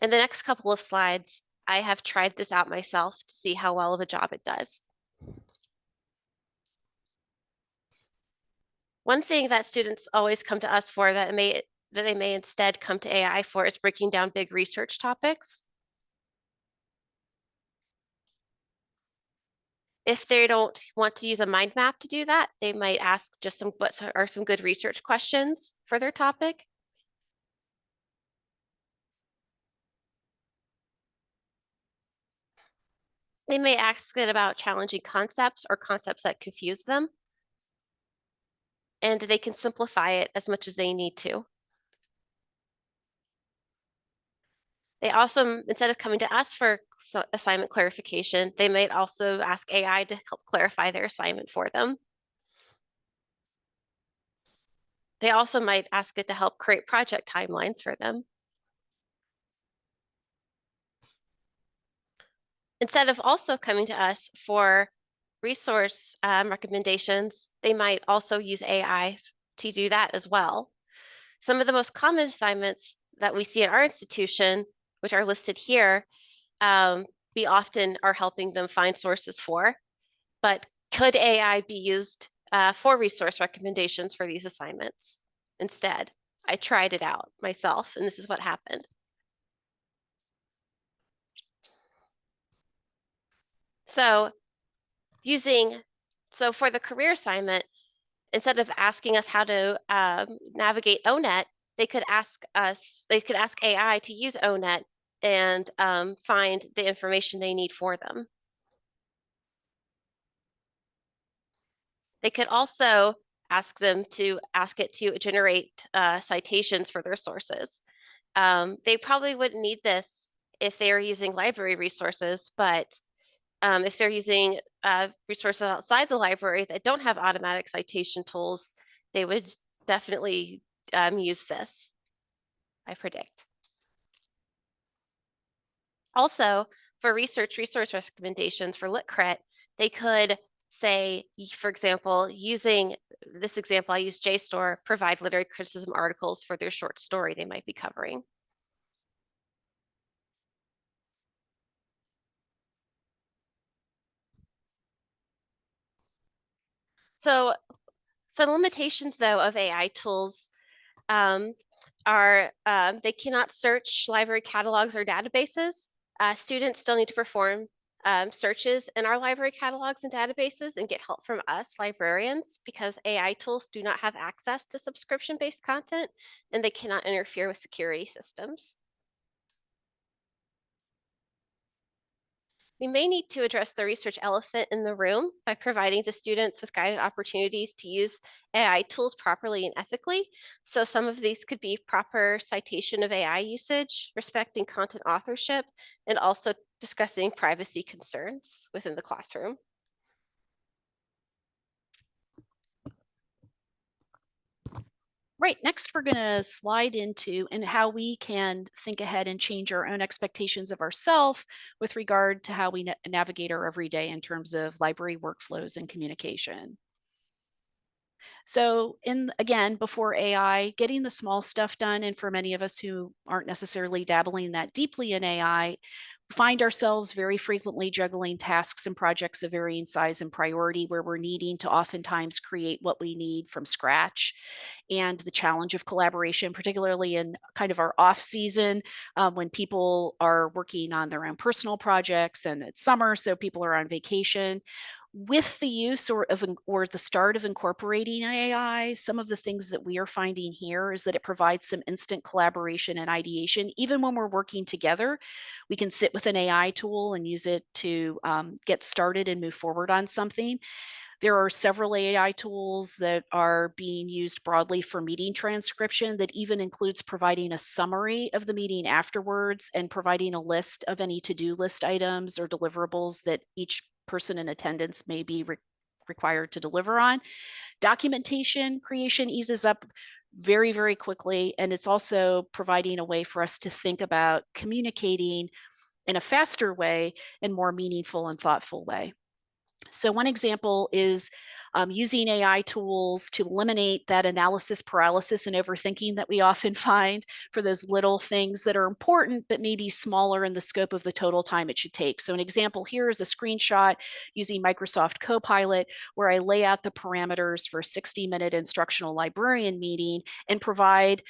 In the next couple of slides, I have tried this out myself to see how well of a job it does. One thing that students always come to us for that they may instead come to AI for is breaking down big research topics. If they don't want to use a mind map to do that, they might ask just what are some good research questions for their topic. They may ask it about challenging concepts or concepts that confuse them, and they can simplify it as much as they need to. They also, instead of coming to us for assignment clarification, they might also ask AI to help clarify their assignment for them. They also might ask it to help create project timelines for them. Instead of also coming to us for resource recommendations, they might also use AI to do that as well. Some of the most common assignments that we see at our institution, which are listed here, we often are helping them find sources for, but could AI be used for resource recommendations for these assignments instead? I tried it out myself, and this is what happened. So for the career assignment, instead of asking us how to navigate ONET, they could ask AI to use ONET and find the information they need for them. They could also ask it to generate citations for their sources. They probably wouldn't need this if they are using library resources, but if they're using resources outside the library that don't have automatic citation tools, they would definitely use this, I predict. Also, for resource recommendations for LitCrit, they could say, for example, using this example, I use JSTOR, provide literary criticism articles for their short story they might be covering. So some limitations, though, of AI tools are they cannot search library catalogs or databases. Students still need to perform searches in our library catalogs and databases and get help from us, librarians, because AI tools do not have access to subscription-based content and they cannot interfere with security systems. We may need to address the research elephant in the room by providing the students with guided opportunities to use AI tools properly and ethically. So some of these could be proper citation of AI usage, respecting content authorship, and also discussing privacy concerns within the classroom. Right, next we're going to slide into and how we can think ahead and change our own expectations of ourselves with regard to how we navigate our everyday in terms of library workflows and communication. So again, before AI, getting the small stuff done, and for many of us who aren't necessarily dabbling that deeply in AI, find ourselves very frequently juggling tasks and projects of varying size and priority where we're needing to oftentimes create what we need from scratch. And the challenge of collaboration, particularly in kind of our off season, when people are working on their own personal projects and it's summer, so people are on vacation. With the use or the start of incorporating AI, some of the things that we are finding here is that it provides some instant collaboration and ideation. Even when we're working together, we can sit with an AI tool and use it to get started and move forward on something. There are several AI tools that are being used broadly for meeting transcription that even includes providing a summary of the meeting afterwards and providing a list of any to-do list items or deliverables that each person in attendance may be required to deliver on. Documentation creation eases up very, very quickly, and it's also providing a way for us to think about communicating in a faster way and more meaningful and thoughtful way. So one example is using AI tools to eliminate that analysis paralysis and overthinking that we often find for those little things that are important, but maybe smaller in the scope of the total time it should take. So an example here is a screenshot using Microsoft Copilot, where I lay out the parameters for a 60-minute instructional librarian meeting and provide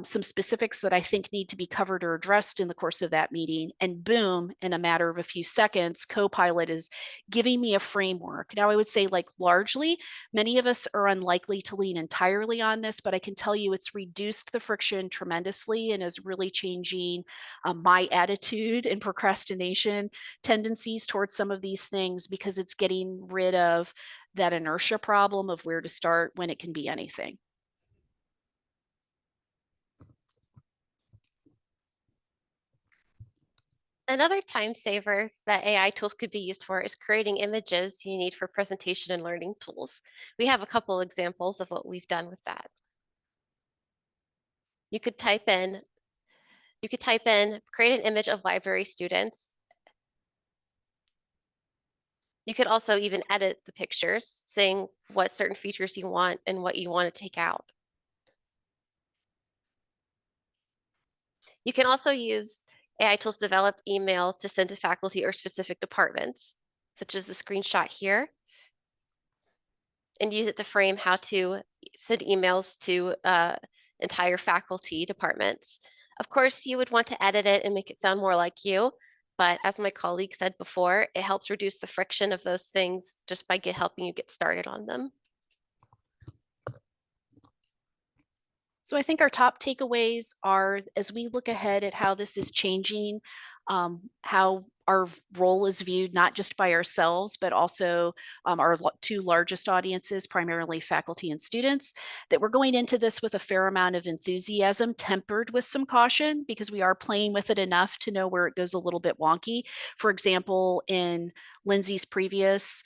some specifics that I think need to be covered or addressed in the course of that meeting. And boom, in a matter of a few seconds, Copilot is giving me a framework. Now, I would say, like, largely, many of us are unlikely to lean entirely on this, but I can tell you it's reduced the friction tremendously and is really changing my attitude and procrastination tendencies towards some of these things, because it's getting rid of that inertia problem of where to start when it can be anything. Another time saver that AI tools could be used for is creating images you need for presentation and learning tools. We have a couple examples of what we've done with that. You could type in, create an image of library students. You could also even edit the pictures, saying what certain features you want and what you want to take out. You can also use AI tools to develop emails to send to faculty or specific departments, such as the screenshot here, and use it to frame how to send emails to entire faculty departments. Of course, you would want to edit it and make it sound more like you, but as my colleague said before, it helps reduce the friction of those things just by helping you get started on them. So I think our top takeaways are, as we look ahead at how this is changing, how our role is viewed not just by ourselves, but also our two largest audiences, primarily faculty and students, that we're going into this with a fair amount of enthusiasm, tempered with some caution, because we are playing with it enough to know where it goes a little bit wonky. For example, in Lindsay's previous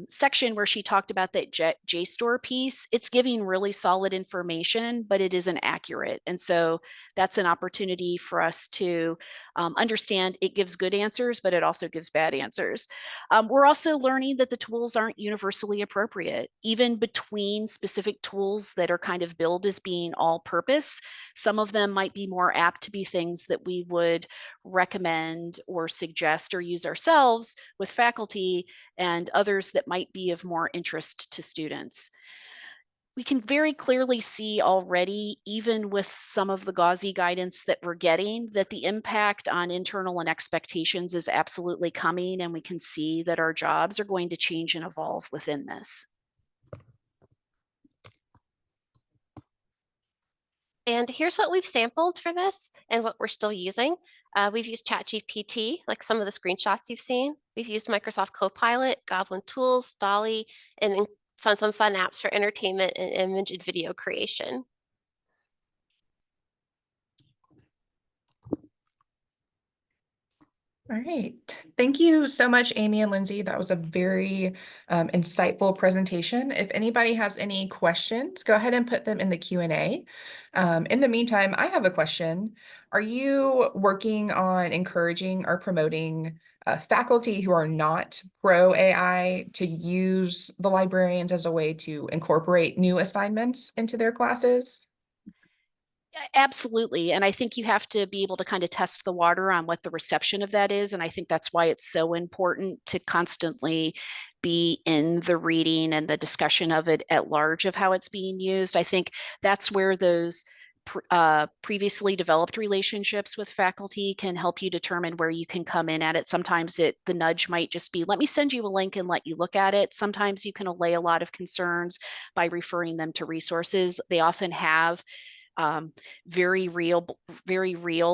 section where she talked about that JSTOR piece, it's giving really solid information, but it isn't accurate. And so that's an opportunity for us to understand it gives good answers, but it also gives bad answers. We're also learning that the tools aren't universally appropriate, even between specific tools that are kind of billed as being all purpose. Some of them might be more apt to be things that we would recommend or suggest or use ourselves with faculty, and others that might be of more interest to students. We can very clearly see already, even with some of the gauzy guidance that we're getting, that the impact on internal and expectations is absolutely coming, and we can see that our jobs are going to change and evolve within this. And here's what we've sampled for this and what we're still using. We've used ChatGPT, like some of the screenshots you've seen. We've used Microsoft Copilot, Goblin Tools, Dolly, and some fun apps for entertainment and image and video creation. All right. Thank you so much, Amy and Lindsay. That was a very insightful presentation. If anybody has any questions, go ahead and put them in the Q&A. In the meantime, I have a question. Are you working on encouraging or promoting faculty who are not pro AI to use the librarians as a way to incorporate new assignments into their classes? Absolutely. And I think you have to be able to kind of test the water on what the reception of that is. And I think that's why it's so important to constantly be in the reading and the discussion of it at large of how it's being used. I think that's where those previously developed relationships with faculty can help you determine where you can come in at it. Sometimes the nudge might just be, let me send you a link and let you look at it. Sometimes you can allay a lot of concerns by referring them to resources. They often have very real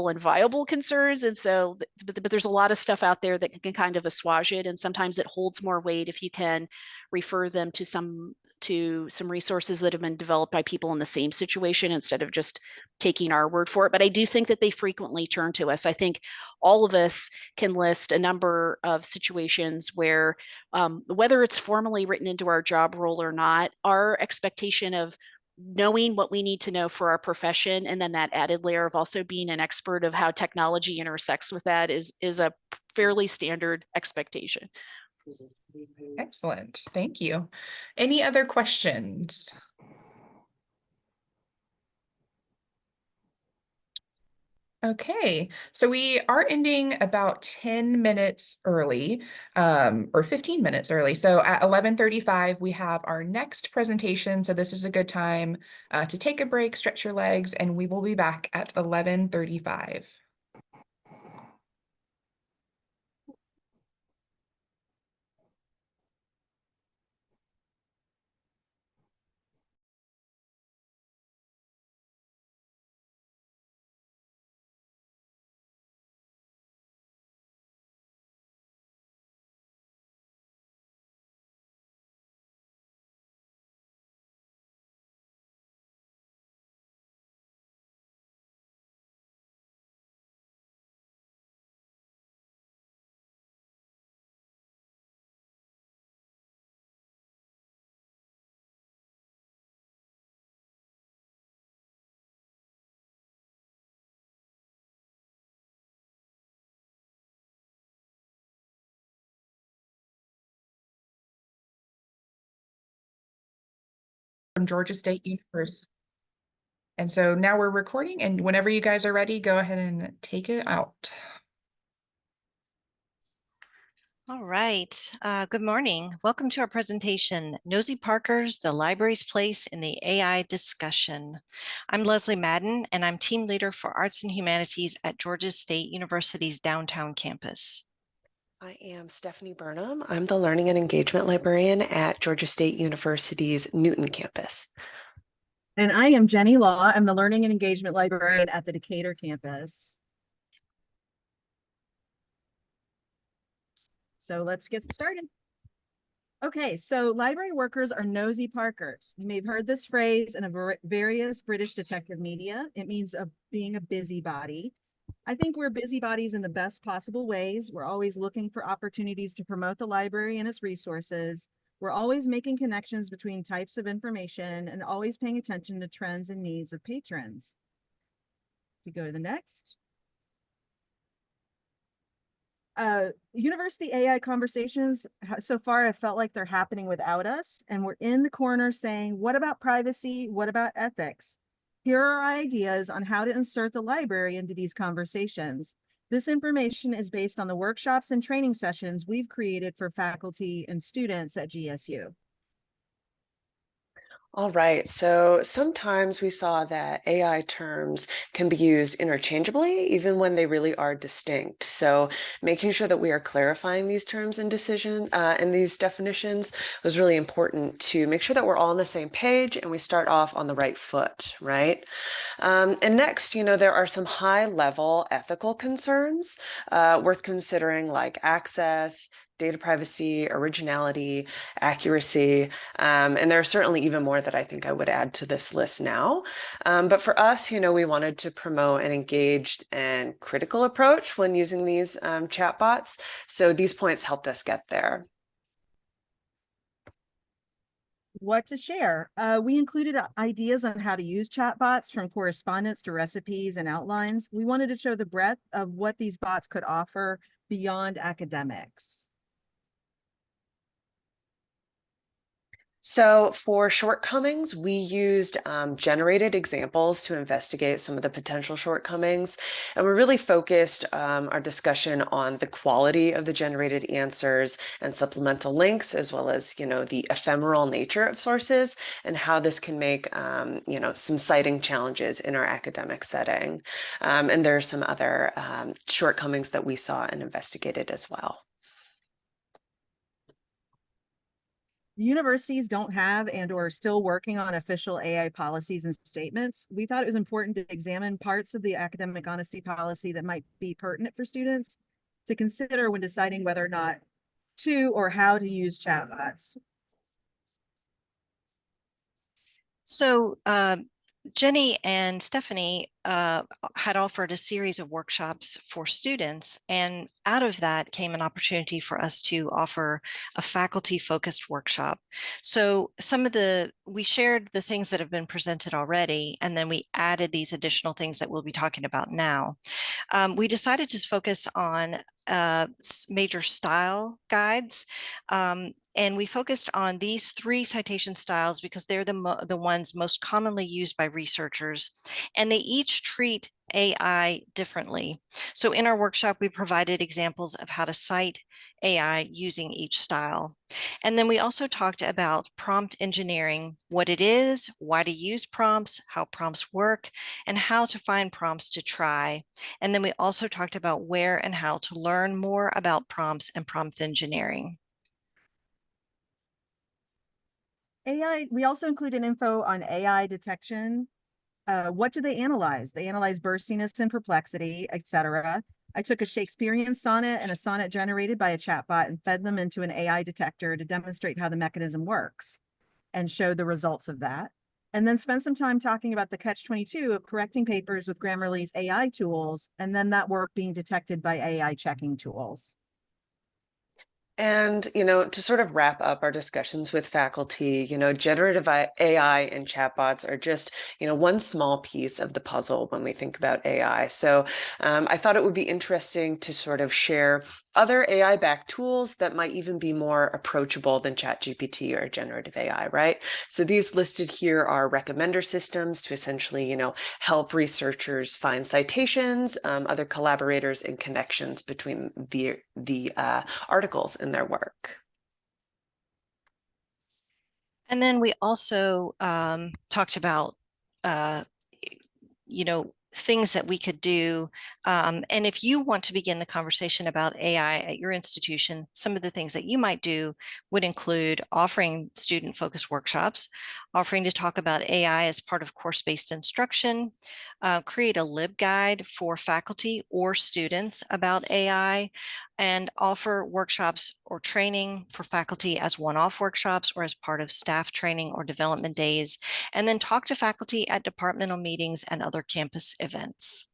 and viable concerns. And so, but there's a lot of stuff out there that can kind of assuage it. And sometimes it holds more weight if you can refer them to some resources that have been developed by people in the same situation instead of just taking our word for it. But I do think that they frequently turn to us. I think all of us can list a number of situations where, whether it's formally written into our job role or not, our expectation of knowing what we need to know for our profession, and then that added layer of also being an expert of how technology intersects with that is a fairly standard expectation. Excellent. Thank you. Any other questions? Okay, so we are ending about 10 minutes early, or 15 minutes early. So at 11:35, we have our next presentation. So this is a good time to take a break, stretch your legs, and we will be back at 11:35. from Georgia State University. And so now we're recording, and whenever you guys are ready, go ahead and take it out. All right. Good morning. Welcome to our presentation, Nosy Parker's The Library's Place in the AI Discussion. I'm Leslie Madden, and I'm team leader for Arts and Humanities at Georgia State University's downtown campus. I am Stephanie Burnham. I'm the Learning and Engagement Librarian at Georgia State University's Newton campus. And I am Jenny Law. I'm the Learning and Engagement Librarian at the Decatur campus. So let's get started. Okay, so library workers are nosy Parkers. You may have heard this phrase in various British detective media. It means being a busybody. I think we're busybodies in the best possible ways. We're always looking for opportunities to promote the library and its resources. We're always making connections between types of information and always paying attention to trends and needs of patrons. If we go to the next. University AI conversations so far have felt like they're happening without us, and we're in the corner saying, what about privacy? What about ethics? Here are our ideas on how to insert the library into these conversations. This information is based on the workshops and training sessions we've created for faculty and students at GSU. All right, so sometimes we saw that AI terms can be used interchangeably, even when they really are distinct. So making sure that we are clarifying these terms and these definitions was really important to make sure that we're all on the same page and we start off on the right foot, right? And next, there are some high-level ethical concerns worth considering, like access, data privacy, originality, accuracy, and there are certainly even more that I think I would add to this list now. But for us, we wanted to promote an engaged and critical approach when using these chatbots. So these points helped us get there. What to share? We included ideas on how to use chatbots, from correspondence to recipes and outlines. We wanted to show the breadth of what these bots could offer beyond academics. So for shortcomings, we used generated examples to investigate some of the potential shortcomings. And we really focused our discussion on the quality of the generated answers and supplemental links, as well as, the ephemeral nature of sources and how this can make, some citing challenges in our academic setting. And there are some other shortcomings that we saw and investigated as well. Universities don't have and or are still working on official AI policies and statements. We thought it was important to examine parts of the academic honesty policy that might be pertinent for students to consider when deciding whether or not to or how to use chatbots. So Jenny and Stephanie had offered a series of workshops for students, and out of that came an opportunity for us to offer a faculty-focused workshop. So we shared the things that have been presented already, and then we added these additional things that we'll be talking about now. We decided to focus on major style guides. And we focused on these 3 citation styles because they're the ones most commonly used by researchers, and they each treat AI differently. So in our workshop, we provided examples of how to cite AI using each style. And then we also talked about prompt engineering, what it is, why to use prompts, how prompts work, and how to find prompts to try. And then we also talked about where and how to learn more about prompts and prompt engineering. AI, we also included info on AI detection. What do they analyze? They analyze burstiness and perplexity, etc. I took a Shakespearean sonnet and a sonnet generated by a chatbot and fed them into an AI detector to demonstrate how the mechanism works and show the results of that. And then spend some time talking about the catch-22 of correcting papers with Grammarly's AI tools, and then that work being detected by AI checking tools. And, to sort of wrap up our discussions with faculty, generative AI and chatbots are just, one small piece of the puzzle when we think about AI. So I thought it would be interesting to sort of share other AI-backed tools that might even be more approachable than ChatGPT or generative AI, right? So these listed here are recommender systems to essentially, help researchers find citations, other collaborators, and connections between the articles in their work. And then we also talked about, things that we could do. And if you want to begin the conversation about AI at your institution, some of the things that you might do would include offering student-focused workshops, offering to talk about AI as part of course-based instruction, create a LibGuide for faculty or students about AI, and offer workshops or training for faculty as one-off workshops or as part of staff training or development days, and then talk to faculty at departmental meetings and other campus events.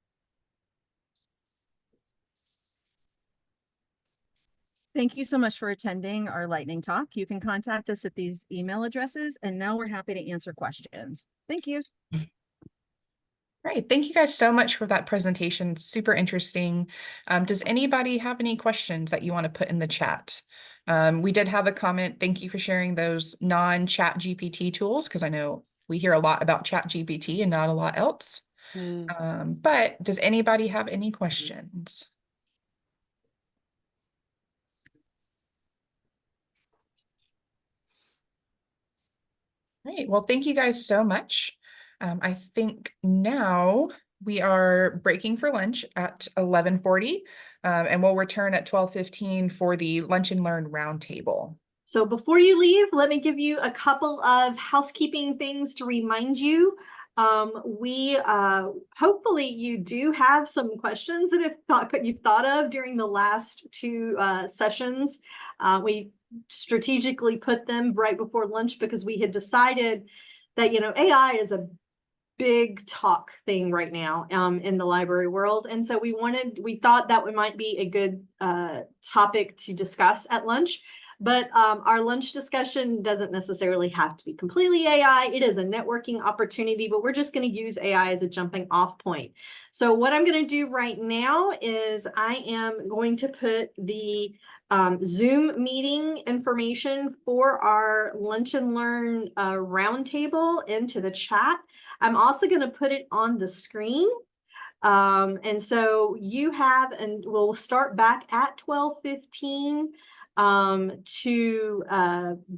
Thank you so much for attending our lightning talk. You can contact us at these email addresses, and now we're happy to answer questions. Thank you. Great. Thank you guys so much for that presentation. Super interesting. Does anybody have any questions that you want to put in the chat? We did have a comment. Thank you for sharing those non-chat GPT tools, because I know we hear a lot about chat GPT and not a lot else. But does anybody have any questions? Great. Well, thank you guys so much. I think now we are breaking for lunch at 11:40, and we'll return at 12:15 for the Lunch and Learn Roundtable. So before you leave, let me give you a couple of housekeeping things to remind you. Hopefully you do have some questions that you've thought of during the last two sessions. We strategically put them right before lunch because we had decided that AI is a big talk thing right now in the library world, and so we thought that might be a good topic to discuss at lunch. But our lunch discussion doesn't necessarily have to be completely AI. It is a networking opportunity, but we're just going to use AI as a jumping off point. So what I'm going to do right now is I am going to put the Zoom meeting information for our Lunch and Learn roundtable into the chat. I'm also going to put it on the screen. And so you have, and we'll start back at 12:15 to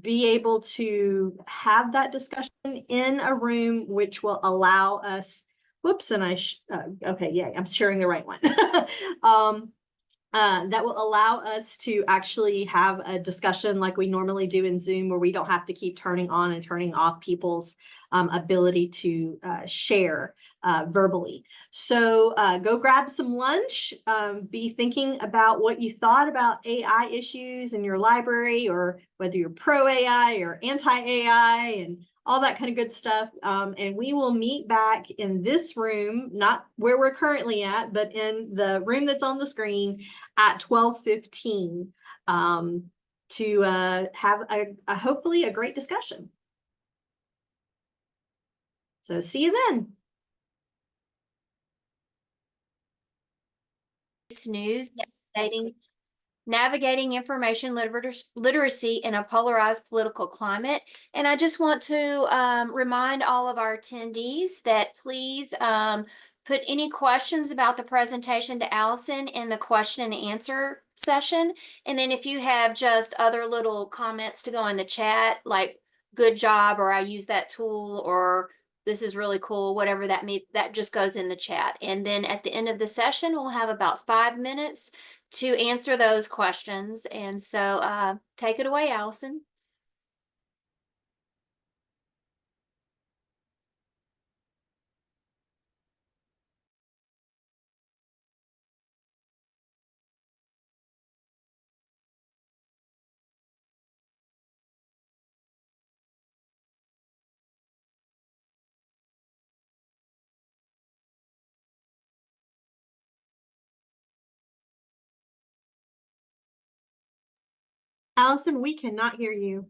be able to have that discussion in a room, which will allow us, whoops, and okay, yeah, I'm sharing the right one. That will allow us to actually have a discussion like we normally do in Zoom, where we don't have to keep turning on and turning off people's ability to share verbally. So go grab some lunch, be thinking about what you thought about AI issues in your library, or whether you're pro AI or anti-AI and all that kind of good stuff. And we will meet back in this room, not where we're currently at, but in the room that's on the screen at 12:15 to have a hopefully a great discussion. So see you then. News navigating information literacy in a polarized political climate. And I just want to remind all of our attendees that please put any questions about the presentation to Allison in the question and answer session. And then if you have just other little comments to go in the chat, like good job, or I use that tool, or this is really cool, whatever that means, that just goes in the chat. And then at the end of the session, we'll have about 5 minutes to answer those questions. And so take it away, Allison. Allison, we cannot hear you.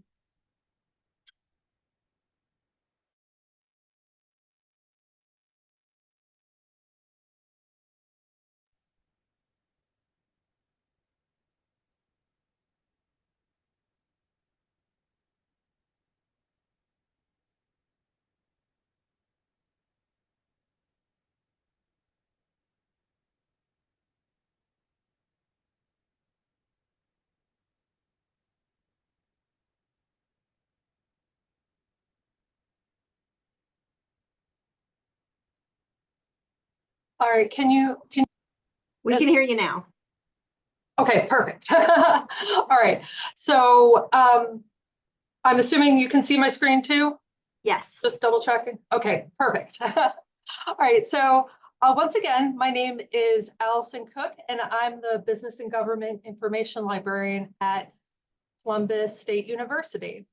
All right, We can hear you now. okay, perfect. All right, so I'm assuming you can see my screen too? Yes. Just double checking. Okay, perfect. All right, so once again, my name is Allison Cook, and I'm the Business and Government Information Librarian at Columbus State University.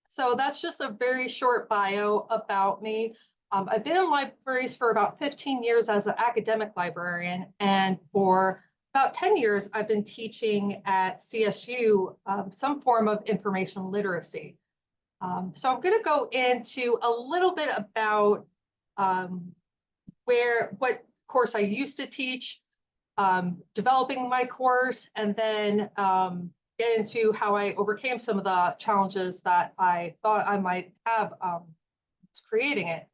So that's just a very short bio about me. I've been in libraries for about 15 years as an academic librarian, and for about 10 years, I've been teaching at CSU some form of information literacy. So I'm going to go into a little bit about what course I used to teach, developing my course, and then get into how I overcame some of the challenges that I thought I might have creating it.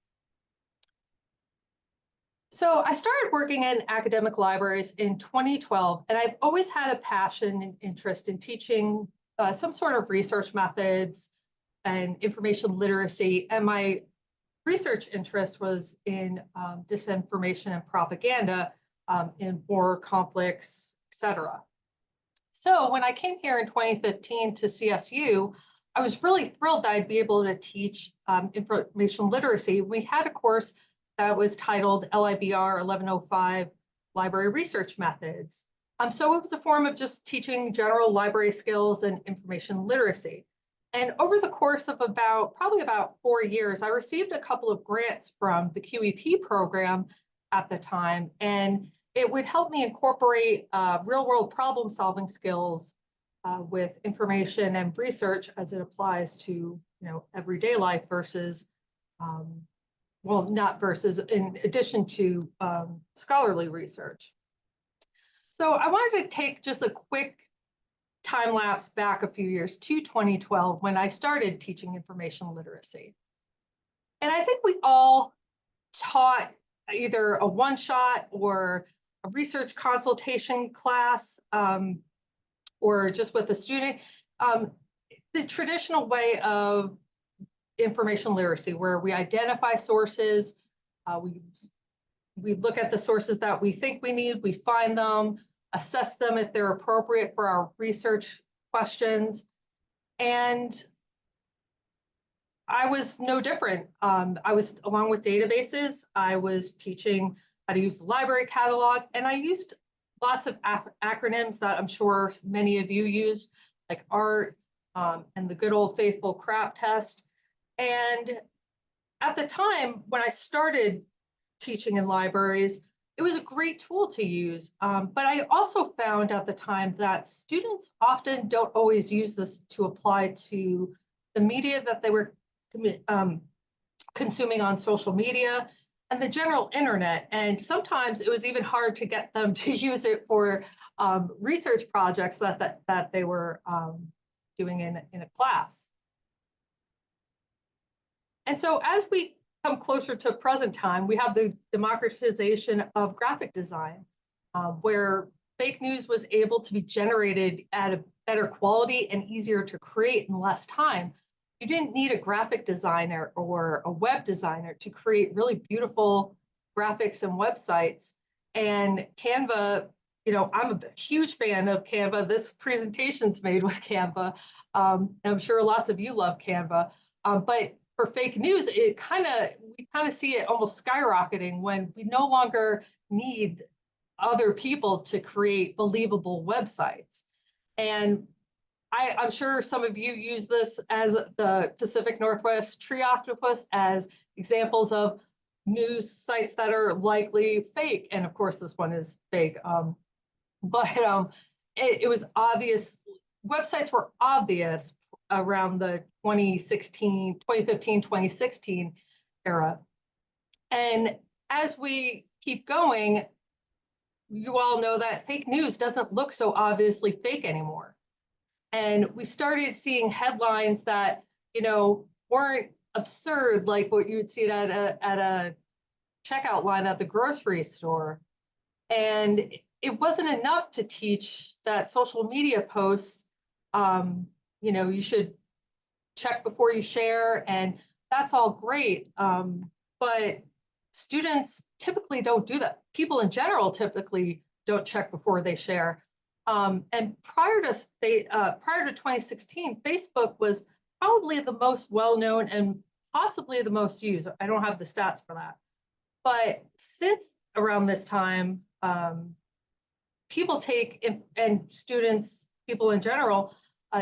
So I started working in academic libraries in 2012, and I've always had a passion and interest in teaching some sort of research methods and information literacy. And my research interest was in disinformation and propaganda in war, conflicts, etc. So when I came here in 2015 to CSU, I was really thrilled that I'd be able to teach information literacy. We had a course that was titled LIBR 1105 Library Research Methods. So it was a form of just teaching general library skills and information literacy. And over the course of probably about 4 years, I received a couple of grants from the QEP program at the time, and it would help me incorporate real-world problem-solving skills with information and research as it applies to everyday life versus, well, not versus, in addition to scholarly research. So I wanted to take just a quick time lapse back a few years to 2012 when I started teaching information literacy. And I think we all taught either a one-shot or a research consultation class or just with a student, the traditional way of information literacy where we identify sources, we look at the sources that we think we need, we find them, assess them if they're appropriate for our research questions. And I was no different. I was, along with databases, I was teaching how to use the library catalog, and I used lots of acronyms that I'm sure many of you use, like ART and the good old faithful CRAP test. And at the time when I started teaching in libraries, it was a great tool to use. But I also found at the time that students often don't always use this to apply to the media that they were consuming on social media and the general internet. And sometimes it was even hard to get them to use it for research projects that they were doing in a class. And so as we come closer to present time, we have the democratization of graphic design, where fake news was able to be generated at a better quality and easier to create in less time. You didn't need a graphic designer or a web designer to create really beautiful graphics and websites. And Canva, I'm a huge fan of Canva. This presentation's made with Canva. And I'm sure lots of you love Canva. But for fake news, we kind of see it almost skyrocketing when we no longer need other people to create believable websites. And I'm sure some of you use this as the Pacific Northwest Tree Octopus as examples of news sites that are likely fake. And of course, this one is fake. But it was obvious websites were obvious around the 2015, 2016 era. And as we keep going, you all know that fake news doesn't look so obviously fake anymore. And we started seeing headlines that, weren't absurd like what you would see at a checkout line at the grocery store. And it wasn't enough to teach that social media posts, you should check before you share, and that's all great. But students typically don't do that. People in general typically don't check before they share. And prior to 2016, Facebook was probably the most well-known and possibly the most used. I don't have the stats for that. But since around this time, people and students, people in general,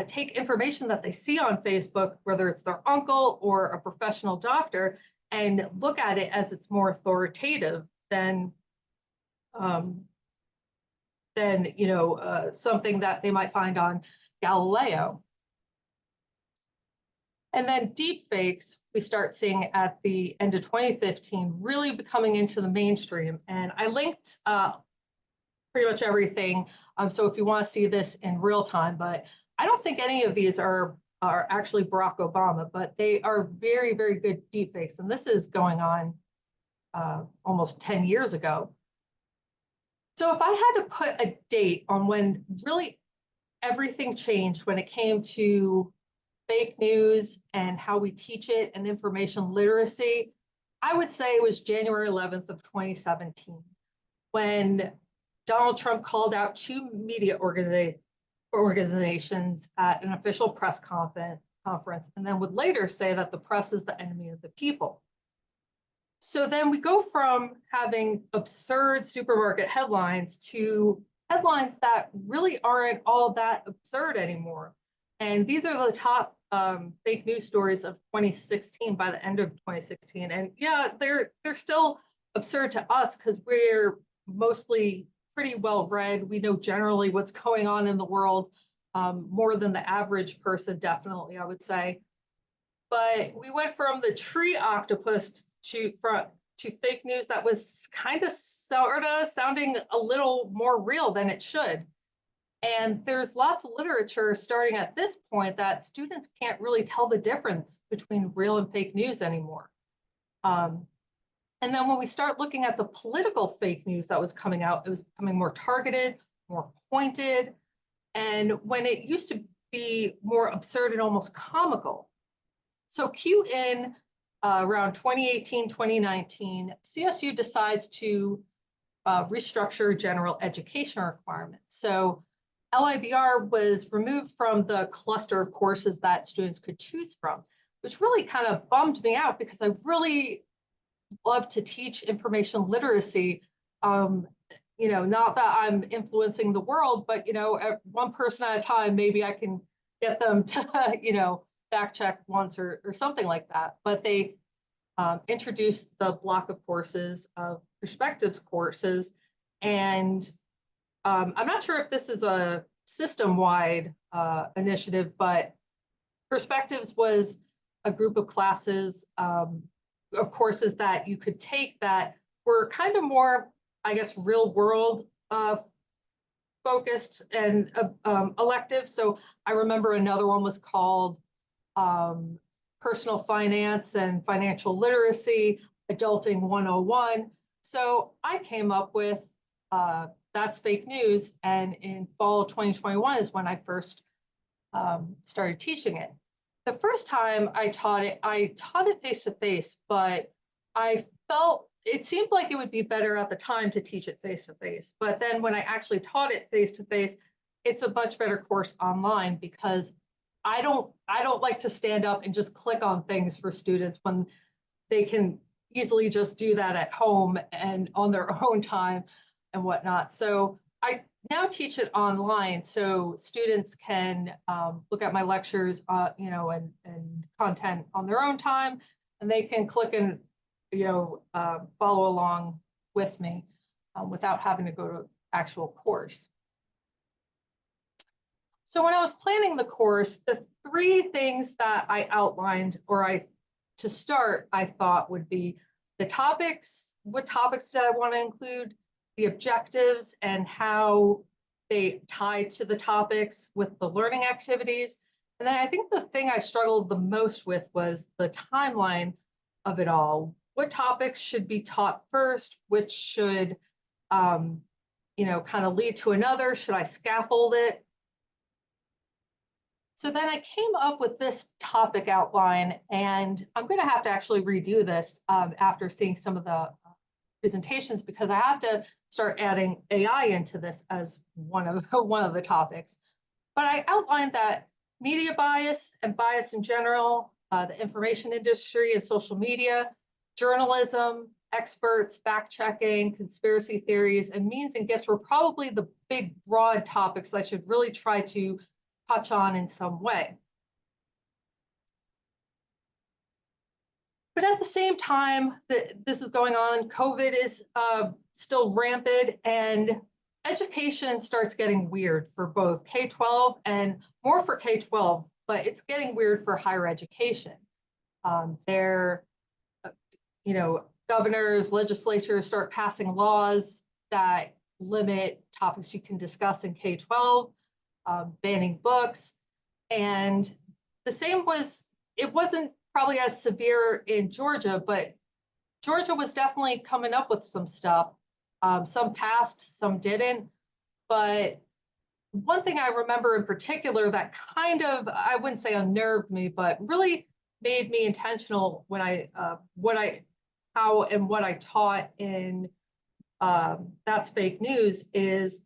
take information that they see on Facebook, whether it's their uncle or a professional doctor, and look at it as it's more authoritative than something that they might find on Galileo. And then deep fakes, we start seeing at the end of 2015, really becoming into the mainstream. And I linked pretty much everything. So if you want to see this in real time, but I don't think any of these are actually Barack Obama, but they are very, very good deep fakes. And this is going on almost 10 years ago. So if I had to put a date on when really everything changed when it came to fake news and how we teach it and information literacy, I would say it was January 11th of 2017, when Donald Trump called out two media organizations at an official press conference, and then would later say that the press is the enemy of the people. So then we go from having absurd supermarket headlines to headlines that really aren't all that absurd anymore. And these are the top fake news stories of 2016 by the end of 2016. And yeah, they're still absurd to us because we're mostly pretty well read. We know generally what's going on in the world, more than the average person, definitely, I would say. But we went from the tree octopus to fake news that was kind of sort of sounding a little more real than it should. And there's lots of literature starting at this point that students can't really tell the difference between real and fake news anymore. And then when we start looking at the political fake news that was coming out, it was becoming more targeted, more pointed. And when it used to be more absurd and almost comical. So cue in around 2018, 2019, CSU decides to restructure general education requirements. So LIBR was removed from the cluster of courses that students could choose from, which really kind of bummed me out because I really love to teach information literacy. Not that I'm influencing the world, but one person at a time, maybe I can get them to fact check once or something like that. But they introduced the block of courses of perspectives courses, and I'm not sure if this is a system-wide initiative, but perspectives was a group of classes of courses that you could take that were kind of more, I guess, real world focused and elective. So I remember another one was called Personal Finance and Financial Literacy, Adulting 101. So I came up with That's Fake News, and in fall 2021 is when I first started teaching it. The first time I taught it face-to-face, but I felt it seemed like it would be better at the time to teach it face-to-face. But then when I actually taught it face-to-face, it's a much better course online because I don't like to stand up and just click on things for students when they can easily just do that at home and on their own time and whatnot. So I now teach it online, so students can look at my lectures, and content on their own time, and they can click and follow along with me without having to go to actual course. So when I was planning the course, the three things that I outlined, to start, I thought would be the topics. What topics did I want to include? The objectives and how they tie to the topics with the learning activities. And then I think the thing I struggled the most with was the timeline of it all. What topics should be taught first? Which should, kind of lead to another? Should I scaffold it? So then I came up with this topic outline, and I'm going to have to actually redo this after seeing some of the presentations, because I have to start adding AI into this as one of the topics. But I outlined that media bias and bias in general, the information industry and social media, journalism, experts, fact-checking, conspiracy theories, and means and gifts were probably the big, broad topics I should really try to touch on in some way. But at the same time that this is going on, COVID is still rampant, and education starts getting weird for both K-12 and more for K-12, but it's getting weird for higher education. Governors, legislatures start passing laws that limit topics you can discuss in K-12, banning books. And the same it wasn't probably as severe in Georgia, but Georgia was definitely coming up with some stuff. Some passed, some didn't. But one thing I remember in particular that kind of, I wouldn't say unnerved me, but really made me intentional when how and what I taught in That's Fake News is,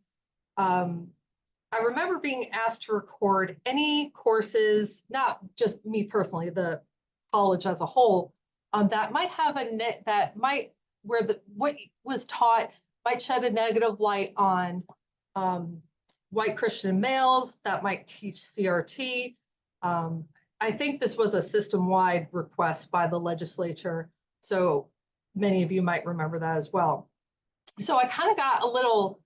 I remember being asked to record any courses, not just me personally, the college as a whole, that might have where what was taught might shed a negative light on white Christian males, that might teach CRT. I think this was a system-wide request by the legislature, so many of you might remember that as well. So I kind of got a little,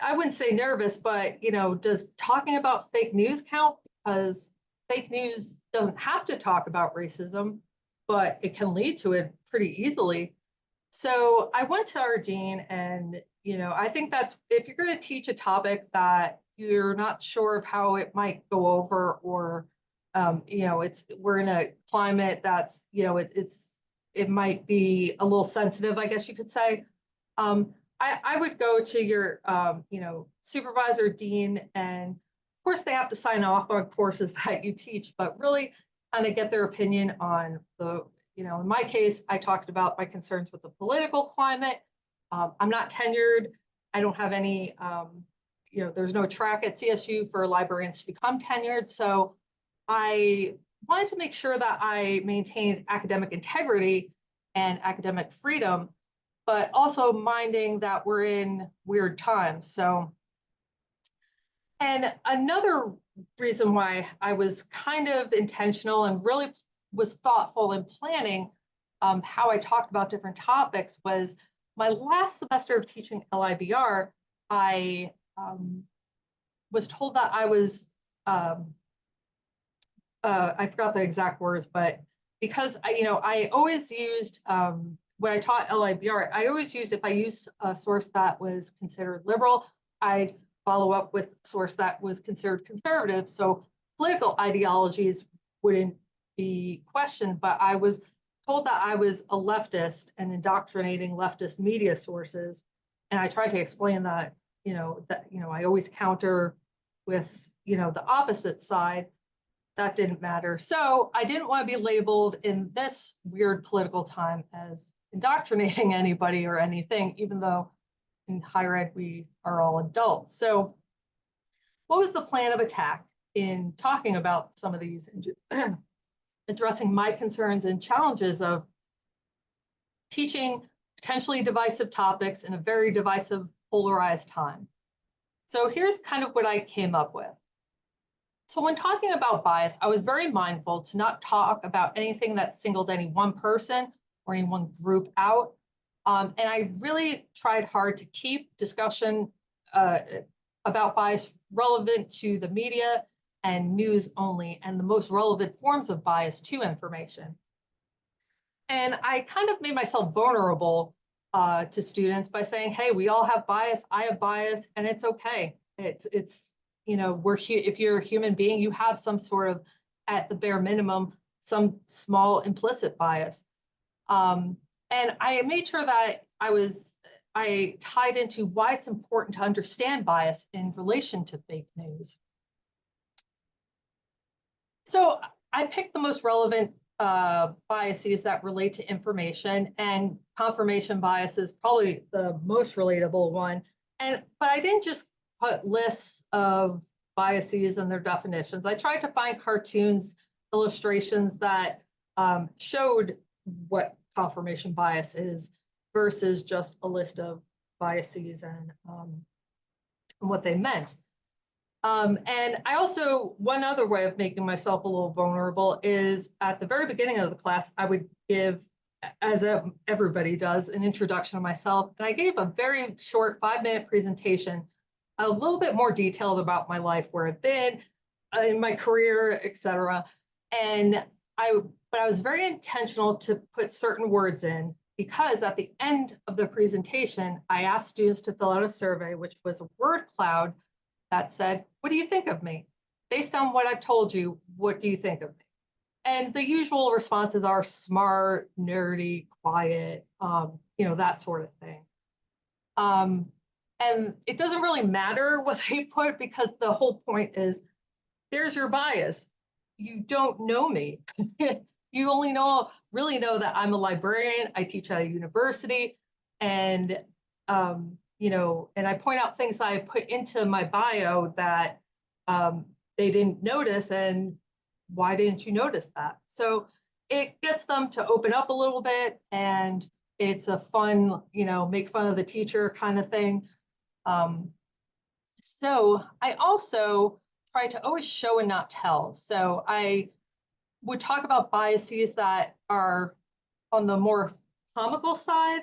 I wouldn't say nervous, but does talking about fake news count? Because fake news doesn't have to talk about racism, but it can lead to it pretty easily. So I went to our dean, and I think that's, if you're going to teach a topic that you're not sure of how it might go over, or we're in a climate that's it might be a little sensitive, I guess you could say. I would go to your, supervisor, dean, and of course they have to sign off on courses that you teach, but really kind of get their opinion on in my case, I talked about my concerns with the political climate. I'm not tenured. I don't have any, there's no track at CSU for librarians to become tenured. So I wanted to make sure that I maintained academic integrity and academic freedom, but also minding that we're in weird times. So, and another reason why I was kind of intentional and really was thoughtful in planning how I talked about different topics was my last semester of teaching LIBR, I was told that I was, I forgot the exact words, but because I always used, when I taught LIBR, I always used, if I used a source that was considered liberal, I'd follow up with a source that was considered conservative. So political ideologies wouldn't be questioned, but I was told that I was a leftist and indoctrinating leftist media sources. And I tried to explain that, I always counter with, the opposite side. That didn't matter. So I didn't want to be labeled in this weird political time as indoctrinating anybody or anything, even though in higher ed, we are all adults. So what was the plan of attack in talking about some of these, addressing my concerns and challenges of teaching potentially divisive topics in a very divisive, polarized time? So here's kind of what I came up with. So when talking about bias, I was very mindful to not talk about anything that singled any one person or any one group out. And I really tried hard to keep discussion about bias relevant to the media and news only, and the most relevant forms of bias to information. And I kind of made myself vulnerable to students by saying, hey, we all have bias, I have bias, and it's okay. It's you know, if you're a human being, you have some sort of, at the bare minimum, some small implicit bias. And I made sure that I tied into why it's important to understand bias in relation to fake news. So I picked the most relevant biases that relate to information, and confirmation bias is probably the most relatable one. But I didn't just put lists of biases and their definitions. I tried to find cartoons, illustrations that showed what confirmation bias is versus just a list of biases and what they meant. And I also, one other way of making myself a little vulnerable is at the very beginning of the class, I would give, as everybody does, an introduction of myself. And I gave a very short 5-minute presentation, a little bit more detailed about my life, where I've been in my career, etc. But I was very intentional to put certain words in, because at the end of the presentation, I asked students to fill out a survey, which was a word cloud that said, what do you think of me? Based on what I've told you, what do you think of me? And the usual responses are smart, nerdy, quiet, you know, that sort of thing. And it doesn't really matter what they put, because the whole point is, there's your bias. You don't know me. You only really know that I'm a librarian. I teach at a university, and you know, and I point out things that I put into my bio that they didn't notice, and why didn't you notice that? So it gets them to open up a little bit, and it's a fun, you know, make fun of the teacher kind of thing. So I also try to always show and not tell. So I would talk about biases that are on the more comical side,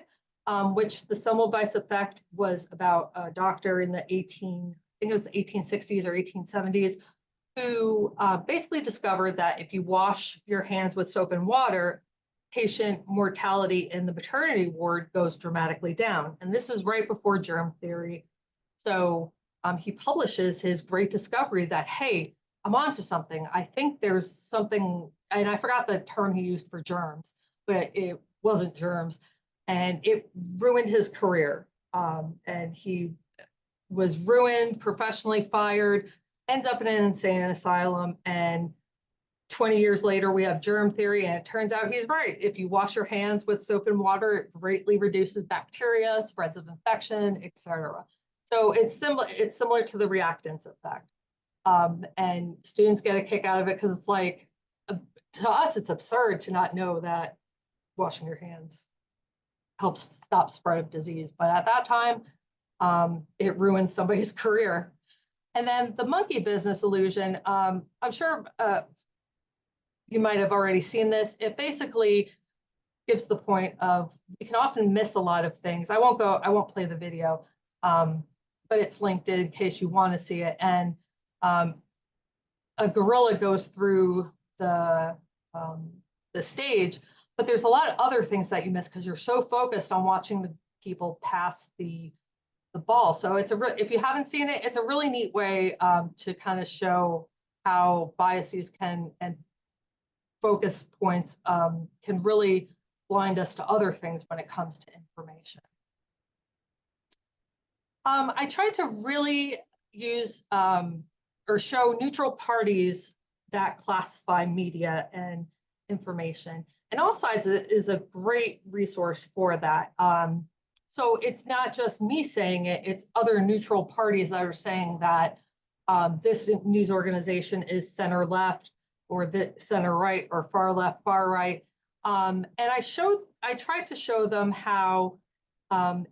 which the Semmelweis effect was about a doctor in the I think it was 1860s or 1870s, who basically discovered that if you wash your hands with soap and water, patient mortality in the maternity ward goes dramatically down. And this is right before germ theory. So he publishes his great discovery that, hey, I'm onto something. I think there's something, and I forgot the term he used for germs, but it wasn't germs. And it ruined his career. And he was ruined, professionally fired, ends up in an insane asylum. And 20 years later, we have germ theory, and it turns out he's right. If you wash your hands with soap and water, it greatly reduces bacteria, spreads of infection, etc. So it's similar to the reactance effect. And students get a kick out of it, because it's like, to us, it's absurd to not know that washing your hands helps stop spread of disease. But at that time, it ruined somebody's career. And then the monkey business illusion, I'm sure you might have already seen this. It basically gives the point of, you can often miss a lot of things. I won't play the video, but it's linked in case you want to see it. And a gorilla goes through the stage, but there's a lot of other things that you miss because you're so focused on watching the people pass the ball. So if you haven't seen it, it's a really neat way to kind of show how biases and focus points can really blind us to other things when it comes to information. I tried to really use or show neutral parties that classify media and information. And All Sides is a great resource for that. So it's not just me saying it, it's other neutral parties that are saying that this news organization is center left, or the center right, or far left, far right. And I tried to show them how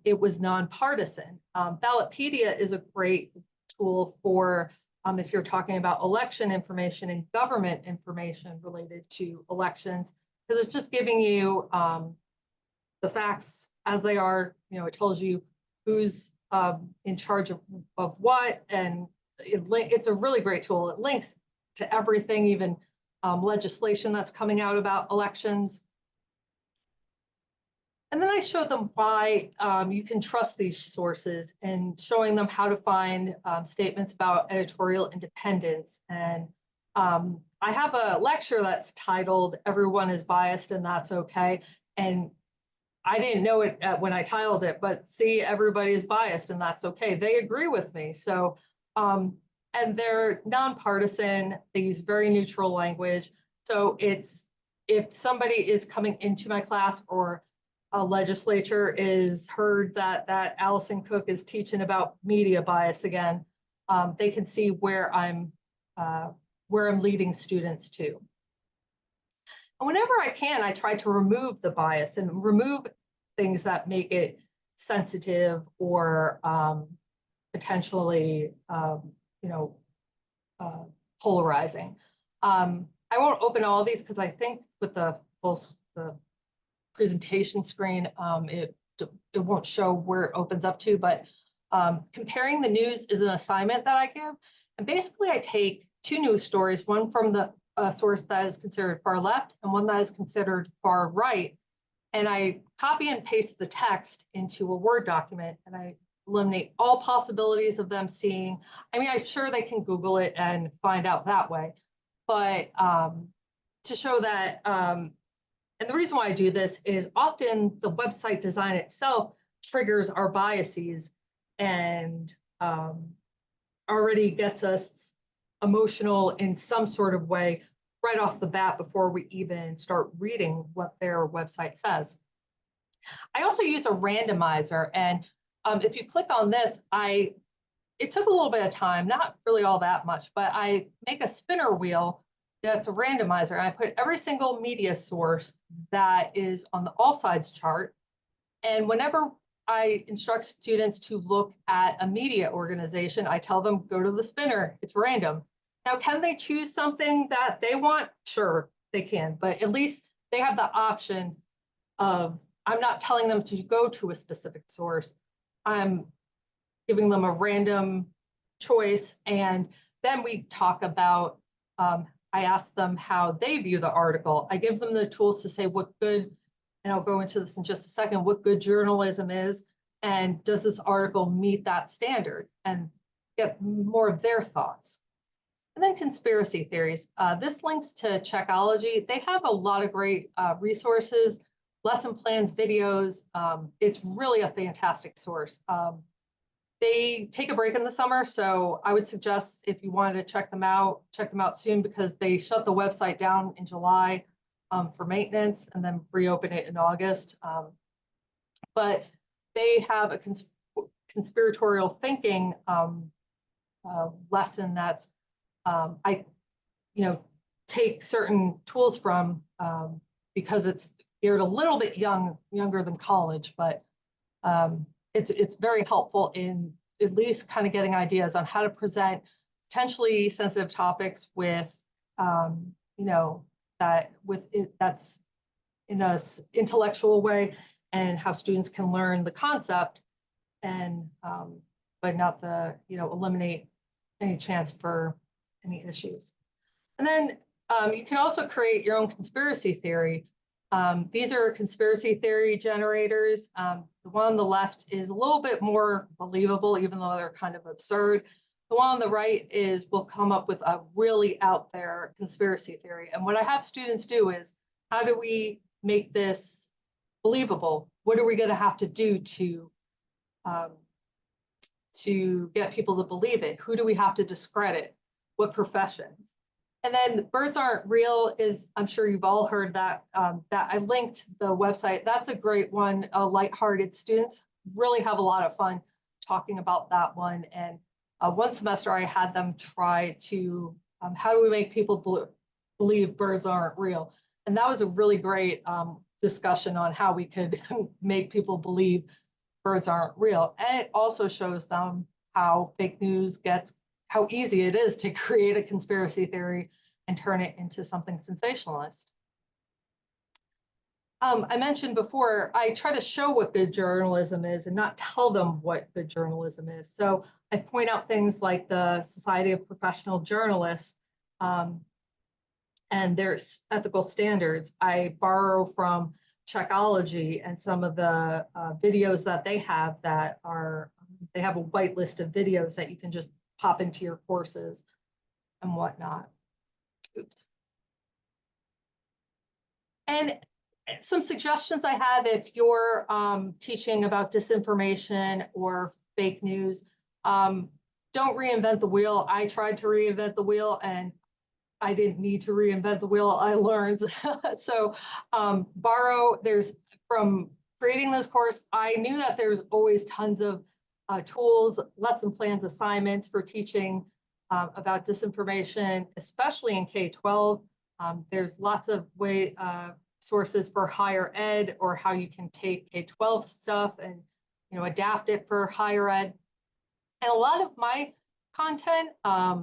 it was nonpartisan. Ballotpedia is a great tool for if you're talking about election information and government information related to elections, because it's just giving you the facts as they are. You know, it tells you who's in charge of what, and it's a really great tool. It links to everything, even legislation that's coming out about elections. And then I showed them why you can trust these sources, and showing them how to find statements about editorial independence. And I have a lecture that's titled "Everyone is Biased and That's Okay." And I didn't know it when I titled it, but see, everybody is biased and that's okay. They agree with me. So, and they're nonpartisan. They use very neutral language. So it's, if somebody is coming into my class, or a legislature is heard that Allison Cook is teaching about media bias again, they can see where I'm leading students to. And whenever I can, I try to remove the bias and remove things that make it sensitive or potentially, polarizing. I won't open all these because I think with the presentation screen, it won't show where it opens up to, but comparing the news is an assignment that I give. And basically I take two news stories, one from the source that is considered far left and one that is considered far right, and I copy and paste the text into a Word document, and I eliminate all possibilities of them seeing. I mean, I'm sure they can Google it and find out that way, but to show that, and the reason why I do this is often the website design itself triggers our biases and already gets us emotional in some sort of way right off the bat before we even start reading what their website says. I also use a randomizer, and if you click on this, it took a little bit of time, not really all that much, but I make a spinner wheel that's a randomizer, and I put every single media source that is on the all sides chart. And whenever I instruct students to look at a media organization, I tell them, go to the spinner, it's random. Now, can they choose something that they want? Sure, they can, but at least they have the option of, I'm not telling them to go to a specific source. I'm giving them a random choice. And then we talk about, I ask them how they view the article. I give them the tools to say what good, and I'll go into this in just a second, what good journalism is, and does this article meet that standard, and get more of their thoughts. And then conspiracy theories. This links to Checkology. They have a lot of great resources, lesson plans, videos. It's really a fantastic source. They take a break in the summer, so I would suggest if you wanted to check them out soon, because they shut the website down in July for maintenance and then reopen it in August. But they have a conspiratorial thinking lesson that's I take certain tools from because it's geared a little bit younger than college, but it's very helpful in at least kind of getting ideas on how to present potentially sensitive topics with that's in a intellectual way, and how students can learn the concept, and but not eliminate any chance for any issues. And then you can also create your own conspiracy theory. These are conspiracy theory generators. The one on the left is a little bit more believable, even though they're kind of absurd. The one on the right will come up with a really out there conspiracy theory. And what I have students do is, how do we make this believable? What are we going to have to do to get people to believe it? Who do we have to discredit? What professions? And then birds aren't real is, I'm sure you've all heard that, that I linked the website. That's a great one. Lighthearted students really have a lot of fun talking about that one. And one semester I had them try to, how do we make people believe birds aren't real? And that was a really great discussion on how we could make people believe birds aren't real. And it also shows them how fake news how easy it is to create a conspiracy theory and turn it into something sensationalist. I mentioned before, I try to show what good journalism is and not tell them what good journalism is. So I point out things like the Society of Professional Journalists and their ethical standards. I borrow from Checkology and some of the videos that they have that are, they have a white list of videos that you can just pop into your courses and whatnot. Oops. And some suggestions I have if you're teaching about disinformation or fake news, don't reinvent the wheel. I tried to reinvent the wheel and I didn't need to reinvent the wheel. I learned. So there's from creating this course, I knew that there's always tons of tools, lesson plans, assignments for teaching about disinformation, especially in K-12. There's lots of sources for higher ed or how you can take K-12 stuff and adapt it for higher ed. And a lot of my content, I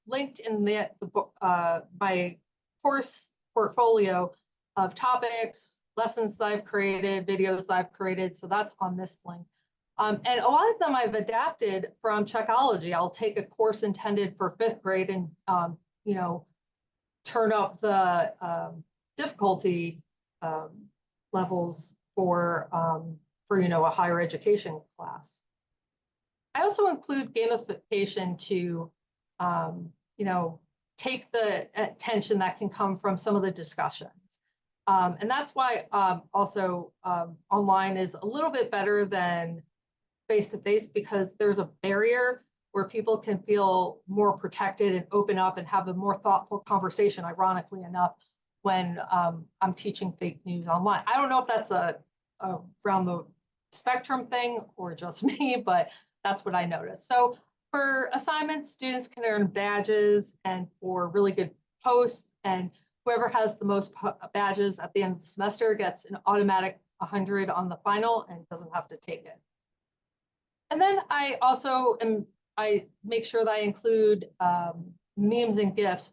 linked in my course portfolio of topics, lessons that I've created, videos that I've created. So that's on this link. And a lot of them I've adapted from Checkology. I'll take a course intended for 5th grade and, turn up the difficulty levels for a higher education class. I also include gamification to, take the attention that can come from some of the discussions. And that's why also online is a little bit better than face-to-face because there's a barrier where people can feel more protected and open up and have a more thoughtful conversation, ironically enough, when I'm teaching fake news online. I don't know if that's a around the spectrum thing or just me, but that's what I noticed. So for assignments, students can earn badges, and for really good posts, and whoever has the most badges at the end of the semester gets an automatic 100 on the final and doesn't have to take it. And then I also I make sure that I include memes and GIFs,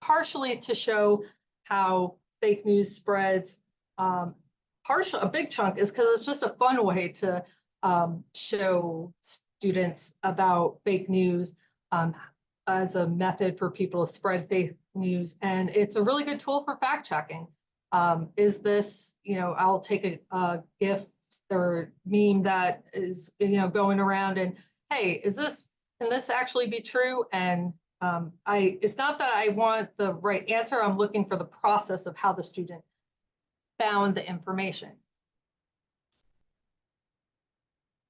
partially to show how fake news spreads. A big chunk is because it's just a fun way to show students about fake news as a method for people to spread fake news. And it's a really good tool for fact checking. Is this, I'll take a GIF or meme that is, going around and, hey, can this actually be true? And it's not that I want the right answer. I'm looking for the process of how the student found the information.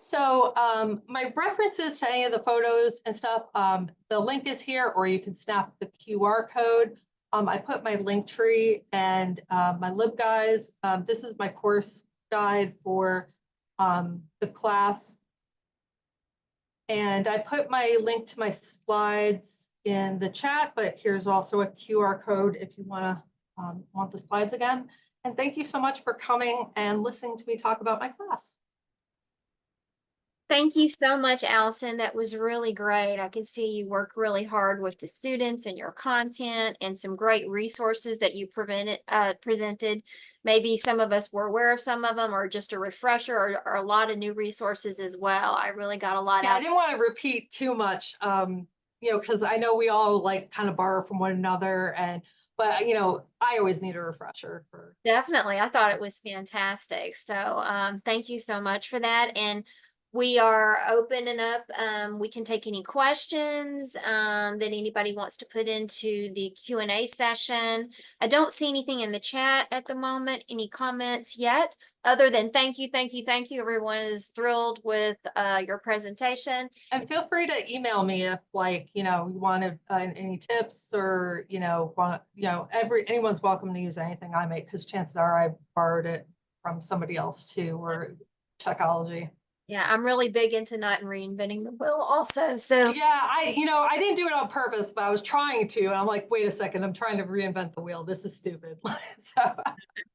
So my references to any of the photos and stuff, the link is here, or you can snap the QR code. I put my link tree and my LibGuides. This is my course guide for the class. And I put my link to my slides in the chat, but here's also a QR code if you want the slides again. And thank you so much for coming and listening to me talk about my class. Thank you so much, Allison. That was really great. I can see you work really hard with the students and your content and some great resources that you presented. Maybe some of us were aware of some of them, or just a refresher, or a lot of new resources as well. I really got a lot out. I didn't want to repeat too much, because I know we all kind of borrow from one another, but I always need a refresher. Definitely. I thought it was fantastic. So thank you so much for that. And we are opening up. We can take any questions that anybody wants to put into the Q&A session. I don't see anything in the chat at the moment. Any comments yet? Other than thank you. Everyone is thrilled with your presentation. And feel free to email me if you wanted any tips, or anyone's welcome to use anything I make, because chances are I borrowed it from somebody else too, or Checkology. Yeah, I'm really big into not reinventing the wheel also. So yeah, I didn't do it on purpose, but I was trying to, and I'm like, wait a second, I'm trying to reinvent the wheel. This is stupid. So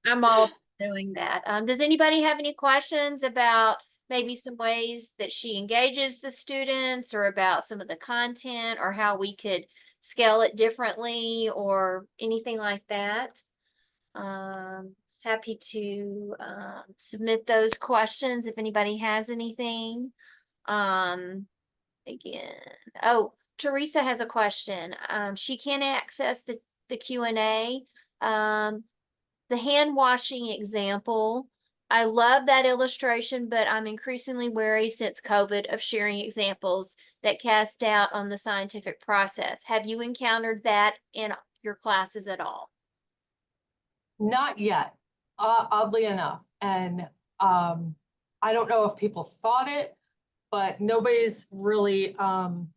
I'm all doing that. Does anybody have any questions about maybe some ways that she engages the students or about some of the content or how we could scale it differently or anything like that. Happy to submit those questions if anybody has anything. Again, oh, Teresa has a question. She can't access the Q&A. The hand washing example, I love that illustration, but I'm increasingly wary since COVID of sharing examples that cast doubt on the scientific process. Have you encountered that in your classes at all? Not yet, oddly enough. And I don't know if people thought it, but nobody's really, and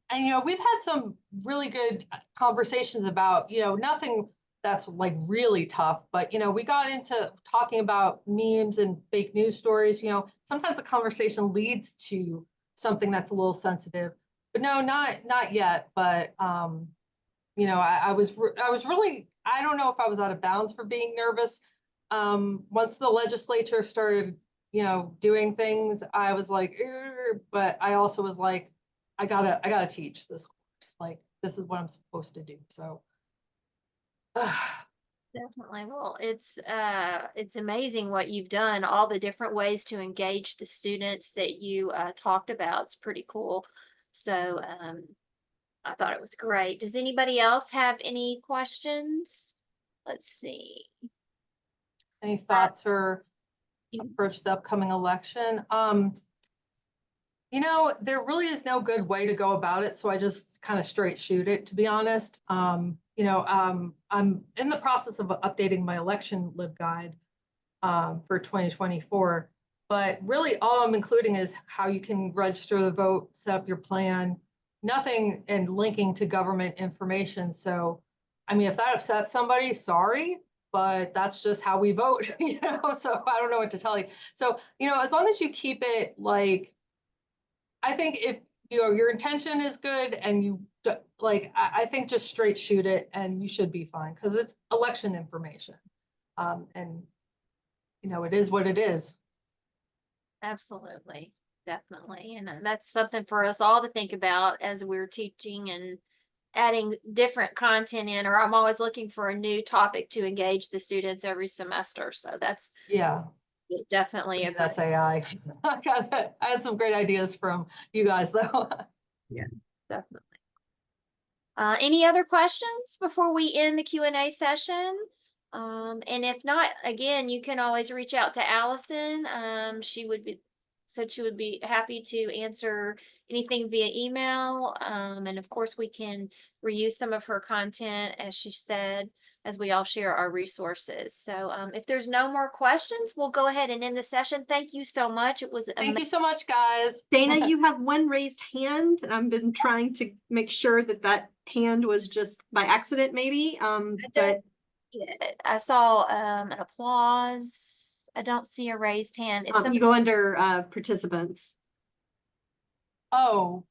we've had some really good conversations about, nothing that's like really tough, but we got into talking about memes and fake news stories. Sometimes the conversation leads to something that's a little sensitive, but no, not yet. But I was really, I don't know if I was out of bounds for being nervous. Once the legislature started doing things, I was like, but I also was like, I gotta teach this course. Like, this is what I'm supposed to do. So Definitely. Well, it's amazing what you've done, all the different ways to engage the students that you talked about. It's pretty cool. So I thought it was great. Does anybody else have any questions? Let's see. any thoughts or approach the upcoming election? There really is no good way to go about it. So I just kind of straight shoot it, to be honest. I'm in the process of updating my election LibGuide for 2024. But really all I'm including is how you can register the vote, set up your plan, nothing and linking to government information. So, I mean, if that upsets somebody, sorry, but that's just how we vote, so I don't know what to tell you. So, as long as you keep it like, I think if your intention is good and you like, I think just straight shoot it and you should be fine because it's election information. And it is what it is. Absolutely. Definitely. And that's something for us all to think about as we're teaching and adding different content in, or I'm always looking for a new topic to engage the students every semester. So that's definitely that's AI. I had some great ideas from you guys though. Yeah, definitely. Any other questions before we end the Q&A session? And if not, again, you can always reach out to Allison. She would be happy to answer anything via email. And of course we can reuse some of her content, as she said, as we all share our resources. So if there's no more questions, we'll go ahead and end the session. Thank you so much. It was Thank you so much, guys. Dana, you have one raised hand, and I've been trying to make sure that hand was just by accident, maybe. But I saw an applause. I don't see a raised hand. If you go under participants. Oh,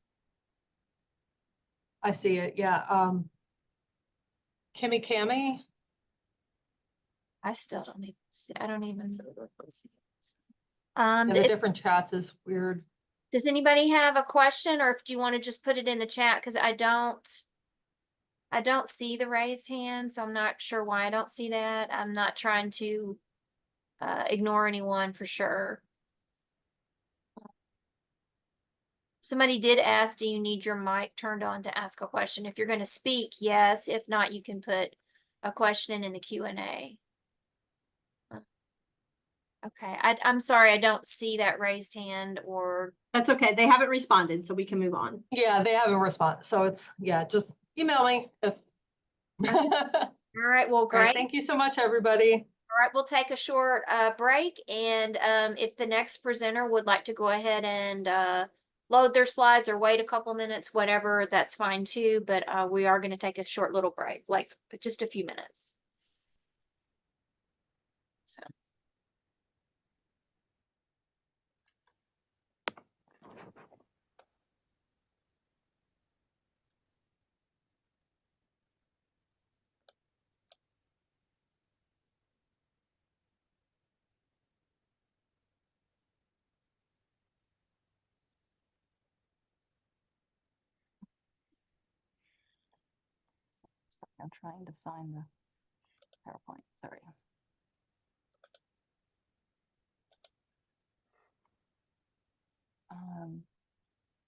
I see it. Yeah. Cami. I still don't even see. I don't even see. The different chats is weird. Does anybody have a question, or if do you want to just put it in the chat? Because I don't see the raised hand, so I'm not sure why I don't see that. I'm not trying to ignore anyone for sure. Somebody did ask, do you need your mic turned on to ask a question? If you're going to speak, yes. If not, you can put a question in the Q&A. Okay, I'm sorry, I don't see that raised hand. Or that's okay. They haven't responded, so we can move on. Yeah, they haven't responded. So it's, just email me if. All right, well, great. Right, thank you so much, everybody. All right, we'll take a short break, and if the next presenter would like to go ahead and load their slides or wait a couple minutes, whatever, that's fine too. But we are going to take a short little break, like just a few minutes. So. I'm trying to find the PowerPoint, sorry.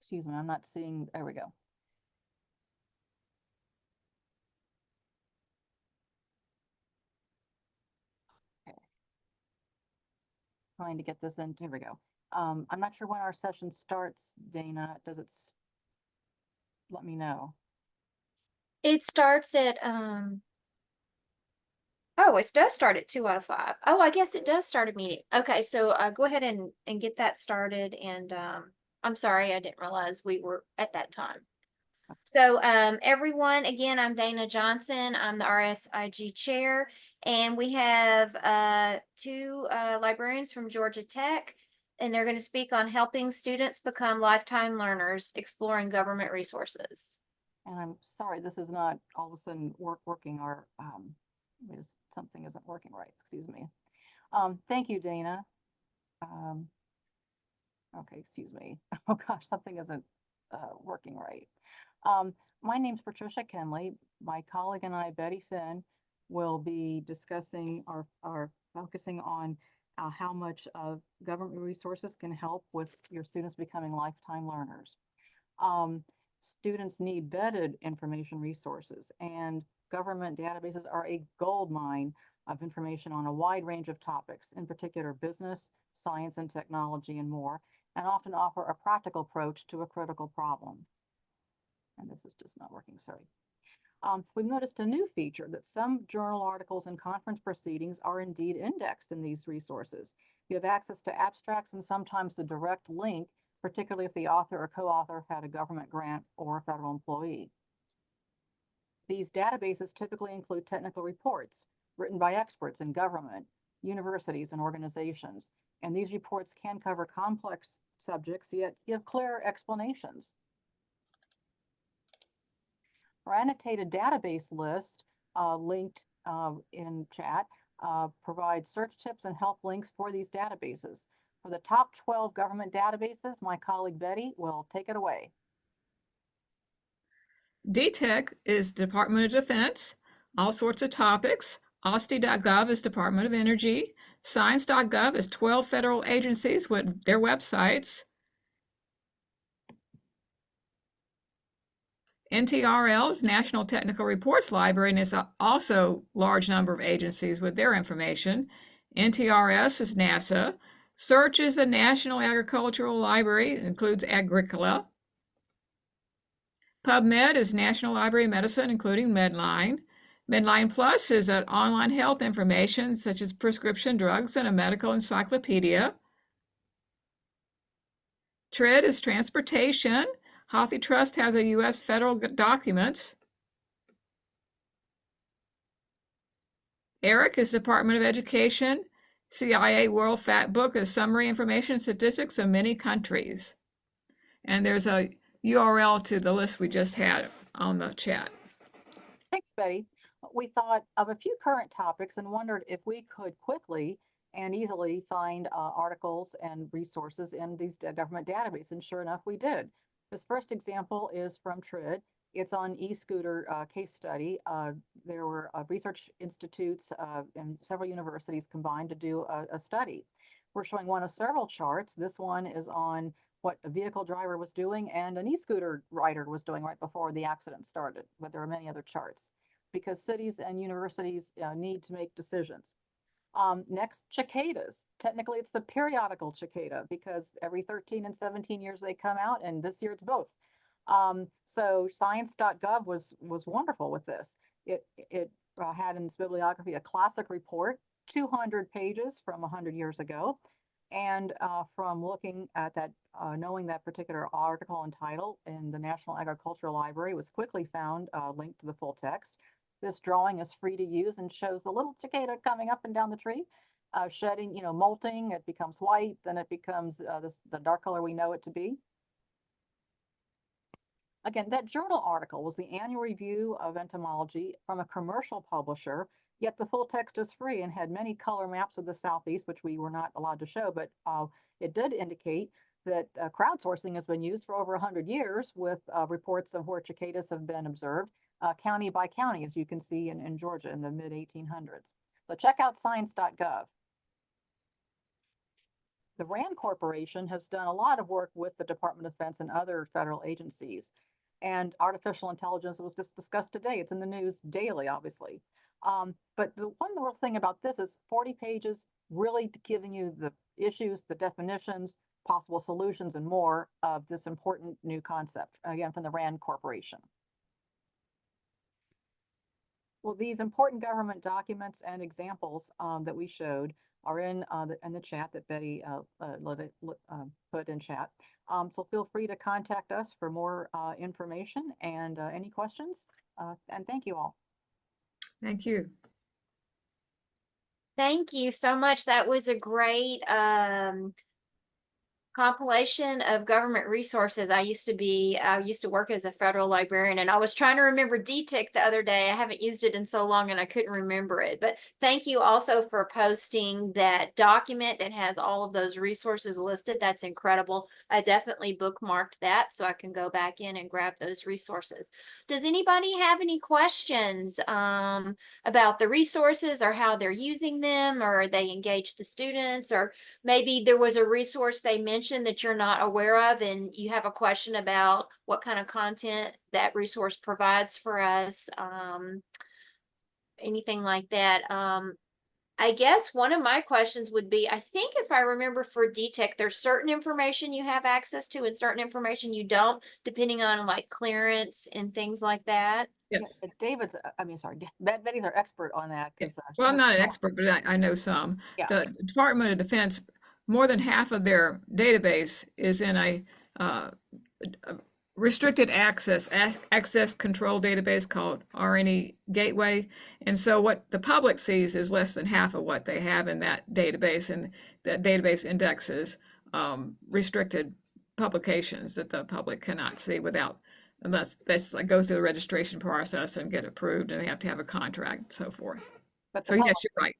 Excuse me, I'm not seeing, there we go. Okay. Trying to get this in, here we go. I'm not sure when our session starts, Dana. Does it, let me know. It starts at, oh, it does start at 2:05. Oh, I guess it does start a meeting. Okay, so go ahead and get that started. And I'm sorry, I didn't realize we were at that time. So everyone, again, I'm Dana Johnson. I'm the RSIG chair, and we have two librarians from Georgia Tech, and they're going to speak on helping students become lifetime learners, exploring government resources. And I'm sorry, this is not all of a sudden working, or something isn't working right, excuse me. Thank you, Dana. Okay, excuse me. Oh gosh, something isn't working right. My name's Patricia Kenley. My colleague and I, Betty Finn, will be discussing or focusing on how much government resources can help with your students becoming lifetime learners. Students need vetted information resources, and government databases are a gold mine of information on a wide range of topics, in particular business, science and technology, and more, and often offer a practical approach to a critical problem. And this is just not working, sorry. We've noticed a new feature that some journal articles and conference proceedings are indeed indexed in these resources. You have access to abstracts and sometimes the direct link, particularly if the author or co-author had a government grant or a federal employee. These databases typically include technical reports written by experts in government, universities, and organizations. And these reports can cover complex subjects, yet give clear explanations. Our annotated database list linked in chat provides search tips and help links for these databases. For the top 12 government databases, my colleague Betty will take it away. DTEC is Department of Defense, all sorts of topics. OSTI.gov is Department of Energy. Science.gov is 12 federal agencies with their websites. NTRL is National Technical Reports Library, and it's also a large number of agencies with their information. NTRS is NASA. Search is the National Agricultural Library, it includes Agricola. PubMed is National Library of Medicine, including Medline. Medline Plus is an online health information, such as prescription drugs and a medical encyclopedia. TRID is Transportation. HathiTrust has a U.S. federal documents. ERIC is Department of Education. CIA World Factbook is summary information and statistics of many countries. And there's a URL to the list we just had on the chat. Thanks, Betty. We thought of a few current topics and wondered if we could quickly and easily find articles and resources in these government databases, and sure enough, we did. This first example is from TRID. It's on e-scooter case study. There were research institutes and several universities combined to do a study. We're showing one of several charts. This one is on what a vehicle driver was doing and an e-scooter rider was doing right before the accident started, but there are many other charts because cities and universities need to make decisions. Next, cicadas. Technically, it's the periodical cicada because every 13 and 17 years they come out, and this year it's both. So science.gov was wonderful with this. It had in its bibliography a classic report, 200 pages from 100 years ago. And from looking at that, knowing that particular article and title in the National Agricultural Library was quickly found linked to the full text. This drawing is free to use and shows the little cicada coming up and down the tree, shedding, molting, it becomes white, then it becomes the dark color we know it to be. Again, that journal article was the annual review of entomology from a commercial publisher, yet the full text is free and had many color maps of the Southeast, which we were not allowed to show, but it did indicate that crowdsourcing has been used for over 100 years with reports of where cicadas have been observed. county by county, as you can see in Georgia in the mid 1800s. So check out science.gov. The RAND Corporation has done a lot of work with the Department of Defense and other federal agencies. And artificial intelligence was just discussed today. It's in the news daily, obviously. But the one real thing about this is 40 pages, really giving you the issues, the definitions, possible solutions, and more of this important new concept, again, from the RAND Corporation. Well, these important government documents and examples that we showed are in the chat that Betty put in chat. So feel free to contact us for more information and any questions. And thank you all. Thank you. Thank you so much. That was a great compilation of government resources. I used to work as a federal librarian, and I was trying to remember DTIC the other day. I haven't used it in so long and I couldn't remember it. But thank you also for posting that document that has all of those resources listed. That's incredible. I definitely bookmarked that so I can go back in and grab those resources. Does anybody have any questions about the resources or how they're using them, or they engage the students, or maybe there was a resource they mentioned that you're not aware of and you have a question about what kind of content that resource provides for us, anything like that? I guess one of my questions would be, I think if I remember for DTEC, there's certain information you have access to and certain information you don't, depending on like clearance and things like that. Yes. David's, Betty's our expert on that. Well, I'm not an expert, but I know some. Yeah. The Department of Defense, more than half of their database is in a restricted access control database called RNE Gateway. And so what the public sees is less than half of what they have in that database, and that database indexes restricted publications that the public cannot see unless they go through the registration process and get approved, and they have to have a contract and so forth. But so yes, you're right.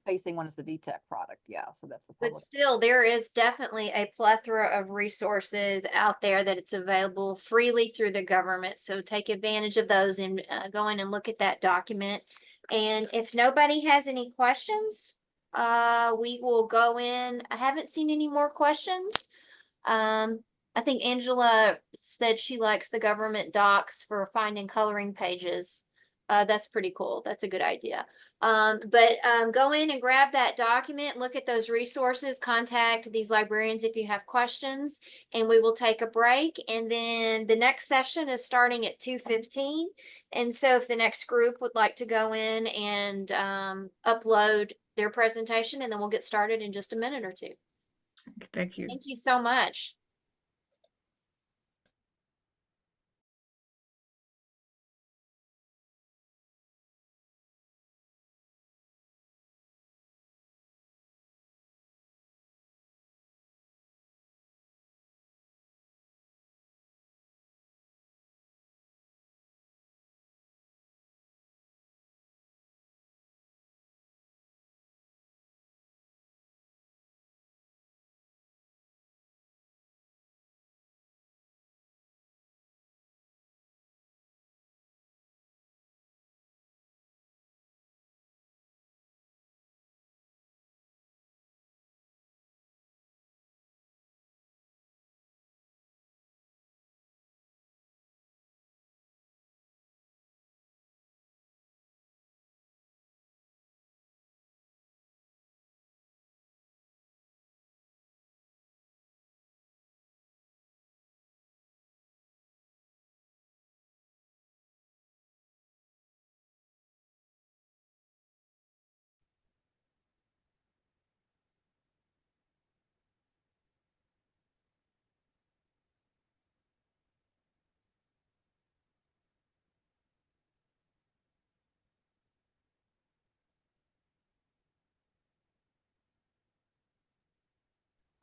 Facing one is the DTEC product. Yeah, so that's the public. But still, there is definitely a plethora of resources out there that it's available freely through the government. So take advantage of those and go in and look at that document. And if nobody has any questions, we will go in. I haven't seen any more questions. I think Angela said she likes the government docs for finding coloring pages. That's pretty cool. That's a good idea. But go in and grab that document, look at those resources, contact these librarians if you have questions, and we will take a break. And then the next session is starting at 2:15. And so if the next group would like to go in and upload their presentation, and then we'll get started in just a minute or two. Thank you. Thank you so much.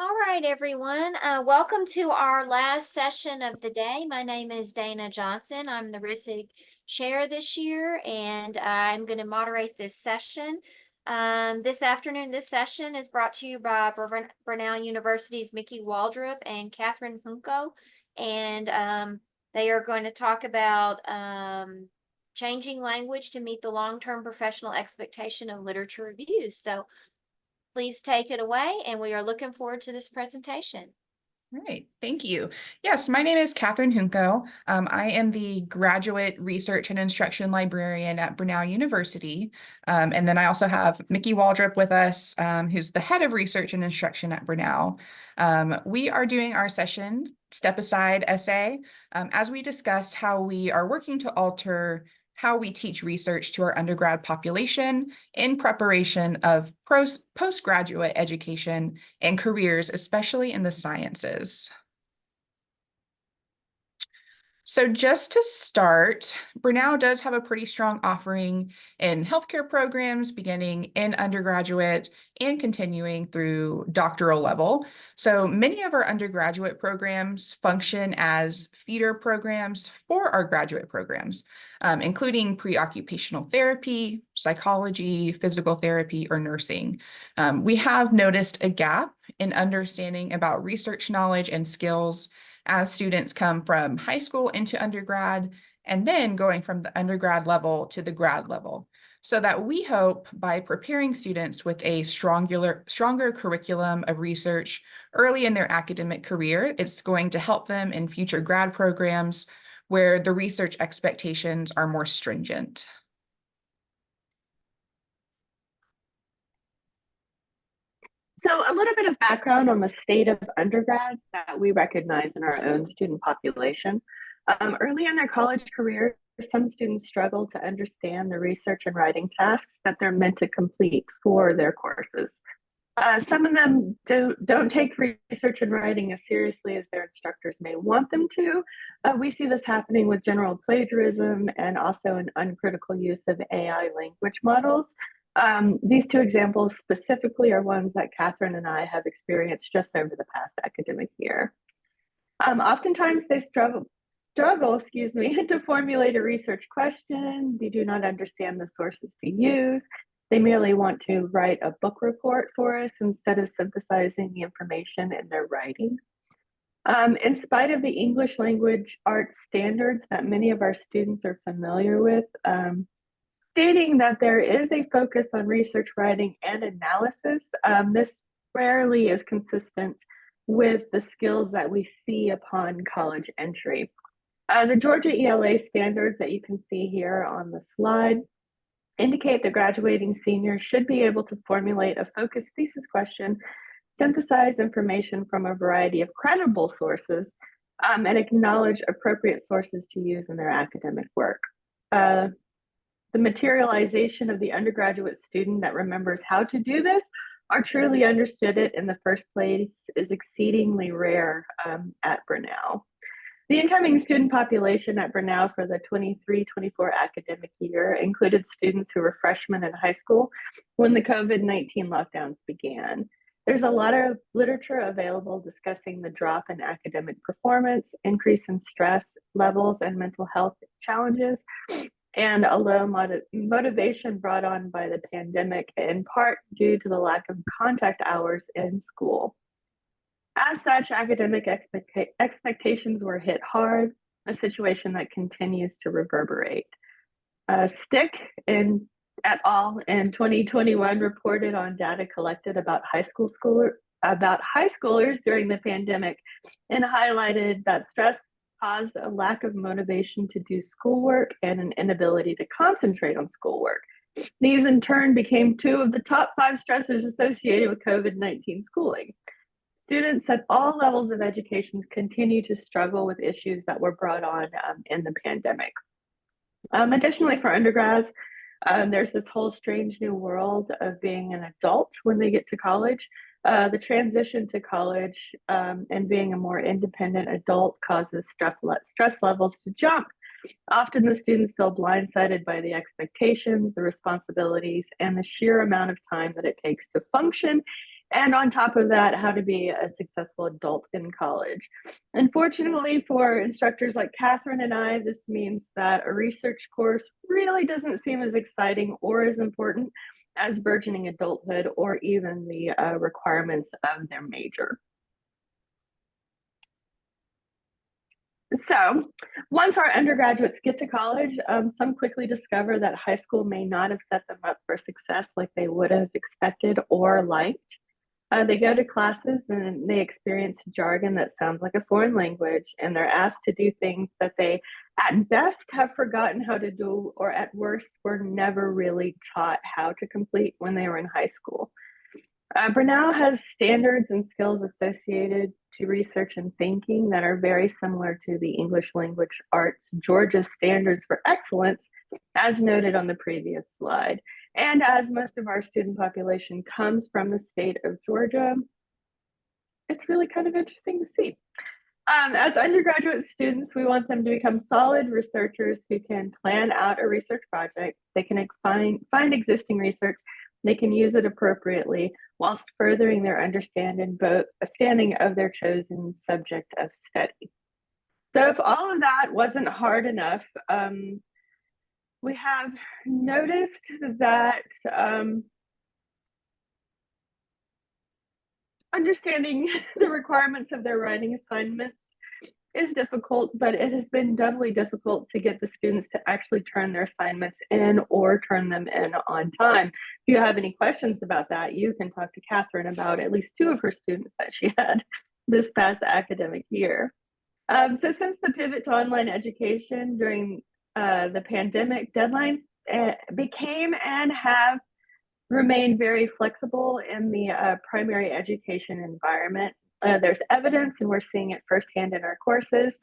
All right, everyone. Welcome to our last session of the day. My name is Dana Johnson. I'm the RISIG chair this year, and I'm going to moderate this session. This afternoon, this session is brought to you by Brenau University's Mickey Waldrop and Catherine Hunko, and they are going to talk about changing language to meet the long-term professional expectation of literature reviews. So please take it away, and we are looking forward to this presentation. Right, thank you. Yes, my name is Catherine Junco. I am the graduate research and instruction librarian at Brunel University. And then I also have Mickey Waldrop with us, who's the head of research and instruction at Brunel. We are doing our session Step Aside essay as we discuss how we are working to alter how we teach research to our undergrad population in preparation of postgraduate education and careers, especially in the sciences. So just to start, Brunel does have a pretty strong offering in healthcare programs, beginning in undergraduate and continuing through doctoral level. So many of our undergraduate programs function as feeder programs for our graduate programs, including pre-occupational therapy, psychology, physical therapy, or nursing. We have noticed a gap in understanding about research knowledge and skills as students come from high school into undergrad, and then going from the undergrad level to the grad level. So that we hope by preparing students with a stronger curriculum of research early in their academic career, it's going to help them in future grad programs where the research expectations are more stringent. So a little bit of background on the state of undergrads that we recognize in our own student population. Early in their college career, some students struggle to understand the research and writing tasks that they're meant to complete for their courses. Some of them don't take research and writing as seriously as their instructors may want them to. We see this happening with general plagiarism and also an uncritical use of AI language models. These two examples specifically are ones that Catherine and I have experienced just over the past academic year. Oftentimes they struggle, to formulate a research question. They do not understand the sources to use. They merely want to write a book report for us instead of synthesizing the information in their writing. In spite of the English language arts standards that many of our students are familiar with, stating that there is a focus on research writing and analysis, this rarely is consistent with the skills that we see upon college entry. The Georgia ELA standards that you can see here on the slide indicate that graduating seniors should be able to formulate a focused thesis question, synthesize information from a variety of credible sources, and acknowledge appropriate sources to use in their academic work. The materialization of the undergraduate student that remembers how to do this or truly understood it in the first place is exceedingly rare at Brunel. The incoming student population at Brunel for the 23-24 academic year included students who were freshmen in high school when the COVID-19 lockdowns began. There's a lot of literature available discussing the drop in academic performance, increase in stress levels and mental health challenges, and a low motivation brought on by the pandemic, in part due to the lack of contact hours in school. As such, academic expectations were hit hard, a situation that continues to reverberate. Stick et al. In 2021 reported on data collected about high schoolers during the pandemic and highlighted that stress caused a lack of motivation to do schoolwork and an inability to concentrate on schoolwork. These in turn became two of the top 5 stressors associated with COVID-19 schooling. Students at all levels of education continue to struggle with issues that were brought on in the pandemic. Additionally, for undergrads, there's this whole strange new world of being an adult when they get to college. The transition to college and being a more independent adult causes stress levels to jump. Often the students feel blindsided by the expectations, the responsibilities, and the sheer amount of time that it takes to function. And on top of that, how to be a successful adult in college. Unfortunately for instructors like Catherine and I, this means that a research course really doesn't seem as exciting or as important as burgeoning adulthood or even the requirements of their major. So once our undergraduates get to college, some quickly discover that high school may not have set them up for success like they would have expected or liked. They go to classes and they experience jargon that sounds like a foreign language, and they're asked to do things that they, at best, have forgotten how to do, or at worst, were never really taught how to complete when they were in high school. Brenau has standards and skills associated to research and thinking that are very similar to the English language arts Georgia standards for excellence, as noted on the previous slide. And as most of our student population comes from the state of Georgia, it's really kind of interesting to see. As undergraduate students, we want them to become solid researchers who can plan out a research project. They can find existing research. They can use it appropriately whilst furthering their understanding of their chosen subject of study. So if all of that wasn't hard enough, we have noticed that understanding the requirements of their writing assignments is difficult, but it has been doubly difficult to get the students to actually turn their assignments in or turn them in on time. If you have any questions about that, you can talk to Catherine about at least 2 of her students that she had this past academic year. So since the pivot to online education during the pandemic, deadlines became and have remained very flexible in the primary education environment. There's evidence, and we're seeing it firsthand in our courses,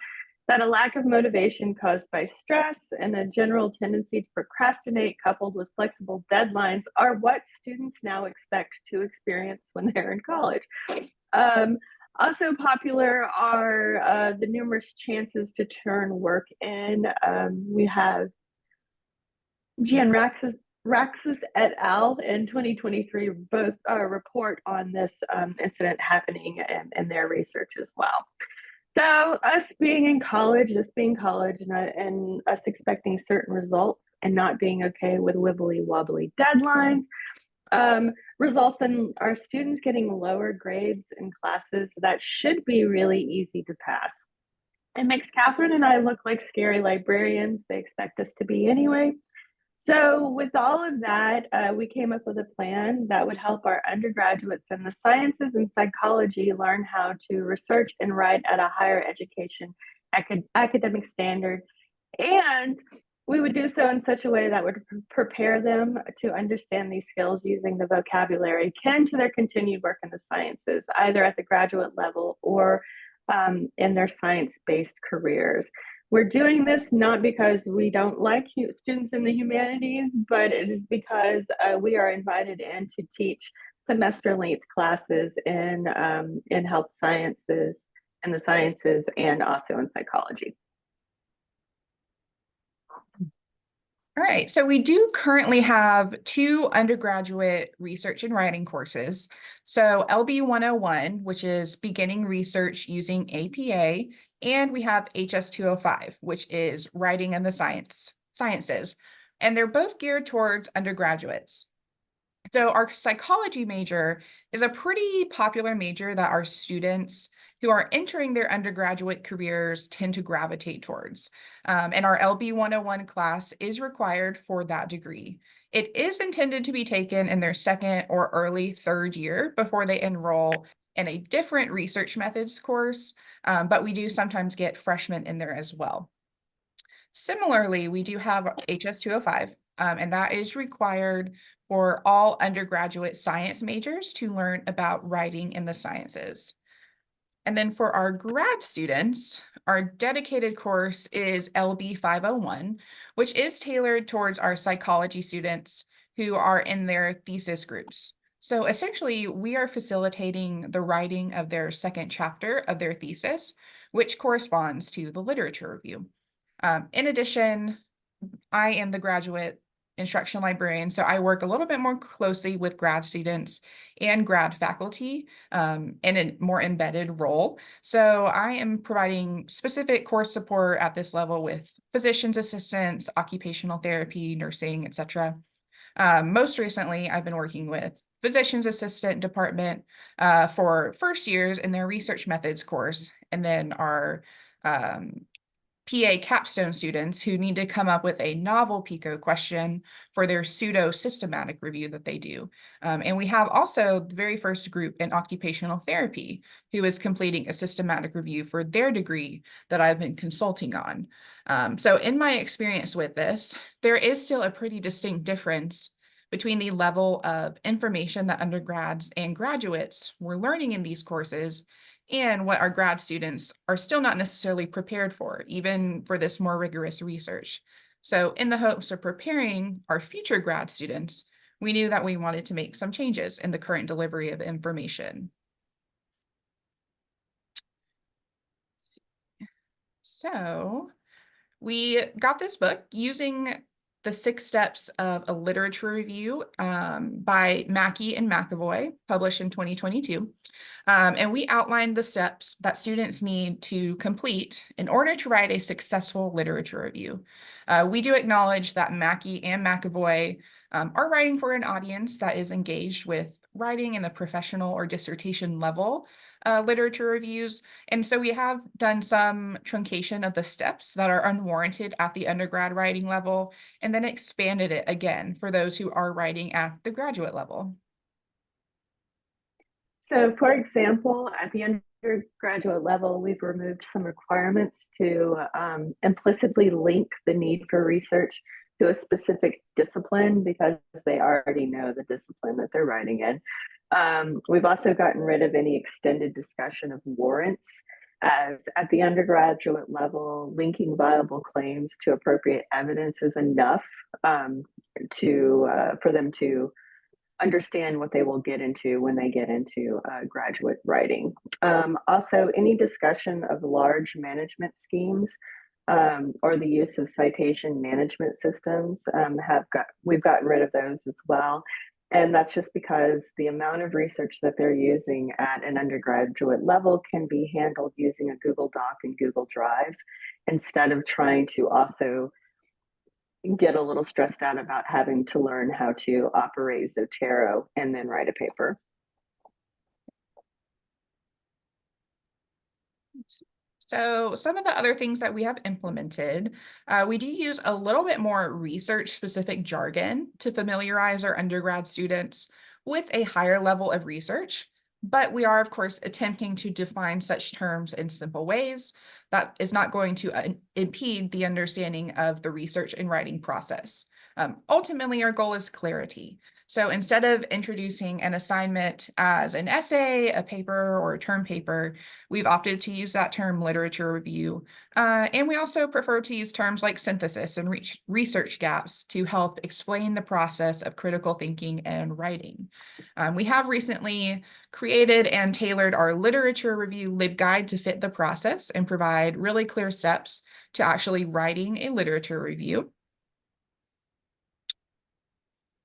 that a lack of motivation caused by stress and a general tendency to procrastinate coupled with flexible deadlines are what students now expect to experience when they're in college. Also popular are the numerous chances to turn work in. We have Gian Raxus et al. In 2023 both report on this incident happening in their research as well. So us being in college, and us expecting certain results and not being okay with wibbly wobbly deadlines results in our students getting lower grades in classes that should be really easy to pass. It makes Catherine and I look like scary librarians. They expect us to be anyway. So with all of that, we came up with a plan that would help our undergraduates in the sciences and psychology learn how to research and write at a higher education academic standard. And we would do so in such a way that would prepare them to understand these skills using the vocabulary akin to their continued work in the sciences, either at the graduate level or in their science-based careers. We're doing this not because we don't like students in the humanities, but it is because we are invited in to teach semester-length classes in health sciences, in the sciences, and also in psychology. All right, so we do currently have 2 undergraduate research and writing courses. So LB 101, which is beginning research using APA, and we have HS 205, which is writing in the sciences. And they're both geared towards undergraduates. So our psychology major is a pretty popular major that our students who are entering their undergraduate careers tend to gravitate towards. And our LB 101 class is required for that degree. It is intended to be taken in their 2nd or early 3rd year before they enroll in a different research methods course, but we do sometimes get freshmen in there as well. Similarly, we do have HS 205, and that is required for all undergraduate science majors to learn about writing in the sciences. And then for our grad students, our dedicated course is LB 501, which is tailored towards our psychology students who are in their thesis groups. So essentially, we are facilitating the writing of their 2nd chapter of their thesis, which corresponds to the literature review. In addition, I am the graduate instructional librarian, so I work a little bit more closely with grad students and grad faculty in a more embedded role. So I am providing specific course support at this level with physician's assistants, occupational therapy, nursing, etc. Most recently, I've been working with physician's assistant department for 1st years in their research methods course, and then our PA capstone students who need to come up with a novel PICO question for their pseudo systematic review that they do. And we have also the very first group in occupational therapy who is completing a systematic review for their degree that I've been consulting on. So in my experience with this, there is still a pretty distinct difference between the level of information that undergrads and graduates were learning in these courses and what our grad students are still not necessarily prepared for, even for this more rigorous research. So in the hopes of preparing our future grad students, we knew that we wanted to make some changes in the current delivery of information. So we got this book using the 6 steps of a literature review by Mackey and McAvoy, published in 2022. And we outlined the steps that students need to complete in order to write a successful literature review. We do acknowledge that Mackey and McAvoy are writing for an audience that is engaged with writing in a professional or dissertation level literature reviews. And so we have done some truncation of the steps that are unwarranted at the undergrad writing level, and then expanded it again for those who are writing at the graduate level. So, for example, at the undergraduate level, we've removed some requirements to implicitly link the need for research to a specific discipline because they already know the discipline that they're writing in. We've also gotten rid of any extended discussion of warrants, as at the undergraduate level, linking viable claims to appropriate evidence is enough for them to understand what they will get into when they get into graduate writing. Also, any discussion of large management schemes or the use of citation management systems, we've gotten rid of those as well. And that's just because the amount of research that they're using at an undergraduate level can be handled using a Google Doc and Google Drive, instead of trying to also get a little stressed out about having to learn how to operate Zotero and then write a paper. So some of the other things that we have implemented, we do use a little bit more research-specific jargon to familiarize our undergrad students with a higher level of research, but we are, of course, attempting to define such terms in simple ways that is not going to impede the understanding of the research and writing process. Ultimately, our goal is clarity. So instead of introducing an assignment as an essay, a paper, or a term paper, we've opted to use that term literature review. And we also prefer to use terms like synthesis and research gaps to help explain the process of critical thinking and writing. We have recently created and tailored our literature review LibGuide to fit the process and provide really clear steps to actually writing a literature review.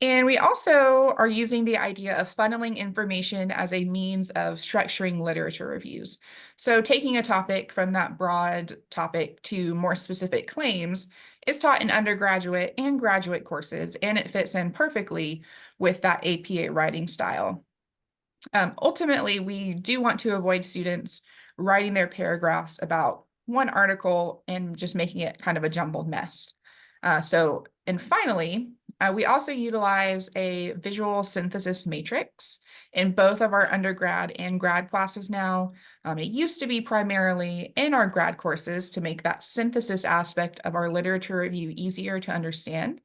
And we also are using the idea of funneling information as a means of structuring literature reviews. So taking a topic from that broad topic to more specific claims is taught in undergraduate and graduate courses, and it fits in perfectly with that APA writing style. Ultimately, we do want to avoid students writing their paragraphs about one article and just making it kind of a jumbled mess. And finally, we also utilize a visual synthesis matrix in both of our undergrad and grad classes now. It used to be primarily in our grad courses to make that synthesis aspect of our literature review easier to understand.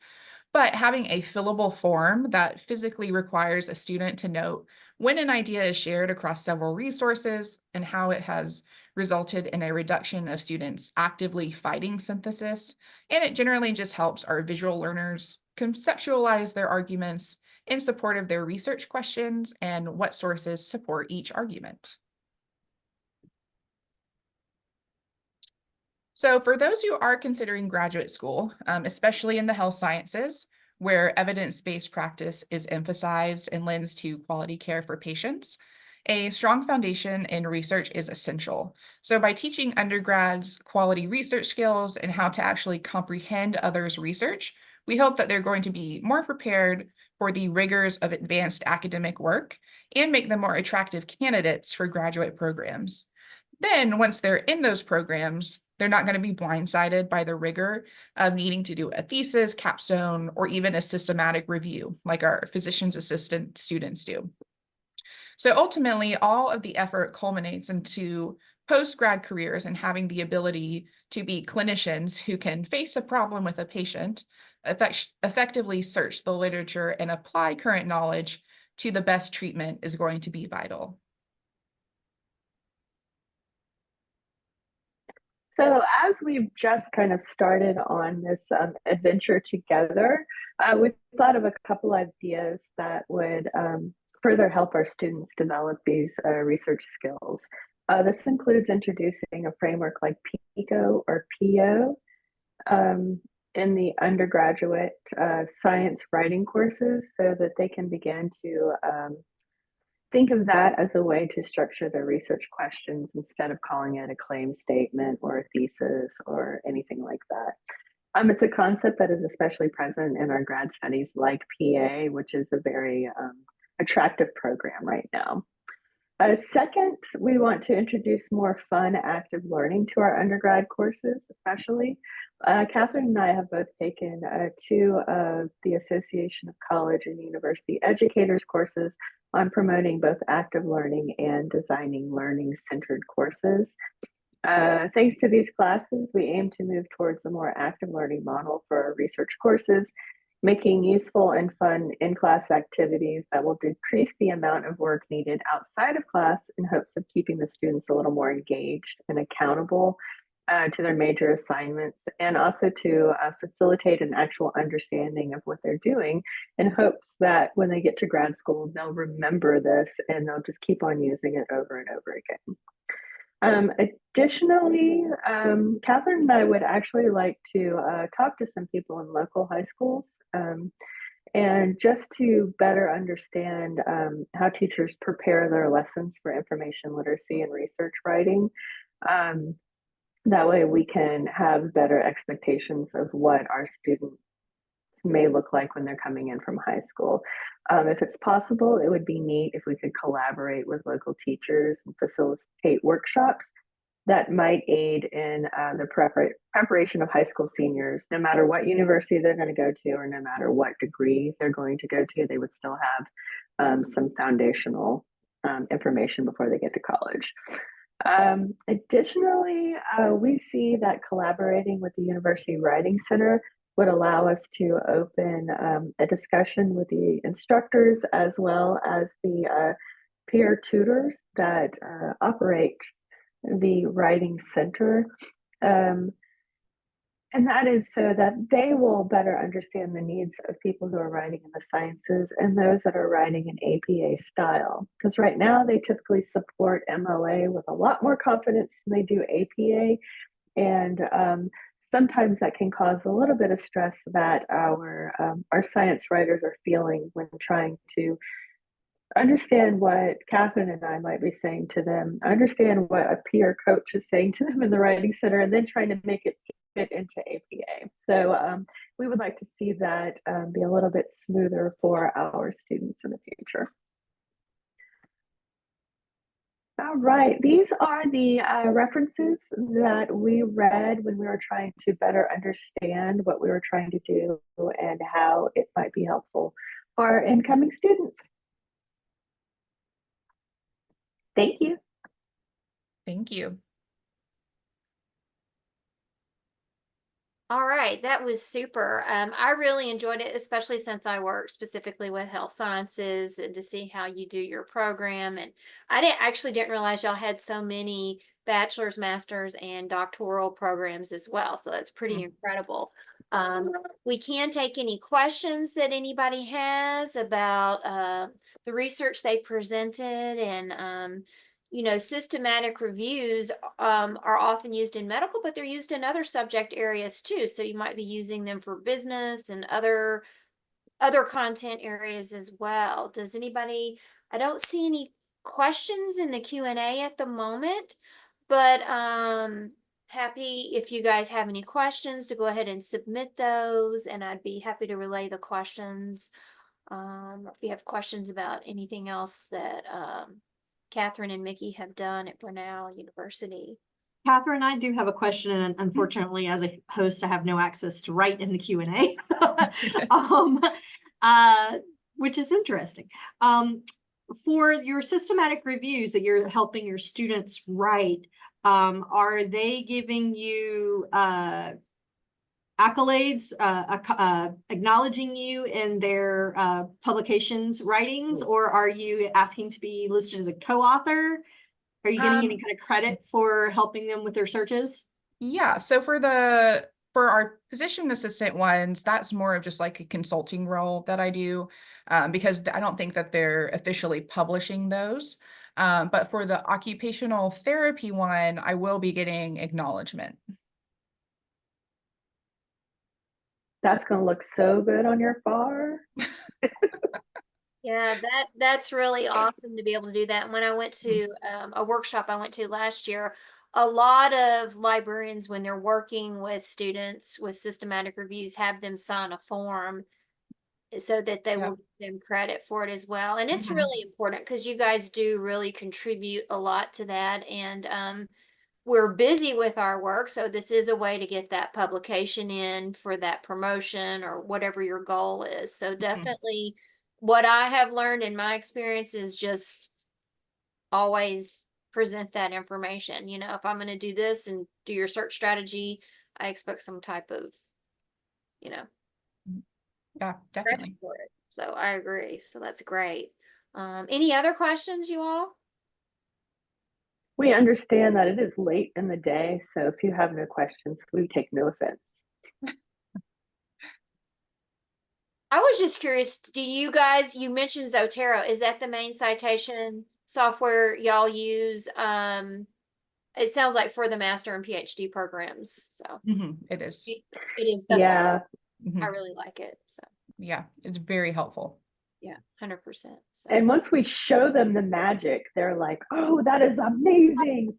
But having a fillable form that physically requires a student to note when an idea is shared across several resources and how it has resulted in a reduction of students actively fighting synthesis. And it generally just helps our visual learners conceptualize their arguments in support of their research questions and what sources support each argument. So for those who are considering graduate school, especially in the health sciences, where evidence-based practice is emphasized and lends to quality care for patients, a strong foundation in research is essential. So by teaching undergrads quality research skills and how to actually comprehend others' research, we hope that they're going to be more prepared for the rigors of advanced academic work and make them more attractive candidates for graduate programs. Then once they're in those programs, They're not going to be blindsided by the rigor of needing to do a thesis, capstone, or even a systematic review like our physician's assistant students do. So ultimately, all of the effort culminates into post-grad careers and having the ability to be clinicians who can face a problem with a patient, effectively search the literature, and apply current knowledge to the best treatment is going to be vital. So as we've just kind of started on this adventure together, we've thought of a couple ideas that would further help our students develop these research skills. This includes introducing a framework like PICO or PIO in the undergraduate science writing courses so that they can begin to think of that as a way to structure their research questions instead of calling it a claim statement or a thesis or anything like that. It's a concept that is especially present in our grad studies like PA, which is a very attractive program right now. Second, we want to introduce more fun, active learning to our undergrad courses, especially. Catherine and I have both taken two of the Association of College and University Educators courses on promoting both active learning and designing learning-centered courses. Thanks to these classes, we aim to move towards a more active learning model for our research courses, making useful and fun in-class activities that will decrease the amount of work needed outside of class in hopes of keeping the students a little more engaged and accountable to their major assignments, and also to facilitate an actual understanding of what they're doing in hopes that when they get to grad school, they'll remember this and they'll just keep on using it over and over again. Additionally, Catherine and I would actually like to talk to some people in local high schools and just to better understand how teachers prepare their lessons for information literacy and research writing. That way we can have better expectations of what our students may look like when they're coming in from high school. If it's possible, it would be neat if we could collaborate with local teachers and facilitate workshops that might aid in the preparation of high school seniors. No matter what university they're going to go to or no matter what degree they're going to go to, they would still have some foundational information before they get to college. Additionally, we see that collaborating with the University Writing Center would allow us to open a discussion with the instructors as well as the peer tutors that operate the Writing Center. And that is so that they will better understand the needs of people who are writing in the sciences and those that are writing in APA style. Because right now they typically support MLA with a lot more confidence than they do APA. And sometimes that can cause a little bit of stress that our science writers are feeling when trying to understand what Catherine and I might be saying to them, understand what a peer coach is saying to them in the Writing Center, and then trying to make it fit into APA. So we would like to see that be a little bit smoother for our students in the future. All right, these are the references that we read when we were trying to better understand what we were trying to do and how it might be helpful for our incoming students. Thank you. Thank you. All right, that was super. I really enjoyed it, especially since I work specifically with health sciences, and to see how you do your program. And I didn't realize y'all had so many bachelor's, master's, and doctoral programs as well. So that's pretty incredible. We can take any questions that anybody has about the research they presented, and you know, systematic reviews are often used in medical, but they're used in other subject areas too. So you might be using them for business and other content areas as well. Does anybody, I don't see any questions in the Q&A at the moment, but happy if you guys have any questions to go ahead and submit those, and I'd be happy to relay the questions. If you have questions about anything else that Catherine and Mickey have done at Brenau University. Catherine, I do have a question, and unfortunately, as a host, I have no access to write in the Q&A, which is interesting. For your systematic reviews that you're helping your students write, are they giving you accolades, acknowledging you in their publications writings, or are you asking to be listed as a co-author? Are you getting any kind of credit for helping them with their searches? Yeah, so for our physician assistant ones, that's more of just like a consulting role that I do, because I don't think that they're officially publishing those. But for the occupational therapy one, I will be getting acknowledgement. That's going to look so good on your FAR. Yeah, that's really awesome to be able to do that. And when I went to a workshop I went to last year, a lot of librarians, when they're working with students with systematic reviews, have them sign a form so that they will give them credit for it as well. And it's really important because you guys do really contribute a lot to that. And we're busy with our work, so this is a way to get that publication in for that promotion or whatever your goal is. So definitely what I have learned in my experience is just always present that information. You know, if I'm going to do this and do your search strategy, I expect some type of, you know, yeah, definitely for it. So I agree. So that's great. Any other questions, you all? We understand that it is late in the day, so if you have no questions, we take no offense. I was just curious, do you guys, you mentioned Zotero, is that the main citation software y'all use? It sounds like for the master and PhD programs. So it is. It is. That's yeah. I really like it. So yeah, it's very helpful. Yeah, 100%. So. And once we show them the magic, they're like, "Oh, that is amazing!"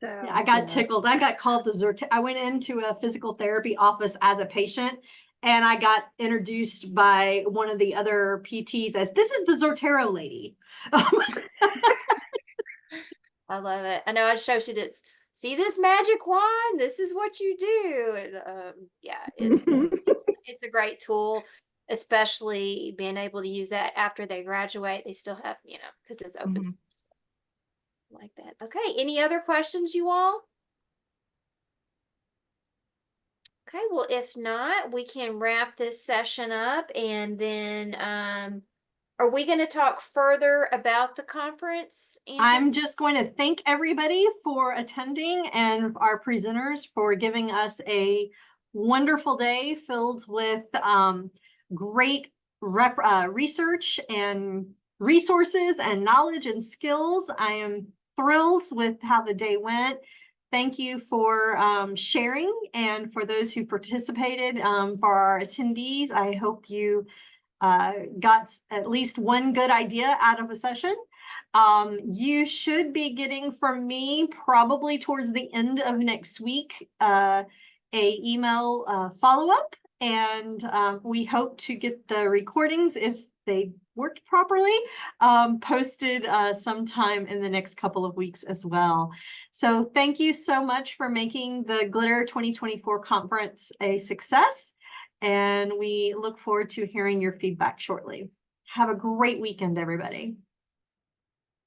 So yeah, I got tickled. I got called the Zotero. I went into a physical therapy office as a patient, and I got introduced by one of the other PTs as, "This is the Zotero lady." I love it. I know I showed you this. See this magic wand? This is what you do. And yeah, it's a great tool, especially being able to use that after they graduate. They still have, you know, because it's open source. Like that. Okay, any other questions, you all? Okay, well, if not, we can wrap this session up, and then are we going to talk further about the conference? I'm just going to thank everybody for attending and our presenters for giving us a wonderful day filled with great research and resources and knowledge and skills. I am thrilled with how the day went. Thank you for sharing, and for those who participated, for our attendees, I hope you got at least one good idea out of a session. You should be getting from me probably towards the end of next week a email follow-up, and we hope to get the recordings, if they worked properly, posted sometime in the next couple of weeks as well. So thank you so much for making the GLITR 2024 conference a success, and we look forward to hearing your feedback shortly. Have a great weekend, everybody.